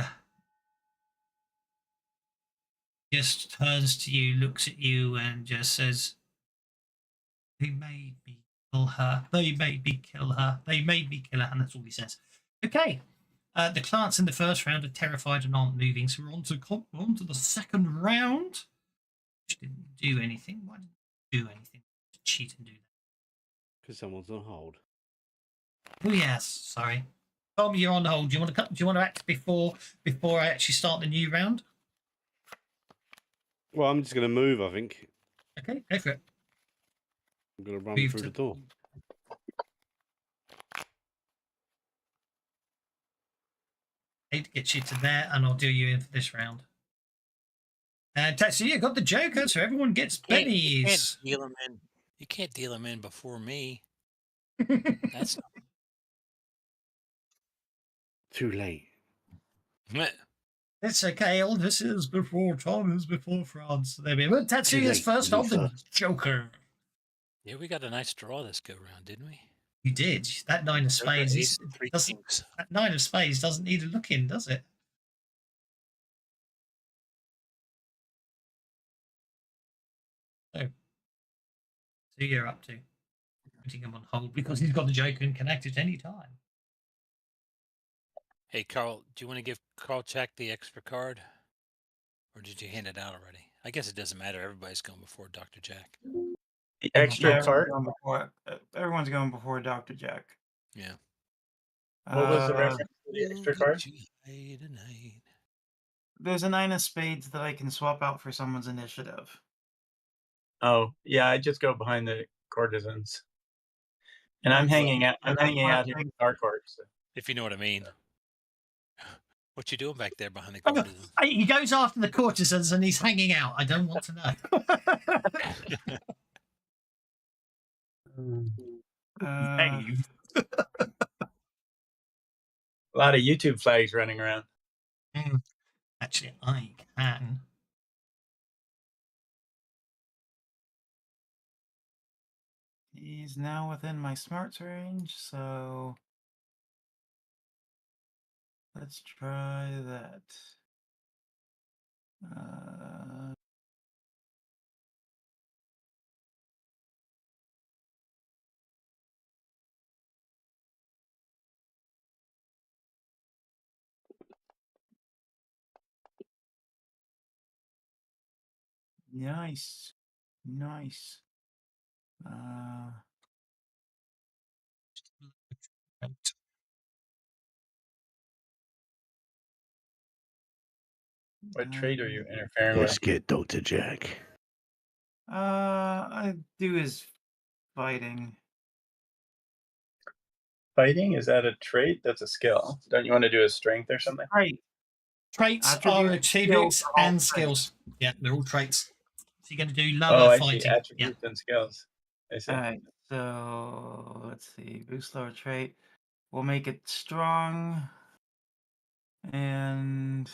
just turns to you, looks at you, and just says, "They made me kill her. They made me kill her. They made me kill her." And that's all he says. Okay. The clients in the first round are terrified and aren't moving, so we're on to the second round. Which didn't do anything. Why didn't it do anything? Cheat and do that. Because someone's on hold. Oh yes, sorry. Tom, you're on hold. Do you want to act before I actually start the new round? Well, I'm just going to move, I think. Okay, go for it. I'm going to run Move through to- the door. Need to get you to there, and I'll do you in for this round. And Tatsuya got the Joker, so everyone gets You can't bennies. deal him in. You can't deal him in before me. That's Too late. It's okay. All this is before Tom is before France. There we go. Tatsuya's late, first of the Luther. Joker. Yeah, we got a nice draw this go round, didn't we? You did. That nine of Joker, spades ace, and three kings. that nine of spades doesn't need a look in, does it? So you're up to putting him on hold because he's got the Joker and can act at any time. Hey, Carl, do you want to give Carl Check the extra card? Or did you hand it out already? I guess it doesn't matter. Everybody's going before Dr. Jack. The extra Yeah, card. everyone's going before Dr. Jack. Yeah. What was the reference to the extra card? There's a 9 of spades that I can swap out for someone's initiative. Oh, yeah, I just go behind the courtesans. And I'm hanging out here in Harcourt. So. If you know what I mean. What you doing back there behind the Oh, courtesan? he goes after the courtesans and he's hanging out. I don't want to know. Uh, A lot of YouTube flags running around. Actually, I can. He's now within my smarts range, so let's try that. Nice. What trade are you interfering Let's with? get Dr. Jack. I do his fighting. fighting? Is that a trait? That's a skill. Don't you want to do a strength or something? Right. Traits Attributes, are attributes skills are all and traits. skills. Yeah, they're all traits. So you're going to do Oh, lower I see. fighting. Yeah. Attributes and skills. I see. All right. So let's see. Boost lower trait. We'll make it strong. And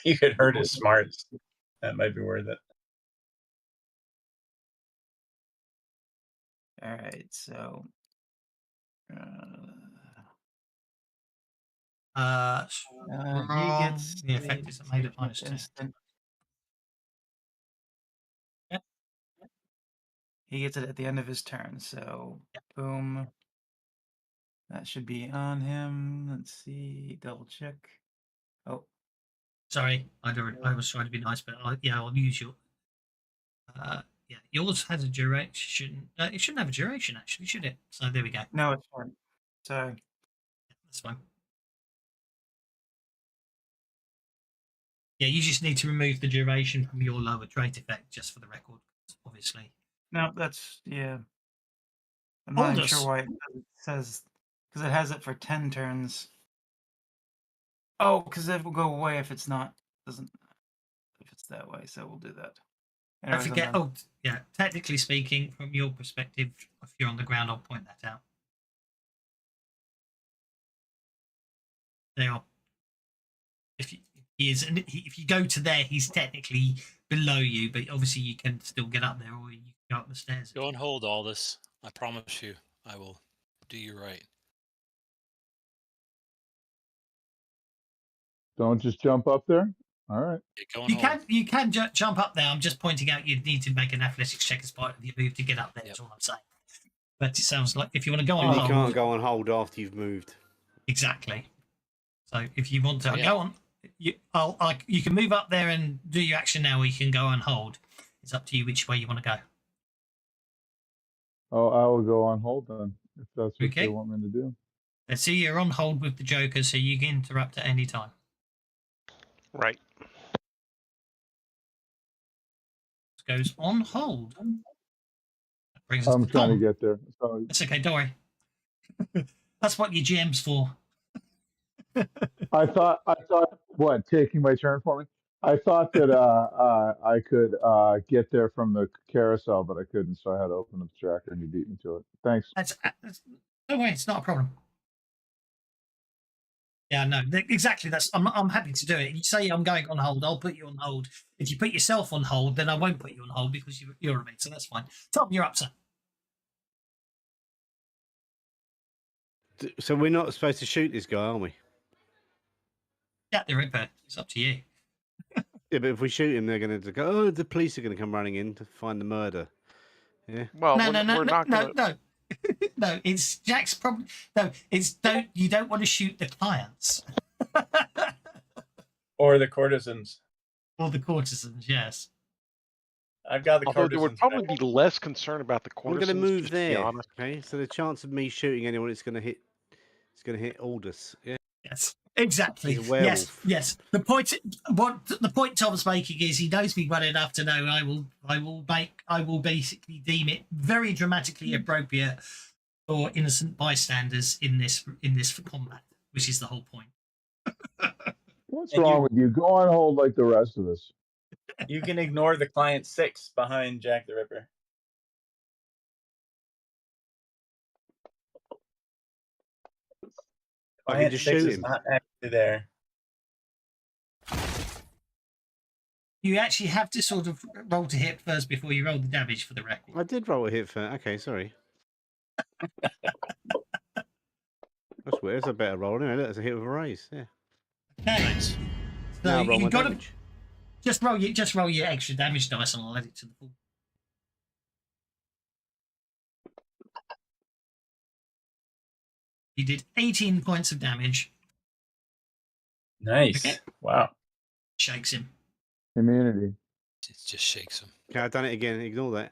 You could hurt his smarts. That might be worth it. all right. So he gets the effect is made at minus 10. instant. Yep. He gets it at the end of his turn. So boom. That should be on him. Let's see. Double check. Oh, Sorry, I was trying to be nice, but I'll use your. Yeah, yours has a duration. It shouldn't have a duration, actually, should it? So there we go. no, it's fine. Sorry. That's fine. Yeah, you just need to remove the duration from your lower trait effect, just for the record, obviously. No, that's yeah. I'm not even sure Aldous. why it says because it has it for 10 turns. Oh, because it will go away if it's not doesn't if it's that way. So we'll do that. Don't Anyways, I'm forget. done. Oh, yeah. Technically speaking, from your perspective, if you're on the ground, I'll point that out. They are. If you go to there, he's technically below you, but obviously you can still get up there, or you can go up the stairs. Go and hold all this. I promise you, I will do you right. Don't just jump up there. All right. Yeah, go and hold. You can jump up there. I'm just pointing out you'd need to make an athletics check as part of your move to get up there. Yep. That's all I'm saying. But it sounds like if you want to go on And you hold, can't go on hold after you've moved. exactly. So if you want to Yeah. go on, you can move up there and do your action now, or you can go on hold. It's up to you which way you want to go. Oh, I will go on hold then, if that's what Okay. they want me to do. Let's see, you're on hold with the Joker, so you can interrupt at any time. Right. This goes on hold. That brings us I'm to trying to Tom. get there. Sorry. That's okay, don't worry. That's what your GM's for. I thought what, taking my turn for me? I thought that I could get there from the carousel, but I couldn't, so I had to open up the tracker and you beat me to it. Thanks. Don't worry, it's not a problem. Yeah, no, exactly. I'm happy to do it. You say I'm going on hold, I'll put you on hold. If you put yourself on hold, then I won't put you on hold because you're a mate, so that's fine. Tom, you're up, sir. So we're not supposed to shoot this guy, are we? Yeah, the Ripper. It's up to you. Yeah, but if we shoot him, they're going to go, oh, the police are going to come running in to find the murder. Yeah. Well, No, we're not going to. no. No, it's Jack's problem. No, you don't want to shoot the clients. Or the courtesans. Or the courtesans, yes. I've got the Although they courtesans. would probably be less concerned about the We're courtesans. going to move just to be there. honest. Okay, so the chance of me shooting anyone is going to hit. It's going to hit Aldous. Yeah. Yes, exactly. He's a werewolf. Yes. The point Tom's making is he knows me well enough to know I will basically deem it very dramatically appropriate for innocent bystanders in this combat, which is the whole point. What's And wrong with you? Go on hold like the rest of us. You can ignore the client 6 behind Jack the Ripper. I can Client just 6 shoot is him. not actually there. You actually have to sort of roll to hit first before you roll the damage for the record. I did roll a hit for. Okay, sorry. That's weird. It's a better roll. Anyway, that's a hit with a raise. Yeah. Okay. Nice. So Now roll my you've got to damage. just roll your extra damage dice and I'll add it to the pool. You did 18 points of damage. Nice. Okay. Wow. Shakes him. Immunity. It just shakes him. Okay, I've done it again. Ignore that.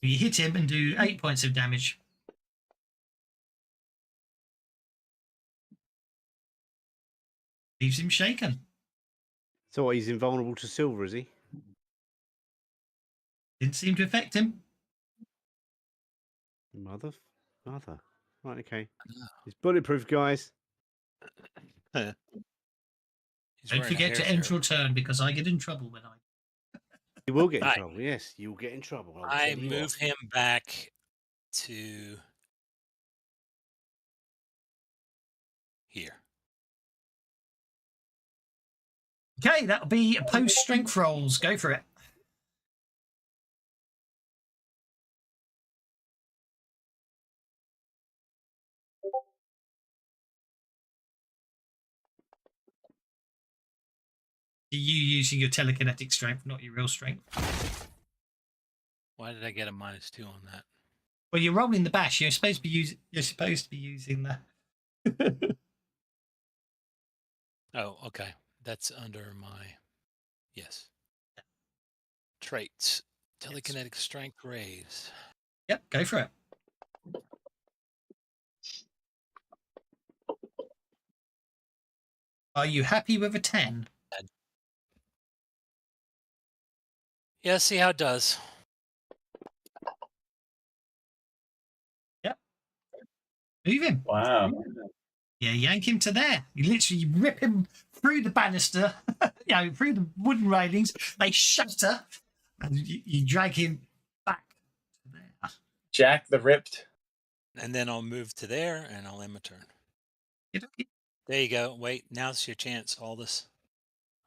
You hit him and do 8 points of damage. Leaves him shaken. So what, he's invulnerable to silver, is he? Didn't seem to affect him. Mother. Right, okay. He's bulletproof, guys. He's Don't wearing a forget hair to end shirt. your turn because I get in trouble when I. You will get in Right. trouble. Yes, you will get in trouble. I'll I tell you move what. him back to here. Okay, that'll be opposed strength rolls. Go for it. You using your telekinetic strength, not your real strength. Why did I get a -2 on that? Well, you're rolling the bash. You're supposed to be using. You're supposed to be using the. Oh, okay. That's under my yes. Traits. Telekinetic strength raised. Yep, go for it. Are you happy with a 10? Yeah, see how it does. Yep. Move him. Wow. Yeah, yank him to there. You literally rip him through the banister, through the wooden railings. They shatter, and you drag him back to there. Jack the Ripped. And then I'll move to there and I'll end my turn. Okay. There you go. Wait, now's your chance, Aldous.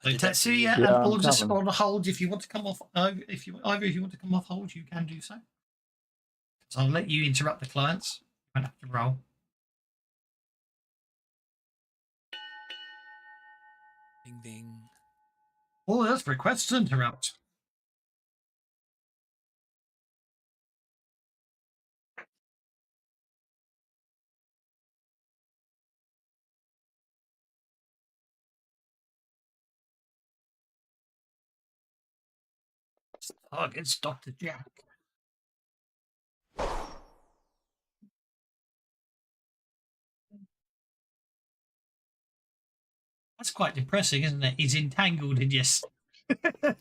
So Tetsuya Yeah, and I'm Aldous coming. on hold. If you want to come off, if you want to come off hold, you can do so. So I'll let you interrupt the clients. You won't have to roll. Ding ding. Oh, that's requests to interrupt. Target's Dr. Jack. That's quite depressing, isn't it? He's entangled in yes. I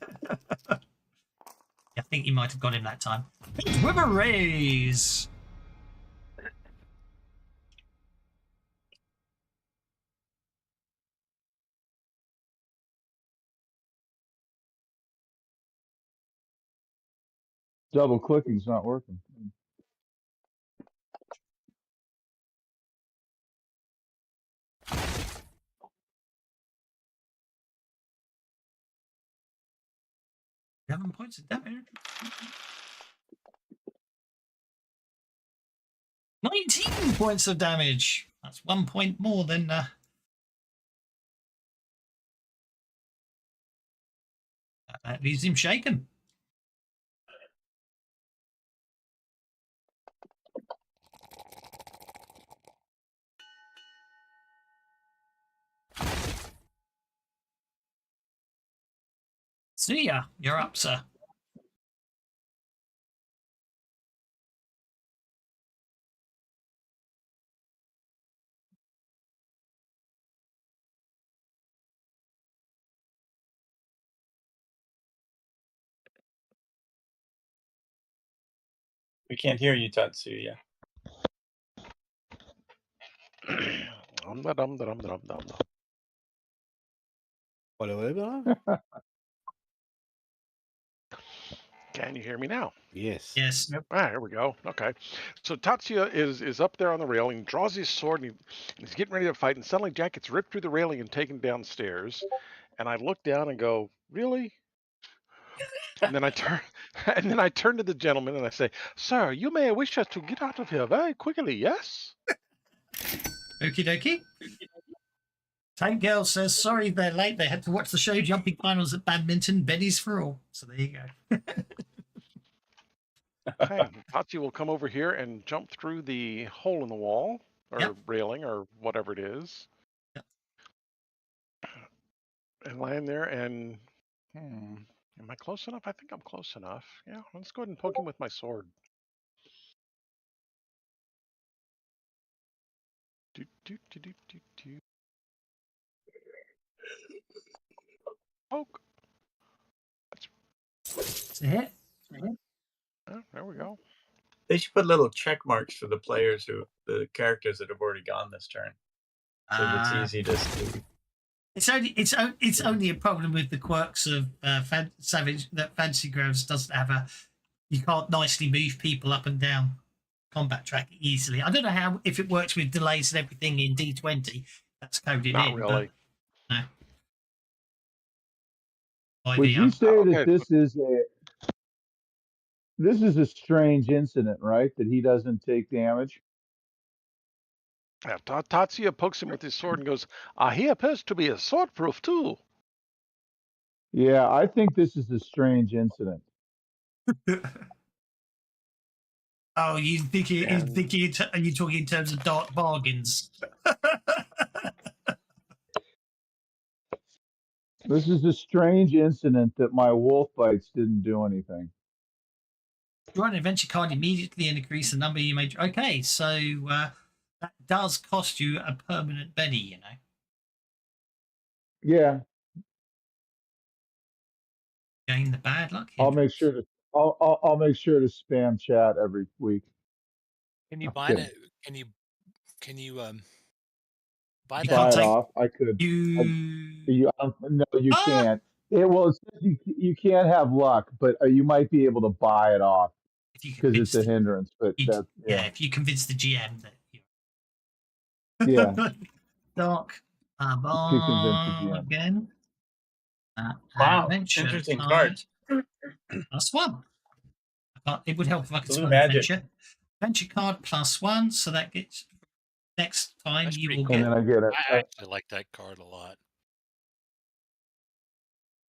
think you might have got him that time. With a raise. Double clicking's not working. Seven points of damage. 19 points of damage. That's 1 point more than. That leaves him shaken. See ya. You're up, sir. We can't hear you, Tatsuya. Can you hear me now? Yes. Yes. Ah, here we go. Okay. So Tatsuya is up there on the railing, draws his sword, and he's getting ready to fight, and suddenly Jack gets ripped through the railing and taken downstairs. And I look down and go, really? And then I turn and then I turn to the gentleman and I say, "Sir, you may wish us to get out of here very quickly, yes?" Okie dokie. Tank Girl says, sorry they're late. They had to watch the show Jumping Finals at Badminton. Benny's for all. So there you go. Okay. Tatsuya will come over here and jump through the hole in the wall or Yep. railing or whatever it is. Yep. And land there and am I close enough? I think I'm close enough. Yeah, let's go ahead and poke him with my sword. Do, do, do, do, do, do. Poke. It's a hit. Oh, there we go. They should put little check marks for the the characters that have already gone this turn, so that it's easy to see. It's only a problem with the quirks of Savage that Fantasy Grounds doesn't have you can't nicely move people up and down combat track easily. I don't know if it works with delays and everything in D20. That's coded Not in. really. But, no. Would you say Okay. that this is a strange incident, right? That he doesn't take damage? Yeah, Tatsuya pokes him with his sword and goes, he appears to be a sword-proof too. Yeah, I think this is a strange incident. Oh, are you talking in terms of dark bargains? This is a strange incident that my wolf bites didn't do anything. Draw an adventure card immediately and increase the number you made. Okay, so that does cost you a permanent Benny, you know. Yeah, Gain the bad luck. I'll make sure to I'll make sure to spam chat every week. Can you I'm buy kidding. it? Can you buy You Buy can't it take off. I could. No, you Ah! can't. Well, it says you can't have luck, but you might be able to buy it off if you because it's a convince hindrance. But that's if you convince the GM that yeah. Dark You can convince the GM. again. Wow, Adventure interesting card. cards. +1. It would help if I could Blue spell magic. Adventure card +1, so that gets next time That's you pretty will And get. then I get it. I actually like that card a lot.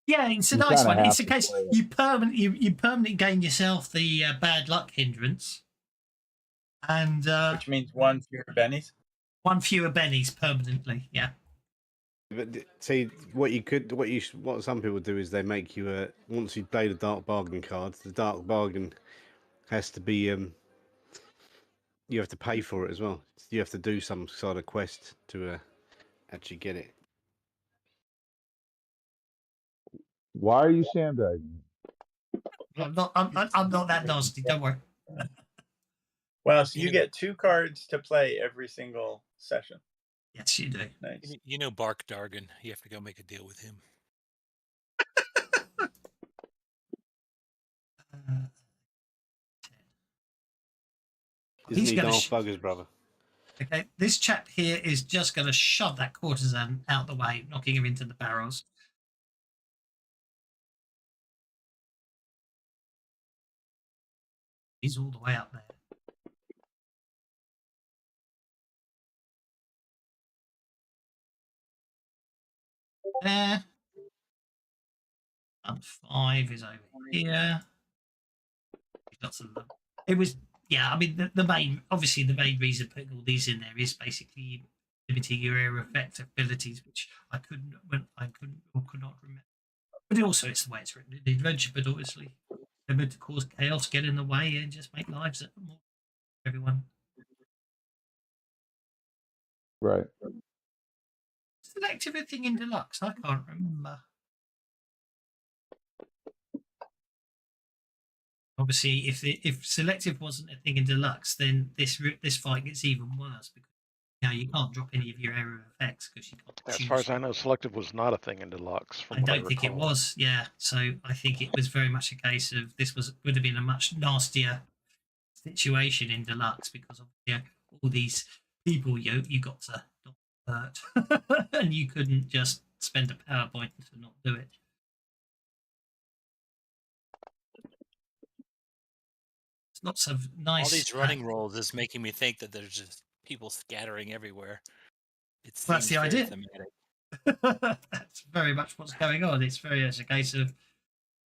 Yeah, it's a You nice kinda one. It's have a to case play it. you permanently gain yourself the bad luck hindrance, and Which means one fewer bennies. one fewer bennies permanently. Yeah. But see, what some people do is they make you once you play the dark bargain cards, the dark bargain has to be you have to pay for it as well. You have to do some sort of quest to actually get it. Why are you sandbagging? I'm not that nasty. Don't worry. Wow, so you You know- get 2 cards to play every single session. Yes, you do. Nice. You know Bark Dargan. You have to go make a deal with him. Isn't He's he gonna Darth Bugger's brother? Okay, this chap here is just going to shove that courtesan out the way, knocking him into the barrels. He's all the way up there. There. And 5 is over here. Lots of them. It was, yeah, I mean, the main reason putting all these in there is basically limiting your area effect abilities, which I could not remember. But also, it's the way it's written in the adventure, but obviously, they're meant to cause chaos, get in the way, and just make lives more for everyone. Right. Selective a thing in deluxe? I can't remember. Obviously, if selective wasn't a thing in deluxe, then this fight gets even worse because now you can't drop any of your area effects because you can't. As far as I know, selective was not a thing in deluxe. I don't think it was. Yeah, so I think it was very much a case of would have been a much nastier situation in deluxe because of all these people you got to hurt, and you couldn't just spend a PowerPoint to not do it. Lots of nice. All these running rolls is making me think that there's just people scattering everywhere. That's the idea. That's very much what's going on. It's very much a case of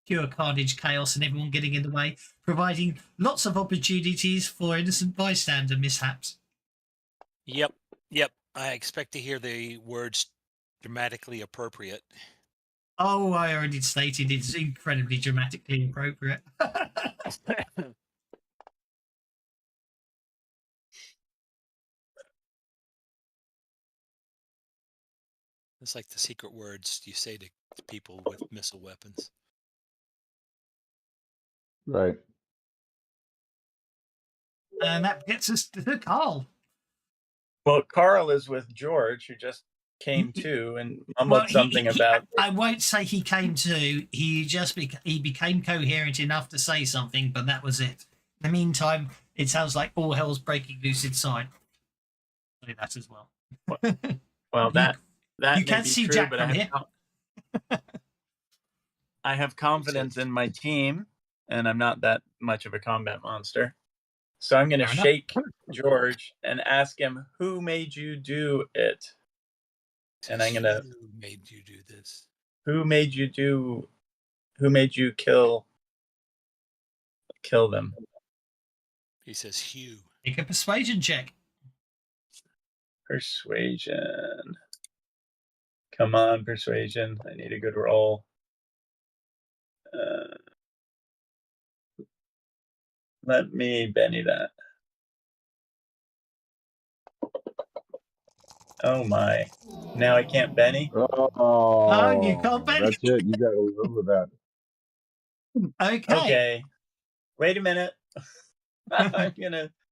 pure carnage, chaos, and everyone getting in the way, providing lots of opportunities for innocent bystander mishaps. Yep. I expect to hear the words dramatically appropriate. Oh, I already stated it's incredibly dramatically appropriate. It's like the secret words you say to to people with missile weapons. Right. And that gets us to Carl. Well, Carl is with George, who just came to and mumbled Well, something about. I won't say he came to. He just he became coherent enough to say something, but that was it. In the meantime, it sounds like all hell's breaking loose inside. Say that as well. Well, that you may can't be see true, Jack but from I here. I have confidence in my team, and I'm not that much of a combat monster. So I'm going to Fair enough. shake George and ask him, "Who made you do it?" And I'm going to. Who made you do this? Who made you do? Who made you kill them? He says Hugh. Make a persuasion check. Persuasion. Come on, persuasion. I need a good roll. Let me Benny that. Oh my. Now I can't Benny? Oh, you can't Benny. That's it. You got to remember that. Okay. Okay. Wait a minute.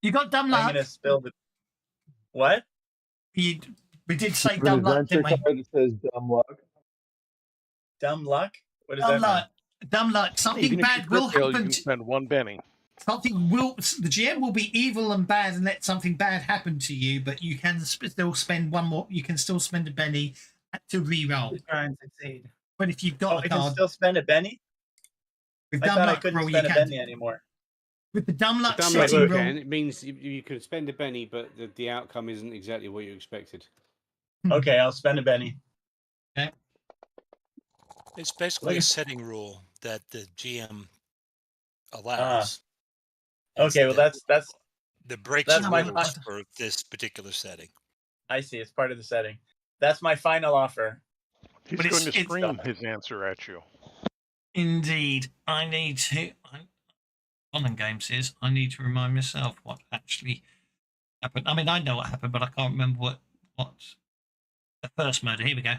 You got dumb luck. I'm gonna spill the. What? We did say An dumb luck, adventure didn't we? card that says dumb luck. Dumb luck? What does Dumb that luck. Dumb luck. You Something can bad will you happen. can spend 1 Benny. Something will. The GM will be evil and bad and let something bad happen to you, but you can still spend one more. You can still spend a Benny to re-roll. Try and succeed. But if you've got I a can card still spend a Benny? with I dumb thought I luck couldn't roll, you spend a can. Benny anymore. With the dumb luck Damn right setting you roll. can. It means you can spend a Benny, but the outcome isn't exactly what you expected. Okay, I'll spend a Benny. Okay. It's basically a setting rule that the GM Ah. allows. Okay, well that's the breaks that's the my rules for this particular setting. I see, it's part of the setting. That's my final offer. He's But going to it's- scream his answer at you. Indeed, I need to. Common Games is. I need to remind myself what actually happened. I mean, I know what happened, but I can't remember what the first murder. Here we go.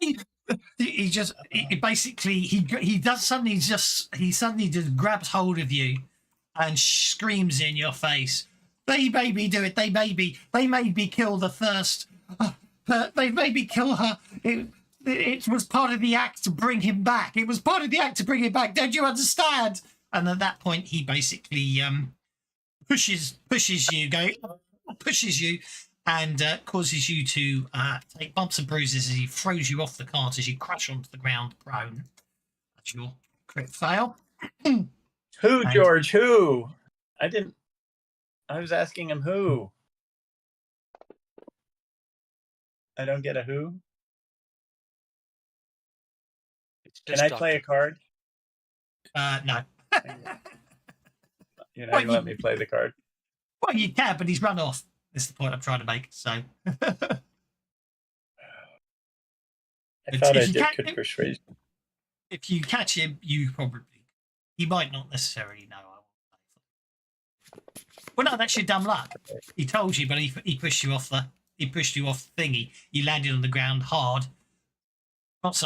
He basically he suddenly just grabs hold of you and screams in your face. They made me do it. They made me kill the first. They made me kill her. It was part of the act to bring him back. It was part of the act to bring him back. Don't you understand? And at that point, he basically pushes you, and causes you to take bumps and bruises as he throws you off the cart as you crash onto the ground prone. That's your crit fail. Who, George? Who? I was asking him who. I don't get a who. Can I play a card? No. You're not gonna let me play the card. Well, you can, but he's run off. That's the point I'm trying to make. So. I thought I did good persuasion. If you catch him, he might not necessarily know. Well, no, that's your dumb luck. He told you, but he pushed you off the thingy. You landed on the ground hard, not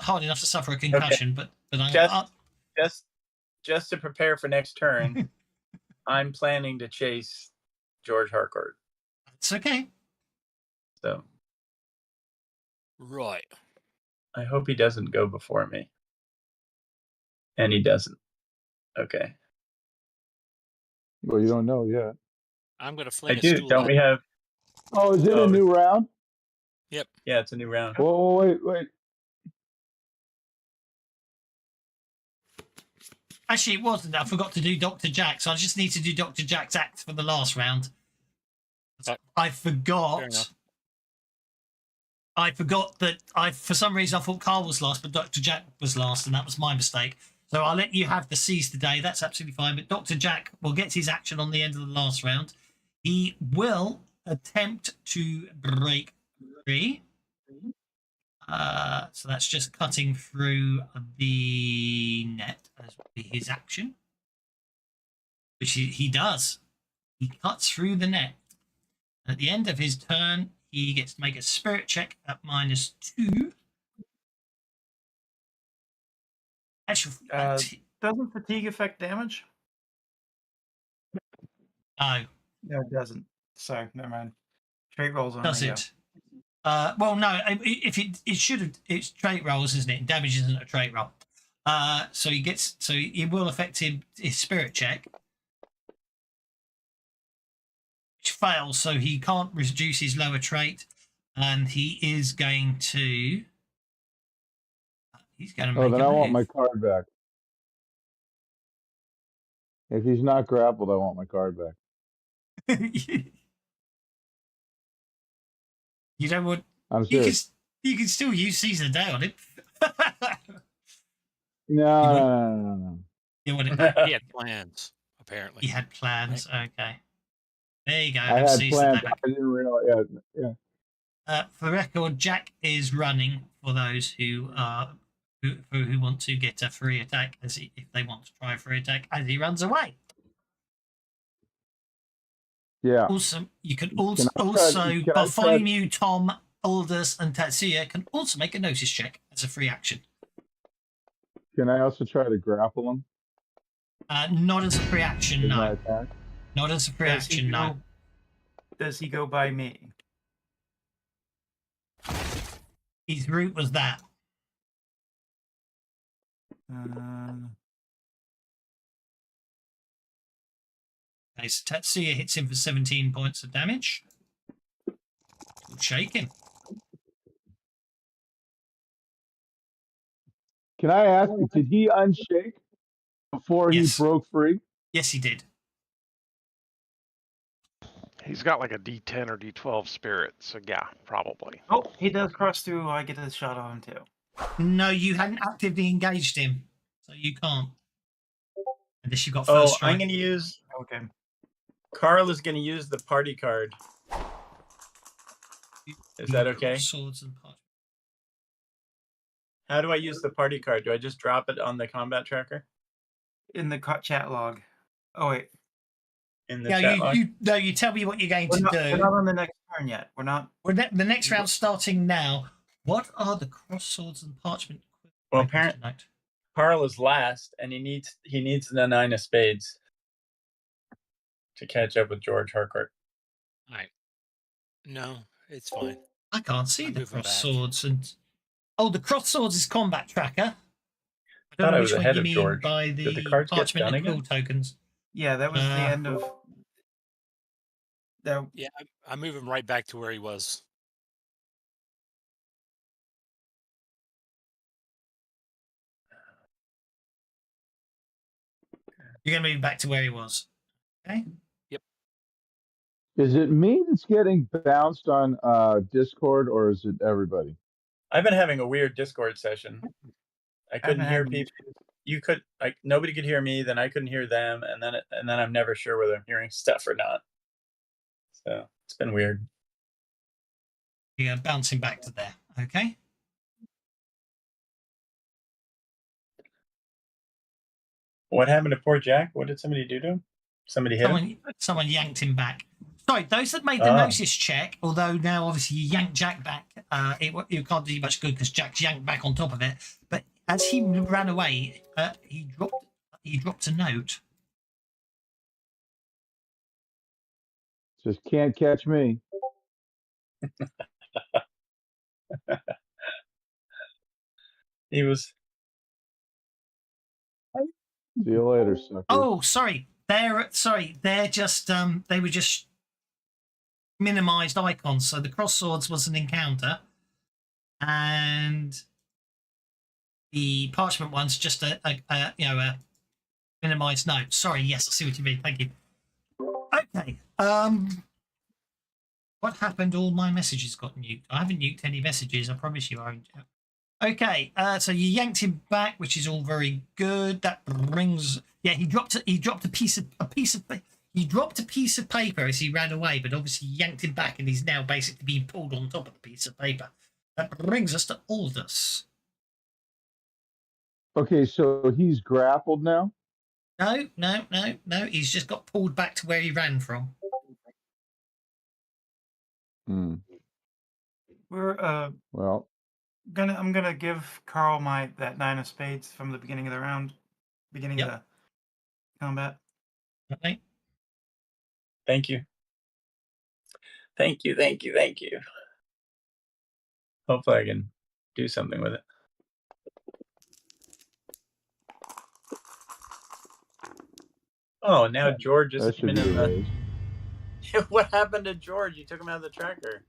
hard enough to suffer a concussion, Okay. but just to prepare for next turn, I'm planning to chase George Harcourt. It's okay. So Right. I hope he doesn't go before me. And he doesn't. Okay. Well, you don't know yet. I'm going to fling I a do. stool Don't at we have? Oh, is it a new round? Yep. Yeah, it's a new round. Whoa, wait. Actually, it wasn't. I forgot to do Dr. Jack, so I just need to do Dr. Jack's act for the last round. I forgot. I forgot that for some reason I thought Carl was last, but Dr. Jack was last, and that was my mistake. So I'll let you have the C's today. That's absolutely fine. But Dr. Jack will get his action on the end of the last round. He will attempt to break free. So that's just cutting through the net as will be his action, which he does. He cuts through the net. At the end of his turn, he gets to make a spirit check at -2. Actually, Doesn't fatigue affect damage? no. No, it doesn't. Sorry, never mind. Trait rolls only. Does it? Well, no. If it should have, it's trait rolls, isn't it? Damage isn't a trait roll. So it will affect his spirit check, which fails. So he can't reduce his lower trait, and he is going to. He's going to make. Oh, then a I move. want my card back. If he's not grappled, I want my card back. You don't want. I'm serious. You can still use Seize the Day on it. No. You want it? He had plans, apparently. He had plans. Okay. There you go. I had plans. I didn't realize. Yeah. For the record, Jack is running for those who want to get a free attack if they want to try a free attack as he runs away. Yeah. Also, you can Can I try- Bartholomew, Tom, Aldous, and Tatsuya can also make a notice check as a free action. Can I also try to grapple him? Not as a free action, with my no. attack? Not as a free action, no. Does he go by me? His route was that. Okay, so Tatsuya hits him for 17 points of damage. We'll shake him. Can I ask, did he unshake before Yes. he broke free? Yes, he did. He's got like a D10 or D12 spirit, so yeah, probably. Oh, he does cross through. I get a shot on him too. No, you hadn't actively engaged him, so you can't. Unless you got Oh, first strike. I'm going to use. Okay. Carl is going to use the party card. Is that okay? Swords and parchment. How do I use the party card? Do I just drop it on the combat tracker? In the chat log. Oh wait, In the Yeah, chat log? you tell me what you're going we're to not, do. we're not on the next turn yet. We're not. The next round starting now. What are the cross swords and parchment? Well, items apparently, tonight? Carl is last, and he needs the 9 of spades to catch up with George Harcourt. All right. No, it's fine. I can't see I'm the moving cross back. swords and. Oh, the cross swords is combat tracker. I Thought know I which was one ahead you of mean George. by Did the the cards get parchment done and quill again? tokens. Yeah, that was the end of. That Yeah, I'm moving right back to where he was. You're going to move back to where he was. Okay. Is it me that's getting bounced on Discord, or is it everybody? I've been having a weird Discord session. I couldn't been hear having people. Nobody could hear me. Then I couldn't hear them, and then I'm never sure whether I'm hearing stuff or not. So it's been weird. You're bouncing back to there. Okay. What happened to poor Jack? What did somebody do to him? Somebody hit him? Someone yanked him back. Sorry, those that made the notice check, although now obviously you yanked Jack back, it can't do you much good because Jack's yanked back on top of it. But as he ran away, he dropped a note. Just can't catch me. He was. See you later, sucker. Oh, sorry. They're just they were just minimized icons. So the cross swords was an encounter, and the parchment one's just a minimized note. Sorry. Yes, I see what you mean. Thank you. Okay. What happened? All my messages got nuked. I haven't nuked any messages. I promise you. Okay. So you yanked him back, which is all very good. That brings. Yeah, he dropped a piece of paper as he ran away, but obviously yanked him back, and he's now basically being pulled on top of the piece of paper. That brings us to Aldous. Okay, so he's grappled now? No. He's just got pulled back to where he ran from. Hmm. We're Well, I'm gonna give Carl that 9 of spades from the beginning of the round, beginning Yep. of the combat. Okay. Thank you. Thank you. Thank you. Thank you. Hopefully I can do something with it. Oh, now George is that should even be in the. erased. What happened to George? You took him out of the tracker.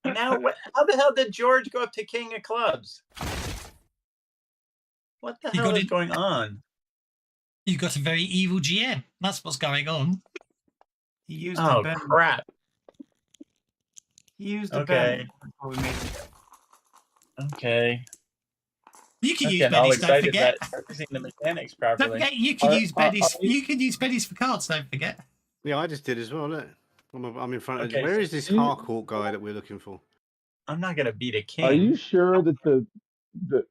And now, how the hell did George go up to King of Clubs? What the hell is going on? You got a very evil GM. That's what's going on. He used Oh, a bet. crap. He used a Okay. bet before we made him. Okay. You can I'm use getting all bennies. Don't excited forget. about using the mechanics Don't properly. forget. You can use bennies. you- You can use bennies for cards. Don't forget. Yeah, I just did as well. Look, I'm in front Okay, of. Where so is this you- Harcourt guy that we're looking for? I'm not going to beat a king. Are you sure that that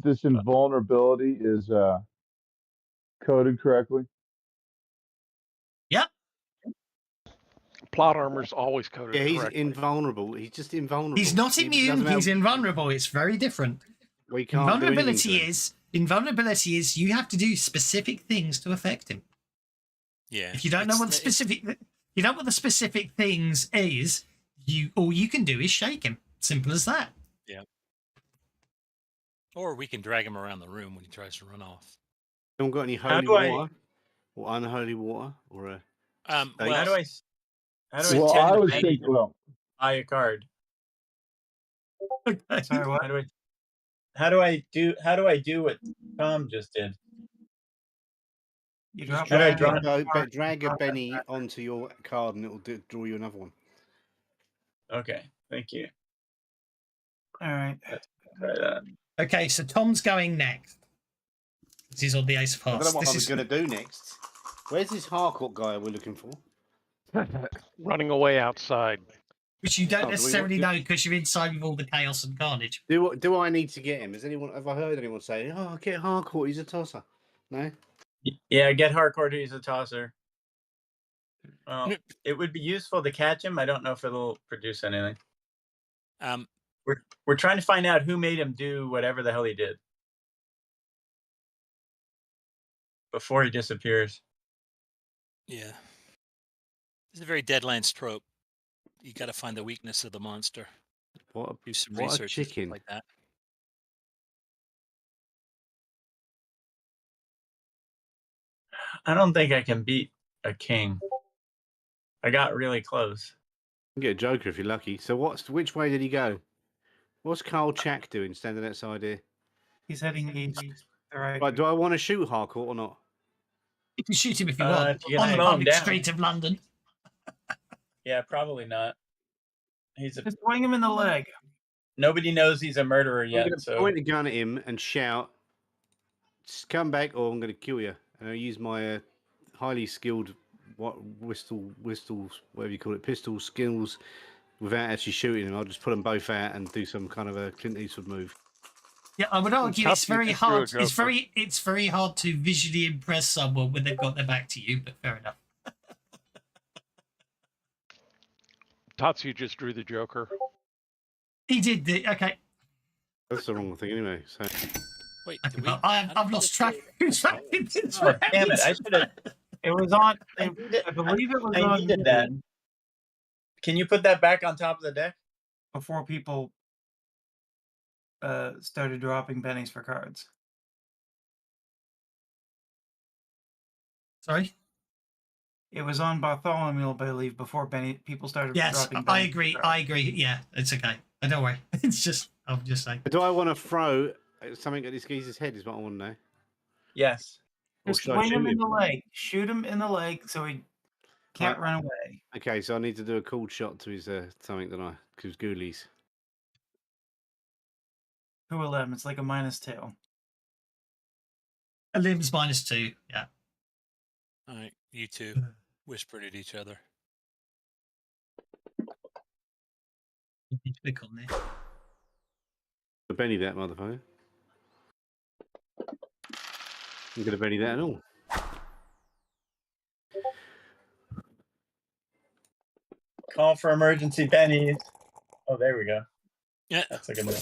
this invulnerability is coded correctly? Yep. Plot armor's always coded Yeah, he's correctly. invulnerable. He's just invulnerable. He's not He immune. doesn't He's have- invulnerable. It's very different. We can't do anything to Invulnerability him. is you have to do specific things to affect him. Yeah. If you don't know what the specific things is, all you can do is shake him. Simple as that. Yeah. Or we can drag him around the room when he tries to run off. Anyone got any How holy do I- water or unholy water or a? Well, How do I Well, tend I to was pay thinking. Well, buy a card? Okay. Sorry, what? How do I do what Tom just did? You Just drop How do I drag, draw- drag a Benny onto your card and it'll draw you another one. Okay, thank you. All right. Try that. Okay, so Tom's going next. This is on the Ace of I don't know Hearts. what This I'm is going to do next. Where's this Harcourt guy we're looking for? Running away outside. which you don't do we necessarily want- know because you're inside with all the chaos and carnage. Do I need to get him? Have I heard anyone say, "Oh, get Harcourt, he's a tosser"? No. Yeah, get Harcourt. He's a tosser. Well, it would be useful to catch him. I don't know if it'll produce anything. We're trying to find out who made him do whatever the hell he did before he disappears. Yeah. It's a very Deadlands trope. You got to find the weakness of the monster. What Do some a research and stuff chicken. like that. I don't think I can beat a king. I got really close. You can get a joker if you're lucky. So which way did he go? What's Carl Chack doing standing outside here? He's heading east. All right. Right, do I want to shoot Harcourt or not? You can shoot him if you Uh, want if you can on the mow him public down. street of London. Yeah, probably not. He's a Just swing him in the leg. nobody knows he's a murderer I'm yet. going to So point a gun at him and shout, "Just come back or I'm going to kill you." And I use my highly skilled whistles, whatever you call it, pistol skills without actually shooting him. I'll just put them both out and do some kind of a Clint Eastwood move. Yeah, I would argue tough it's very you can do hard. a Joker. It's very hard to visually impress someone when they've got their back to you. But fair enough. Tatsu just drew the Joker. He did. Okay. That's the wrong thing anyway. So Wait, did we? I've lost track. Who's tracking this? oh, damn it! I should have. It was on. I believe it was I on needed that. Can you put that back on top of the deck? before people started dropping pennies for cards. Sorry. It was on Bartholomew, I believe, before people started Yes, dropping I pennies. agree. I agree. Yeah, it's okay. Don't worry. It's just I'm just saying. do I want to throw something at this geezer's head? Is what I want to know. Yes. Or Just should I swing him shoot in him? the leg. Shoot him in the leg so he can't run away. Okay, so I need to do a cool shot to his something, don't I? Because ghoulies. Who will let him? It's like a -2. A limbs -2. Yeah. All right, you two whispered at each other. Click on there. The Benny that motherfucker. I'm going to Benny that and all. Call for emergency Benny. Oh, there we go. Yeah. That's a good number.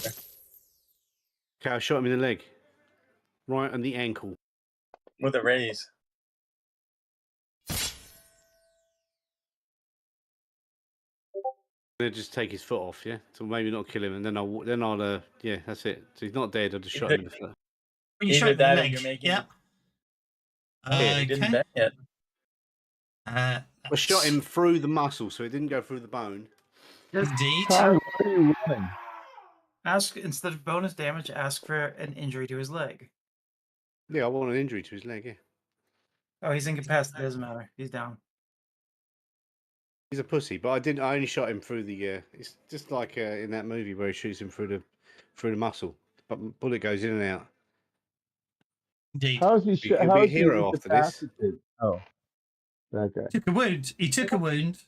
Okay, I shot him in the leg. Right on the ankle. With a raise. They just take his foot off, yeah. So maybe not kill him, and then I'll yeah, that's it. So he's not dead. I just shot him in the foot. When you Either shot him in the that or leg. you're making- Yep. Okay, he didn't bet yet. I shot him through the muscle, so it didn't go through the bone. Indeed. Carl, why are you running? Ask instead of bonus damage, ask for an injury to his leg. Yeah, I want an injury to his leg. Yeah, Oh, he's incapacitated. Doesn't matter. He's down. he's a pussy. But I only shot him through the. It's just like in that movie where he shoots him through the muscle, but bullet goes in and out. Indeed. How is he? You could How be a is he hero after this. incapacitated? Oh, that guy. Took a wound. He took a wound.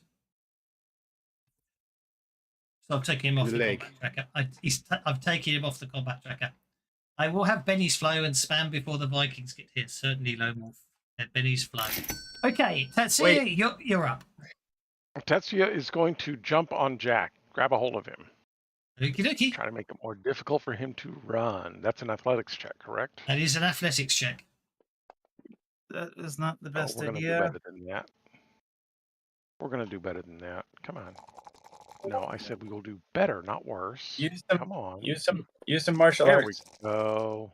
So I've taken him off The the leg. combat tracker. I've taken him off the combat tracker. I will have Benny's flow and spam before the Vikings get hit. Certainly, Lone Wolf. Benny's flow. Okay, Tatsuya, Wait. you're up. Tetsuya is going to jump on Jack, grab a hold of him, Okie dokie. try to make it more difficult for him to run. That's an athletics check, correct? That is an athletics check. That is not the best we're going to do idea. better than that. We're going to do better than that. Come on. No, I said we will do better, not worse. Come on. Use some martial There we arts. go.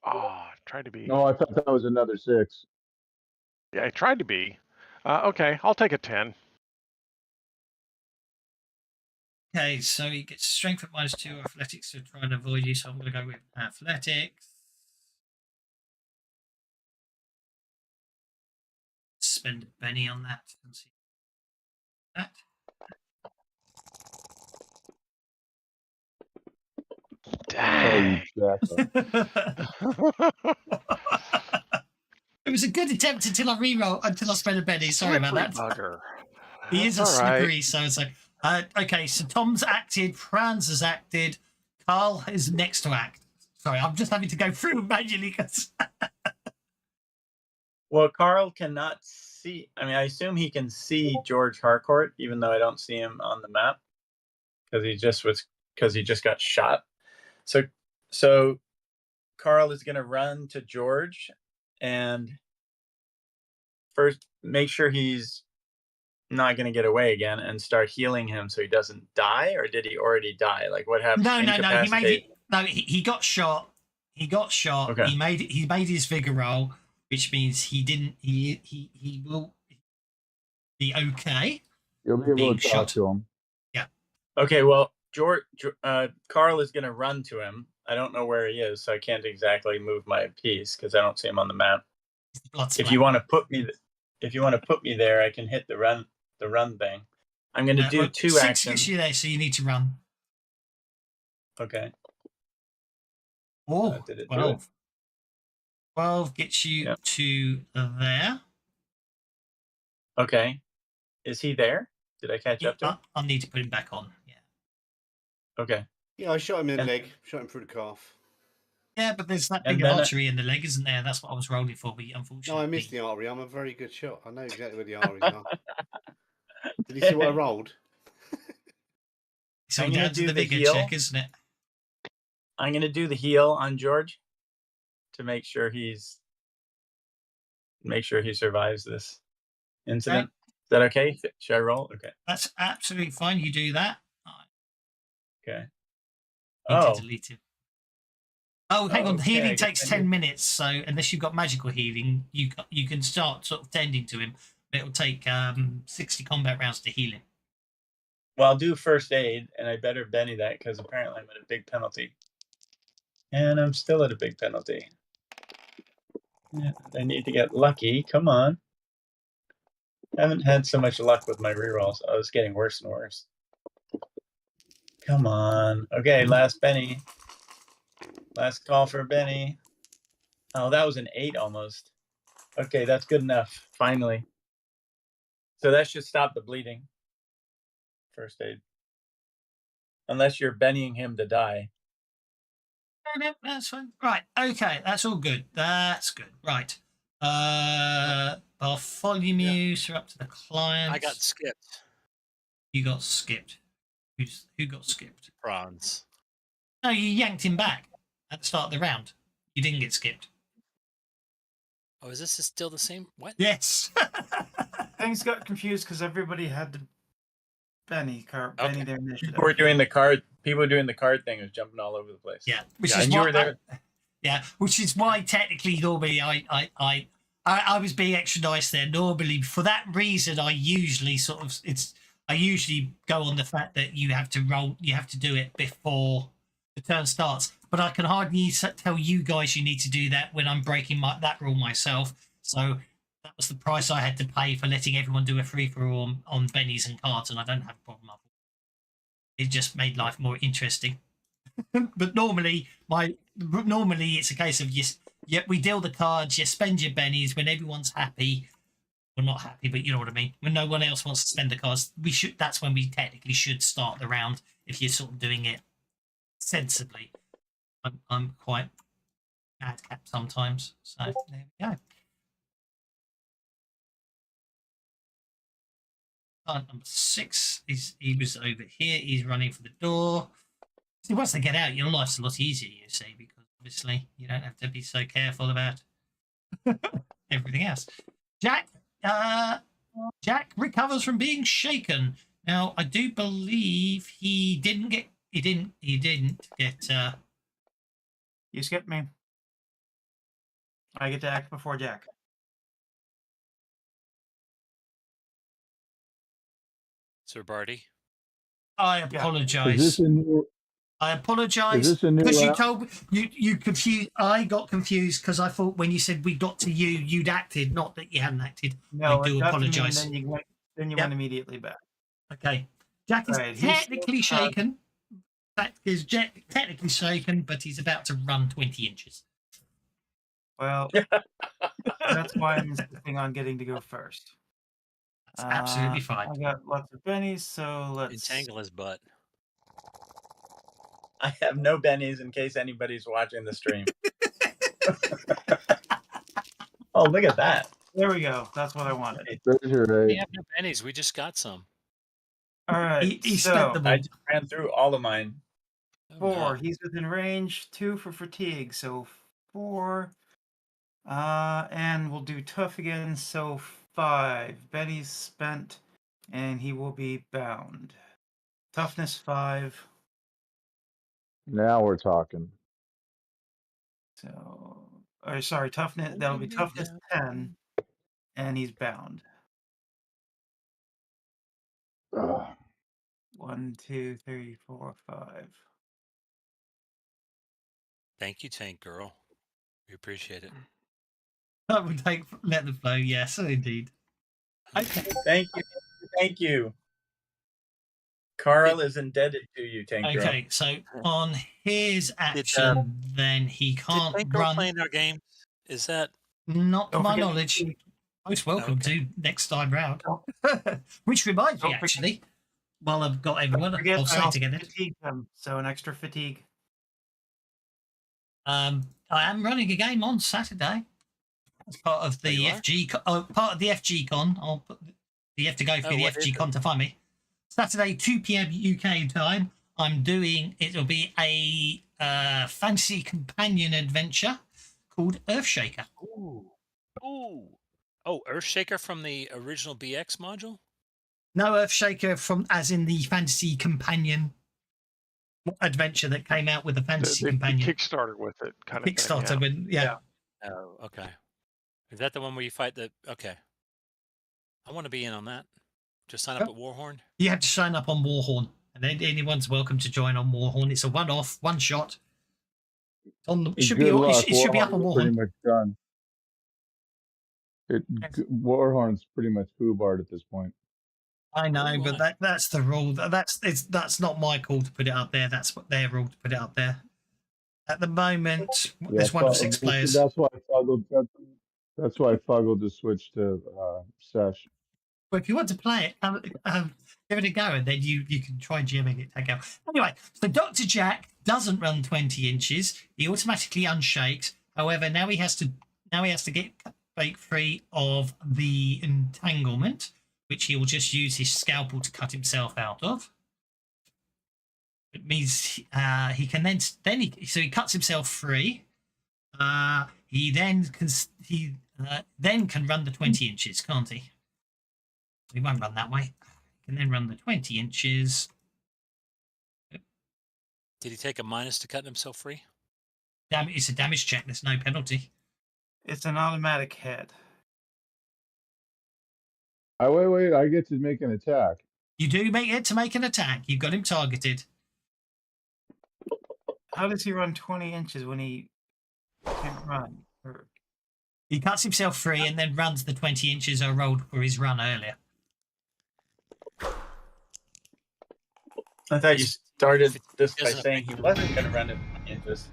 Ah, tried to be. No, I thought that was another 6. Yeah, I tried to be. Okay, I'll take a 10. Okay, so he gets strength at -2, athletics to try and avoid you. So I'm going to go with athletics. Spend a penny on that and see that. Dang. It was a good attempt until I until I spent a penny. Sorry about that. Bugger. He is a That's all right. slippery, so it's like, okay, so Tom's acted, Franz has acted, Carl is next to act. Sorry, I'm just having to go through manually because Well, Carl cannot see. I mean, I assume he can see George Harcourt, even though I don't see him on the map because he just got shot. So Carl is going to run to George and first make sure he's not going to get away again and start healing him so he doesn't die. Or did he already die? Like what happened? no, he made it. No, he got shot. He got shot. Okay. He made his vigor roll, which means he didn't. He will be okay. You'll be able Being to talk shot. to him. Okay, well, Carl is going to run to him. I don't know where he is, so I can't exactly move my piece because I don't see him on the map. If you want to put me there, I can hit the run thing. I'm going to do 2 6 actions. gets you there, so you need to run. Okay. Oh, Did it do 12. it? 12 gets you to there. Okay. Is he there? Did I catch up to him? I'll need to put him back on. Yeah. Okay. Yeah, I shot him in the leg. Shot him through the calf. Yeah, but there's that And big then artery in the leg, isn't there? That's what I was rolling for, but unfortunately. No, I missed the artery. I'm a very good shot. I know exactly where the arteries are. Did you see what I rolled? So I'm gonna down to do the the bigger heel. check, isn't it? I'm going to do the heal on George to make sure he survives this incident. Is that okay? Should I roll? Okay. That's absolutely fine. You do that. Okay. Need Oh. to delete it. Oh, hang on. Okay, I Healing guess takes I 10 do. minutes, so unless you've got magical healing, you can start sort of tending to him. But it'll take 60 combat rounds to heal him. Well, I'll do first aid, and I better Benny that because apparently I'm at a big penalty. And I'm still at a big penalty. Yeah, I need to get lucky. Come on. I haven't had so much luck with my rerolls. Oh, it's getting worse and worse. Come on. Okay, last Benny. Last call for Benny. Oh, that was an 8 almost. Okay, that's good enough. Finally. So that should stop the bleeding. First aid. Unless you're Bennying him to die. no, that's fine. Right, okay, that's all good. That's good. Right. Bartholomew, are up to the client. I got skipped. You got skipped. Who got skipped? Bronze. No, you yanked him back at the start of the round. You didn't get skipped. Oh, is this still the same? What? Yes. Things got confused because everybody had to Benny their initiative. People were doing the card. People were doing the card thing. It was jumping all over the place. Yeah, which Yeah, is and you why were there. yeah, which is why technically normally I was being extra nice there. Normally for that reason, I usually go on the fact that you have to do it before the turn starts. But I can hardly tell you guys you need to do that when I'm breaking that rule myself. So that was the price I had to pay for letting everyone do a free for all on bennies and cards, and I don't have a problem. It just made life more interesting. But normally it's a case of we deal the cards, you spend your bennies when everyone's happy. Well, not happy, but you know what I mean. When no one else wants to spend the cards, that's when we technically should start the round if you're sort of doing it sensibly. I'm quite madcap sometimes. So there we go. Number 6 he was over here. He's running for the door. See, once they get out, your life's a lot easier, you see, because obviously you don't have to be so careful about everything else. Jack recovers from being shaken. Now, I do believe he didn't get. You skipped me. I get to act before Jack. Sir Barty. I Is apologize. this a new? I apologize Is this a new because you round? told you confused. I got confused because I thought when you said we got to you, you'd acted, not that you hadn't acted. No, I do it got to me, apologize. and then you Yep. went immediately back. Okay, Jack is Right, he's technically still- shaken. Jack is technically shaken, but he's about to run 20 inches. Well, that's why I'm insisting on getting to go first. That's absolutely I fine. got lots of bennies, so let's. Entangle his butt. I have no bennies in case anybody's watching the stream. Oh, look at that. There we go. That's what I wanted. There's your We eight. have no pennies. We just got some. All right. He so spent them I all. just ran through all of mine. Oh, 4. no. He's within range. 2 for fatigue, so 4. And we'll do tough again, so 5. Benny's spent, and he will be bound. Toughness 5. Now we're talking. So, or sorry, toughness. That'll be toughness 10, and he's bound. Ugh. 1, 2, 3, 4, 5. Thank you, Tank Girl. We appreciate it. That would let them flow. Yes, indeed. Okay. Thank you. Thank you. Carl is indebted to you, Tank Girl. Okay, so on his action, then he Did can't Tank Girl run. play in our game? Is that Not to Don't my forget knowledge. fatigue. Most welcome Okay. to next time round. Which reminds me, Don't forget- actually, while I've got everyone, Forget I'll say I'll together. fatigue them, so an extra fatigue. I am running a game on Saturday as part of Oh, the you are? part of the FG Con. I'll put you have to go through the what is FG it? Con to find me. Saturday, 2 p.m. UK time. I'm doing. It'll be a fantasy companion adventure called Earthshaker. Ooh. Oh, Earthshaker from the original BX module? No Earthshaker from as in the fantasy companion adventure that came out with the fantasy The companion Kickstarter with it, kind of Kickstarter. thing. When yeah. Oh, okay. Is that the one where you fight the? Okay. I want to be in on that. Just sign up Yep. at Warhorn. You have to sign up on Warhorn, and then anyone's welcome to join on Warhorn. It's a one-off, one shot. On the, should be Good luck. it should be up on Warhorn's pretty Warhorn. much done. Warhorn's pretty much foobarred at this point. I know, Ooh, but that's the rule. That's not my call to put it up there. That's what their rule to put it up there. At the moment, there's one of 6 players. That's why Fuggle just switched to Sesh. But if you want to play it, Give it a go, and then you can try jamming it. Take out. Anyway, so Dr. Jack doesn't run 20 inches. He automatically unshakes. However, now he has to get break free of the entanglement, which he will just use his scalpel to cut himself out of. It means he can then he cuts himself free. He then can run the 20 inches, can't he? He won't run that way. He can then run the 20 inches. Did he take a minus to cutting himself free? It's a damage check. There's no penalty. It's an automatic hit. Wait. I get to make an attack. You do make an attack. You've got him targeted. How does he run 20 inches when he can't run? He cuts himself free and then runs the 20 inches I rolled for his run earlier. I thought you started this by saying he wasn't going to run it inches.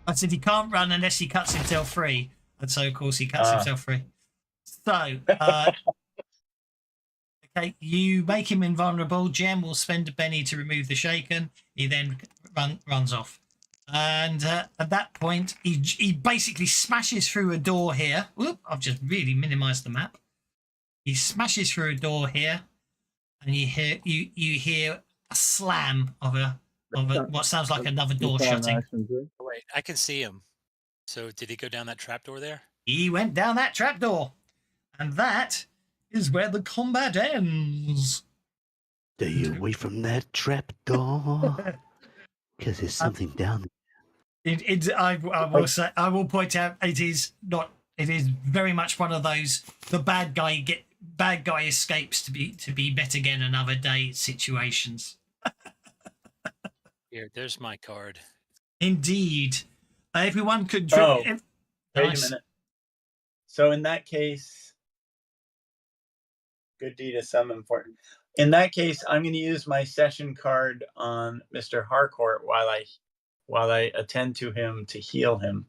I said he can't run unless he cuts himself free. And so, of course, he cuts himself free. So, okay, you make him invulnerable. Jem will spend a penny to remove the shaken. He then runs off. And at that point, he basically smashes through a door here. Whoop, I've just really minimized the map. He smashes through a door here, and you hear a slam of what sounds like another door shutting. Wait, I can see him. So did he go down that trapdoor there? He went down that trapdoor, and that is where the combat ends. Stay away from that trap door, because there's something down there. I will point out it is very much one of those the bad guy escapes to be met again another day situations. Here, there's my card. Indeed. Everyone could Oh, drink. wait Nice. a minute. So in that case, good deed is some important. In that case, I'm going to use my session card on Mr. Harcourt while I attend to him to heal him,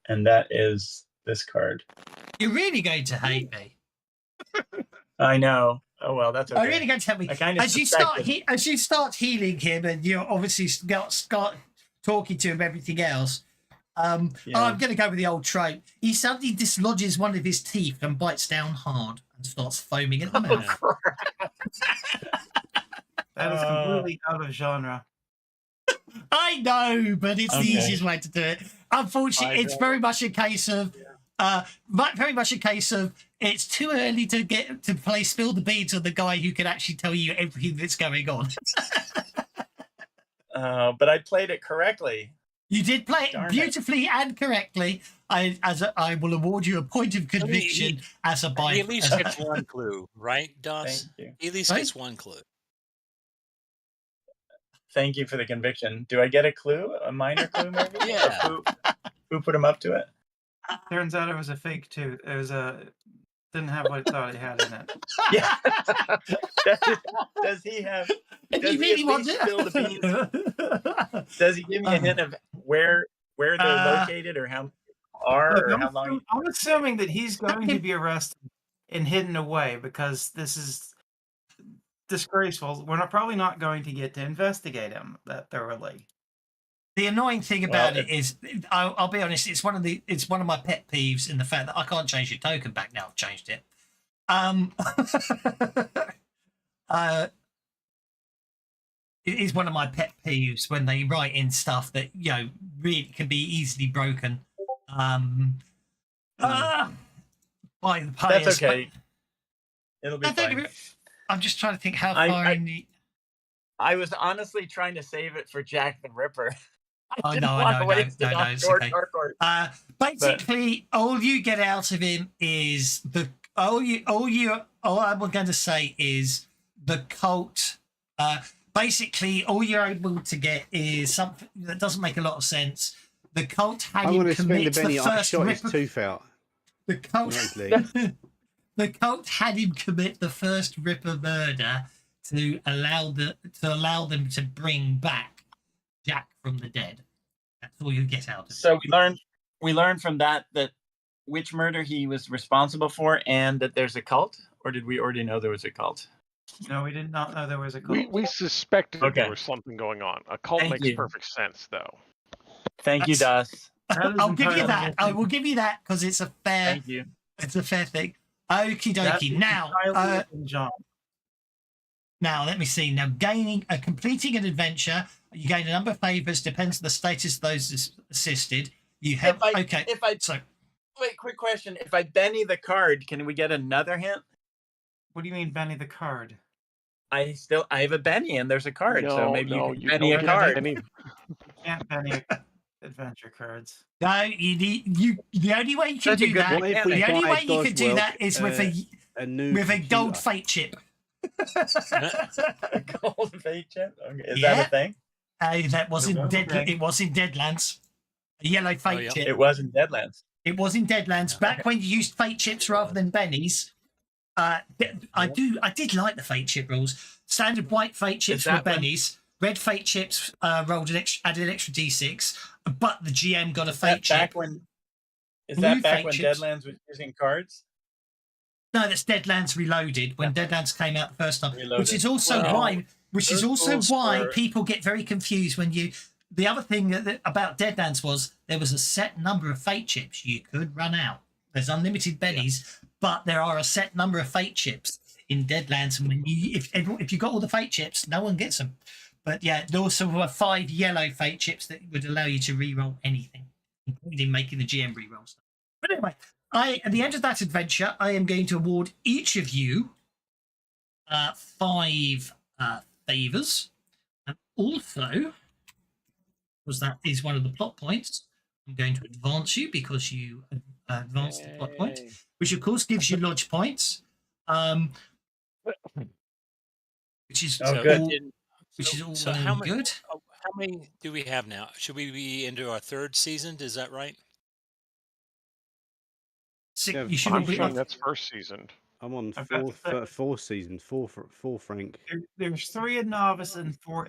and that is this card. You're really going to hate me. I know. Oh well, that's okay. I'm really going to hate me. I kind of As you start healing him, and you're obviously start talking to him, everything else. I'm going to go with the old trope. He suddenly dislodges one of his teeth and bites down hard and starts foaming at the mouth. That is completely out of genre. I know, but it's the easiest way to do it. Unfortunately, it's very much a case of, it's too early to get to play Spill the Beans on the guy who can actually tell you everything that's going on. But I played it correctly. You did play it beautifully and correctly. I will award you a point of conviction as a buyer. He at least gets one clue, right, Doss? Thank you. He at least gets one clue. Thank you for the conviction. Do I get a clue? A minor clue, maybe? Yeah. Who put him up to it? Turns out it was a fake tooth. It was didn't have what I thought it had in it. Yeah. Does he have? Does He really wants at least it. spill the beans? Does he give me a hint of where they're located, or how are, or how long? I'm assuming that he's going to be arrested and hidden away because this is disgraceful. We're probably not going to get to investigate him that thoroughly. The annoying thing about it is, I'll be honest, it's one of my pet peeves in the fact that I can't change your token back now. I've changed it. It is one of my pet peeves when they write in stuff that really can be easily broken. By the players. That's okay. It'll be fine. I'm just trying to think how far in the. I was honestly trying to save it for Jack the Ripper. Oh no, it's okay. Basically, all you get out of him is all I'm going to say is the cult. Basically, all you're able to get is something that doesn't make a lot of sense. The cult had him commit the first shot his tooth out. The cult, the cult had him commit the first Ripper murder to allow them to bring back Jack from the dead. That's all you get out of it. So we learned from that which murder he was responsible for, and that there's a cult, or did we already know there was a cult? No, we did not know there was a We cult. suspected Okay. there was something going on. A cult Thank makes you. perfect sense, though. Thank you, That's- Das. That is I'll give you entirely that. I within- will give you that because it's a fair. Thank you. It's a fair thing. Okie that dokie. is Now, entirely within John. now let me see. Now, completing an adventure, you gain a number of favors. Depends on the status of those assisted. You have okay. If I So wait, quick question. If I Benny the card, can we get another hint? What do you mean, Benny the card? I have a Benny and there's a card, so maybe you can you Benny a don't card. Any, Can't Benny adventure cards. no, you. The only way you can Such a do good that. What if we The only buy way you can do Doswell, that is with a new a gold computer? fate chip. Gold fate chip? Okay. Is Yeah. that a thing? That was in Okay. it was in Deadlands. A yellow fate yeah. chip. It was in Deadlands. It was in Deadlands back when you used fate chips rather than bennies. I did like the fate chip rules. Standard white fate chips were that when- bennies. Red fate chips added an extra d6, but the GM got a Is that fate chip. back when? Is Blue that back fate when chips. Deadlands was using cards? No, that's Deadlands Reloaded when Deadlands came out the first time, which Reloaded. is also Well, why those rules were- people get very confused when you. The other thing about Deadlands was there was a set number of fate chips you could run out. There's unlimited bennies, but there are a set number of fate chips in Deadlands, and when if you got all the fate chips, no one gets them. But yeah, there also were 5 yellow fate chips that would allow you to re-roll anything, including making the GM re-roll stuff. But anyway, at the end of that adventure, I am going to award each of you 5 favors, and also, because that is one of the plot points, I'm going to advance you because you advanced the plot point, Yay. which of course gives you lodge points, which is Oh, all, good. which is all So well how and many? good. How many do we have now? Should we be into our 3rd season? Is that right? Yeah, You should I'm all be. showing that's first seasoned. I'm on I've got fourth season, four Frank. There's 3 in novice and 4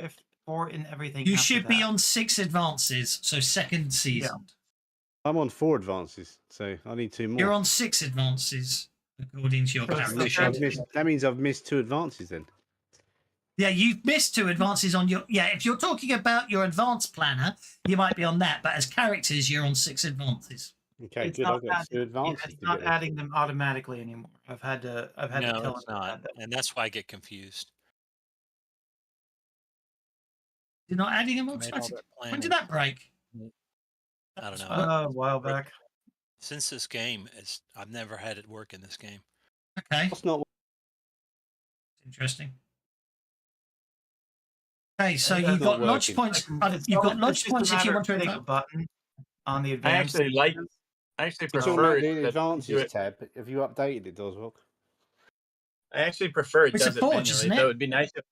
in everything. You after should be that. on 6 advances, so second season. I'm on 4 advances, so I need 2 more. You're on 6 advances according to your So it's the character third- sheet. That means I've missed 2 advances then. Yeah, you've missed 2 advances on your. Yeah, if you're talking about your advanced planner, you might be on that, but as characters, you're on 6 advances. Okay, It's good. not I've got 2 adding- advances. It's to not get this. adding them automatically anymore. I've had to No, tell it's it to not, add them. and that's why I get confused. You're not adding them I made all automatically. that When planning. did that break? I don't know. A while back. Since this game, I've never had it work in this game. Okay, That's not. interesting. Okay, so That's you've got not lodge working. points. It's You've got it's lodge just a points if you matter want to of hitting a advance. button on the I advanced. actually It's prefer on the it that do advances it. tab. Have you updated it, Doswell? I actually prefer it It's a does it forge, manually. isn't it? Though it'd be nice if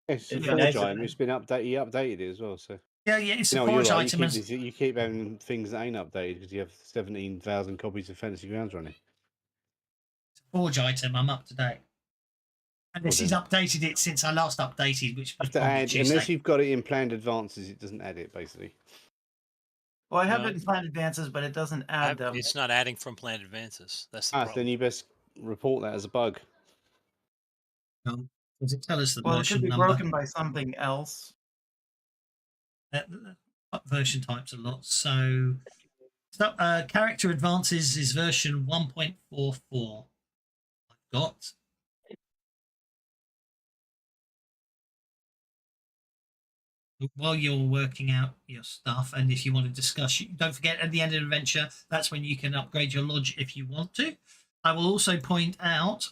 Yes, It'd it's be a nice forge if- item. It's been updated. You updated it as well. So Yeah, it's you a know what forge you're like. item. You keep having things that ain't updated because you have 17,000 copies of Fantasy Grounds running. Forge item. I'm up to date. And this Well has updated it since I last updated, which was Have to probably add, Tuesday. unless you've got it in planned advances, it doesn't add it basically. Well, I have No. it in planned advances, but it doesn't add them. It's not adding from planned advances. That's the So problem. then you best report that as a bug. Does it tell us the Well, it version could be number? broken by something else. Version types a lot. So, character advances is version 1.44. I've got. While you're working out your stuff, and if you want to discuss, don't forget at the end of the adventure, that's when you can upgrade your lodge if you want to. I will also point out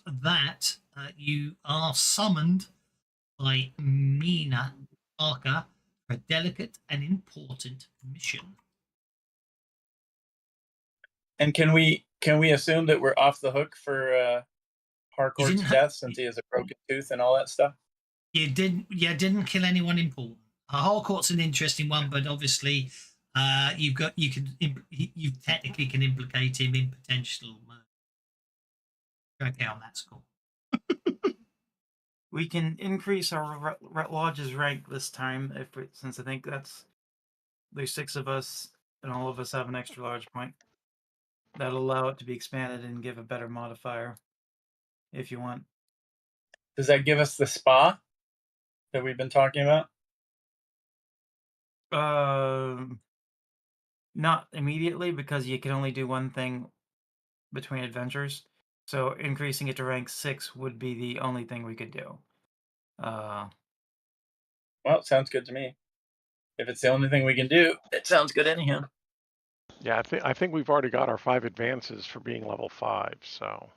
that you are summoned by Mina Parker for a delicate and important mission. And can we assume that we're off the hook for Harcourt's didn't ha- death since he has a broken tooth and all that stuff? You didn't kill anyone important. Harcourt's an interesting one, but obviously, you technically can implicate him in potential murder. Okay, on that score. We can increase our lodge's rank this time since I think there's 6 of us and all of us have an extra large point. That'll allow it to be expanded and give a better modifier if you want. Does that give us the spa that we've been talking about? Not immediately, because you can only do one thing between adventures. So increasing it to rank 6 would be the only thing we could do. Well, sounds good to me. If it's the only thing we can do, it sounds good anyhow. Yeah, I think we've already got our 5 advances for being level 5. So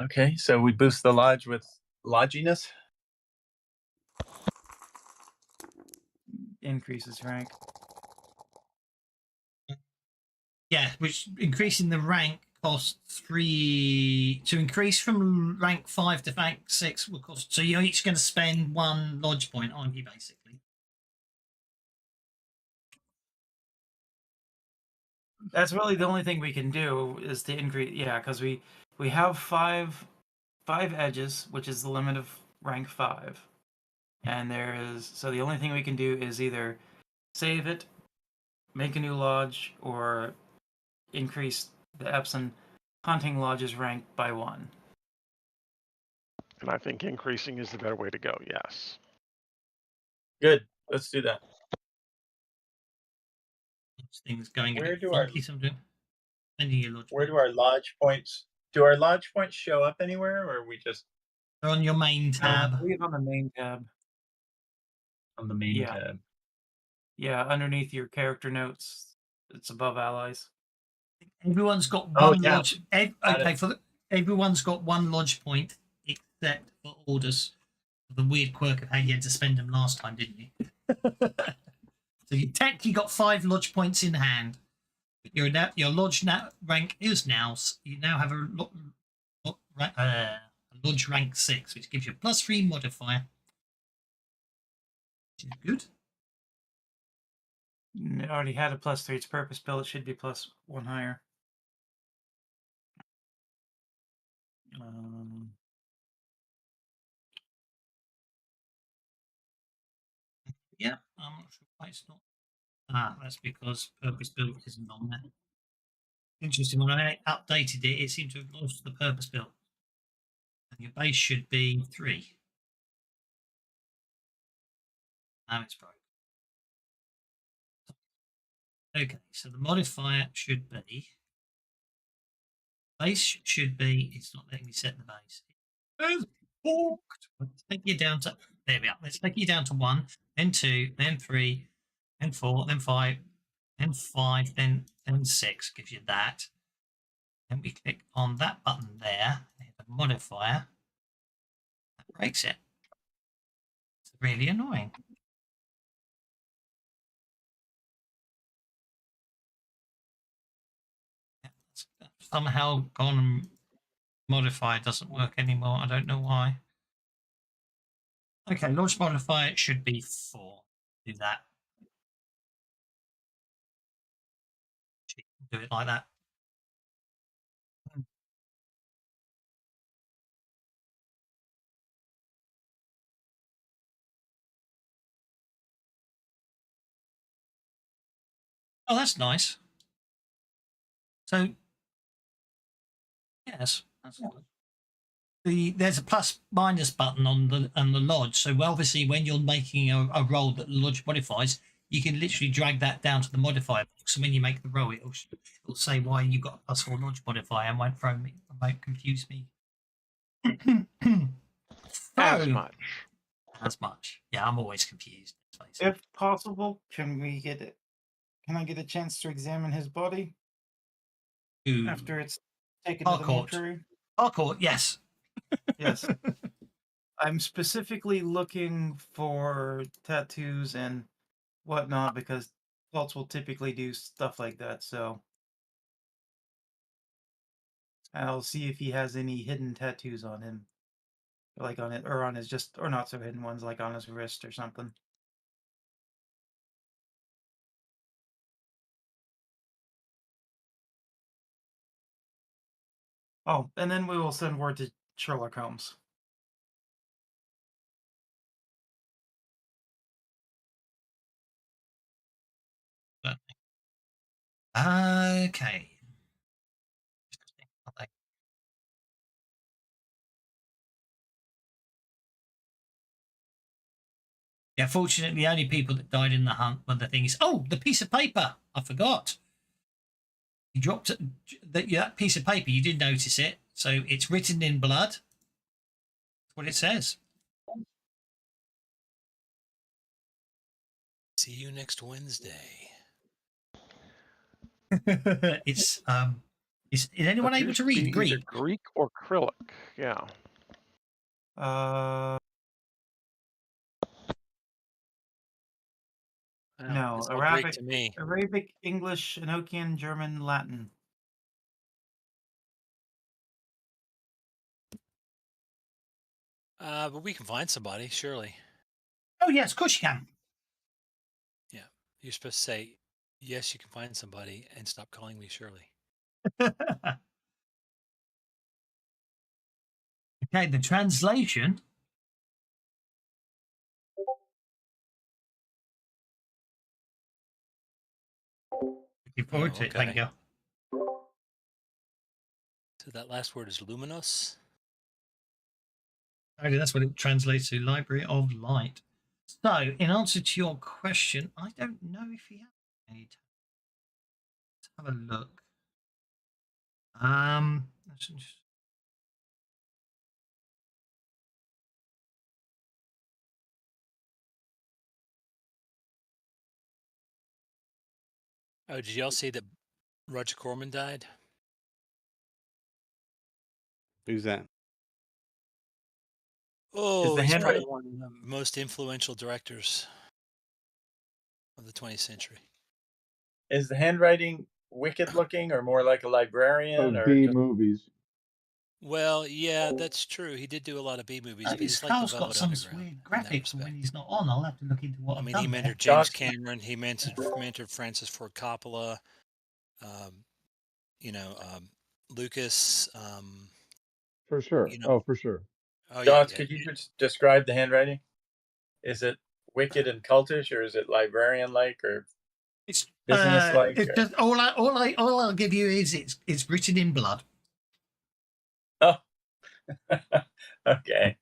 Okay, so we boost the lodge with lodginess. Increases rank. Yeah, which increasing the rank costs 3 to increase from rank 5 to rank 6 will cost. So you're each going to spend 1 lodge point, aren't you, basically? That's really the only thing we can do is to increase. Yeah, because we have five edges, which is the limit of rank 5, and so the only thing we can do is either save it, make a new lodge, or increase the Epson hunting lodge's rank by 1. and I think increasing is the better way to go. Yes. Good. Let's do that. This thing's going a Where bit do our funky sometimes. Spending your lodge where point. do our lodge points do our lodge points show up anywhere, or are we just They're on your main tab. I believe on the main tab. on the main Yeah. tab? Yeah, underneath your character notes, it's above allies. Everyone's got Oh, one yeah. lodge. Got Okay, everyone's got 1 lodge point except for orders. The weird quirk of how you had to spend them last time, didn't you? So you technically got 5 lodge points in hand. But your lodge rank is now. You now have a lodge rank 6, which gives you a +3 modifier, which is good. It already had a +3. It's purpose built. It should be +1 higher. Yeah, I'm not sure why it's not. Ah, that's because purpose built isn't on there. Interesting. When I updated it, it seemed to have lost the purpose built. And your base should be 3. Now it's broken. Okay, so the modifier should be. Base should be. It's not letting me set the base. It's balked. Let's take you down to. There we are. Let's take you down to 1, then 2, then 3, then 4, then 5, then 5, then 6. Gives you that. Then we click on that button there, the modifier. That breaks it. It's really annoying. It's somehow gone and modifier doesn't work anymore. I don't know why. Okay, launch modifier should be 4. Do that. Do it like that. Oh, that's nice. So, yes, that's there's a plus minus button on the lodge. So obviously, when you're making a roll that the lodge modifies, you can literally drag that down to the modifier box. So when you make the roll, it'll say why you got a +4 lodge modifier and won't throw me, won't confuse me. As much. As much. Yeah, I'm always confused. If possible, can we get it? Can I get a chance to examine his body after it's taken to the mortuary? Hardcore, yes. Yes. I'm specifically looking for tattoos and whatnot because cults will typically do stuff like that. So I'll see if he has any hidden tattoos on him, like on it, or on his or not so hidden ones, like on his wrist or something. Oh, and then we will send word to Sherlock Holmes. Okay. Yeah, fortunately, the only people that died in the hunt were the things. Oh, the piece of paper. I forgot. You dropped that piece of paper. You did notice it. So it's written in blood. That's what it says. See you next Wednesday. Is anyone able Appears to to be read either Greek? Greek or acrylic. Yeah. No, it's all Arabic, Greek to me. Arabic, English, Enochian, German, Latin. But we can find somebody, surely. Oh yes, of course you can. Yeah. You're supposed to say, yes, you can find somebody, and stop calling me Shirley. Okay, the translation. Looking forward to it. Thank okay. you. So that last word is luminous. Actually, that's what it translates to, Library of Light. So, in answer to your question, I don't know if he has any. Let's have a look. Let's just... Oh, did y'all see that Roger Corman died? Who's that? Oh, the he's probably handwriting- one of the most influential directors of the 20th century. Is the handwriting wicked looking, or more like a librarian, or B just... movies. Well, yeah, that's true. He did do a lot of B movies, but his he's like the car's got Velvet some Underground weird in that graphics for when respect. he's not on. I'll have to look into what I I've mean, done he there. mentored James Josh- Cameron. He mentored Francis Ford Coppola. Lucas. For sure. Oh, for sure. Oh yeah. Josh, yeah. could you just describe the handwriting? Is it wicked and cultish, or is it librarian-like, or It's business-like? It's just all I'll give you is it's written in blood. Oh, okay.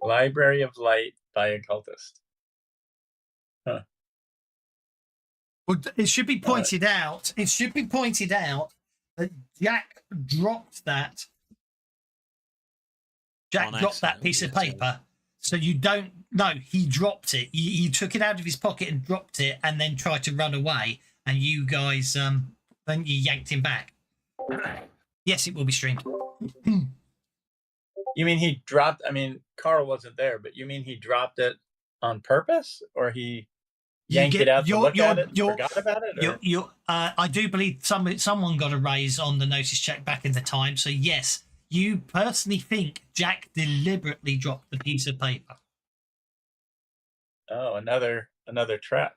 Library of Light by a cultist. Huh. Well, it should be pointed out. It should be pointed out that Jack dropped that. Jack On dropped that accident, piece of yes, yeah. paper, so you don't. No, he dropped it. He took it out of his pocket and dropped it, and then tried to run away. And you guys, then you yanked him back. Yes, it will be streamed. You mean he dropped? I mean, Carl wasn't there, but you mean he dropped it on purpose, or he yanked it out to look at it and forgot about it? Or? I do believe someone got a raise on the notice check back in the time. So yes, you personally think Jack deliberately dropped the piece of paper. Oh, another trap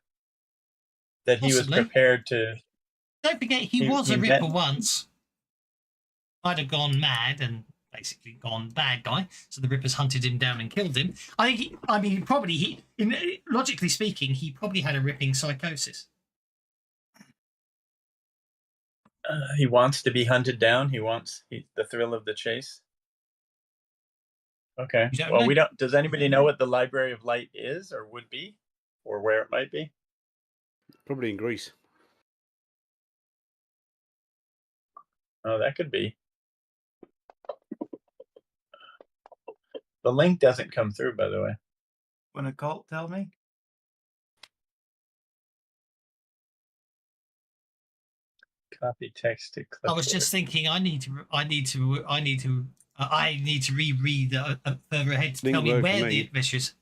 that he was Possibly. prepared to. Don't forget, he was a met- Ripper once. Might have gone mad and basically gone bad guy. So the Rippers hunted him down and killed him. Logically speaking, he probably had a ripping psychosis. He wants to be hunted down. He wants the thrill of the chase. Okay. Well, know. we don't. Does anybody know what the Library of Light is, or would be, or where it might be? Probably in Greece. Oh, that could be. The link doesn't come through, by the way. When a cult tell me? Copy text to clipboard. I was just thinking, I need to reread further ahead to tell me where the adventure is.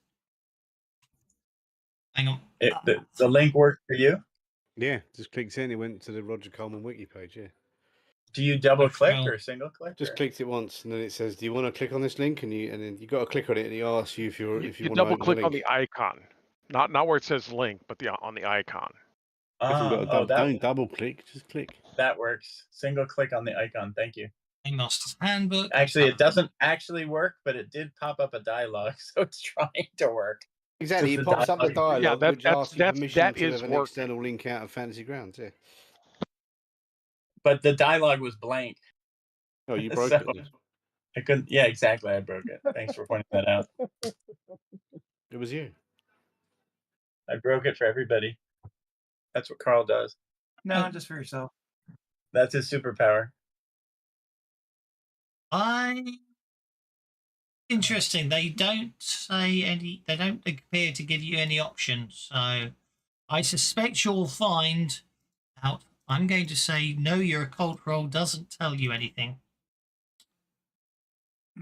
Hang on. The link worked for you? Yeah, just clicked in. It went to the Roger Coleman wiki page. Yeah. Do you double click or single click? Just clicked it once, and then it says, "Do you want to click on this link?" And then you got to click on it, and he asks you if you want to double click on the icon, not where it says link, but on the icon. Don't double click, just click. That works. Single click on the icon. Thank you. Master's Handbook. Actually, it doesn't actually work, but it did pop up a dialogue, so it's trying to work. Exactly, it pops up the dialogue, yeah, which asks you permission to have an working. external link out of Fantasy Grounds. Yeah. But the dialogue was blank. Oh, you broke it. I couldn't. Yeah, exactly. I broke it. Thanks for pointing that out. It was you. I broke it for everybody. That's what Carl does. No, Oh. just for yourself. That's his superpower. Interesting. They don't say any. They don't appear to give you any options. So I suspect you'll find out. I'm going to say no. Your occult roll doesn't tell you anything.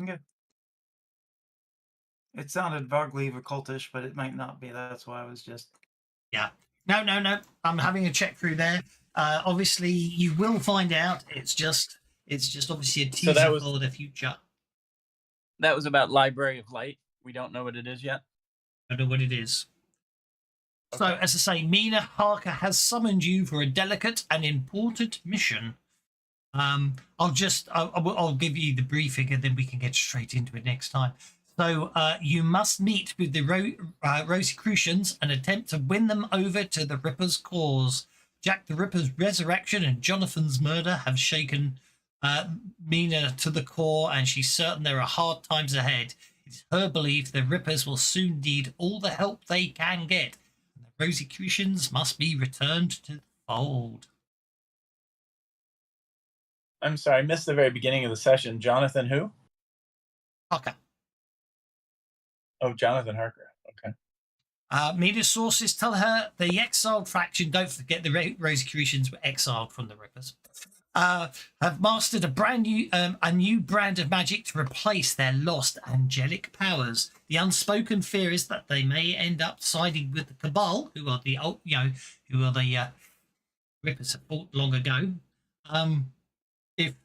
Okay. It sounded vaguely occultish, but it might not be. That's why I was just. Yeah. No. I'm having a check through there. Obviously, you will find out. It's just obviously a teaser that was- for the future. That was about Library of Light. We don't know what it is yet. I don't know what it is. So, Okay. as I say, Mina Harker has summoned you for a delicate and important mission. I'll give you the briefing and then we can get straight into it next time. So, you must meet with the Rosicrucians and attempt to win them over to the Ripper's cause. Jack the Ripper's resurrection and Jonathan's murder have shaken Mina to the core, and she's certain there are hard times ahead. It's her belief the Rippers will soon need all the help they can get. And the Rosicrucians must be returned to the fold. I'm sorry, I missed the very beginning of the session. Jonathan who? Okay. Oh, Jonathan Harker. Okay. Media sources tell her the exiled faction, don't forget the Rosicrucians were exiled from the Rippers, have mastered a new brand of magic to replace their lost angelic powers. The unspoken fear is that they may end up siding with the Cabal, who are the Rippers have fought long ago.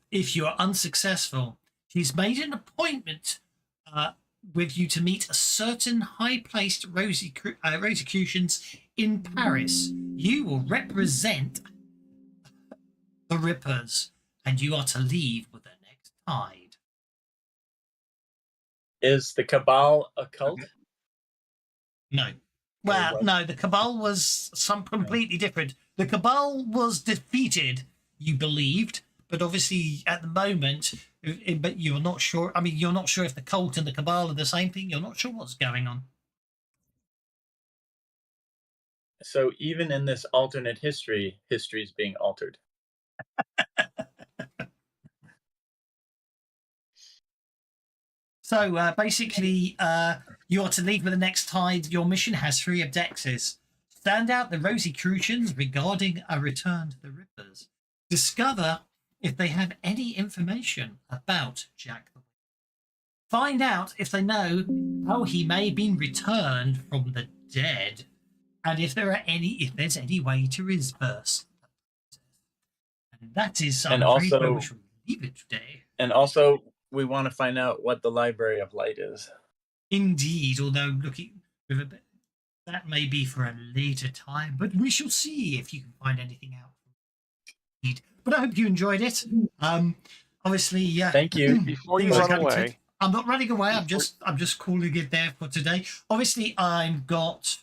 If you are unsuccessful, she's made an appointment with you to meet a certain high-placed Rosicrucians in Paris. You will represent the Rippers, and you are to leave with the next tide. Is the Cabal a cult? No. Well, no, the Cabal was completely different. The Cabal was defeated, you believed, but obviously at the moment, but you're not sure. I mean, you're not sure if the cult and the Cabal are the same thing. You're not sure what's going on. So even in this alternate history, history is being altered. So basically, you are to leave with the next tide. Your mission has 3 objectives. Stand out the Rosicrucians regarding a return to the Rippers. Discover if they have any information about Jack the Ripper. Find out if they know how he may have been returned from the dead, and if there's any way to reverse. And that is And where we also- shall leave it today. And also, we want to find out what the Library of Light is. Indeed, although looking with a bit, that may be for a later time, but we shall see if you can find anything out. Indeed. But I hope you enjoyed it. Obviously, Thank you. Before you things are run coming to- away, I'm not running away. I'm just calling it there for today. Obviously, I've got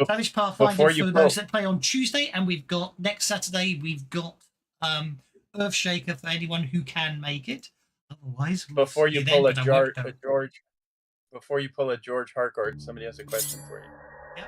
Savage Pathfinder Before for you those go- that play on Tuesday, and we've got next Saturday. We've got Earthshaker for anyone who can make it. Otherwise, we'll Before see you then, pull a but I won't George, go. before you pull a George Harcourt, somebody has a question for you. Yeah.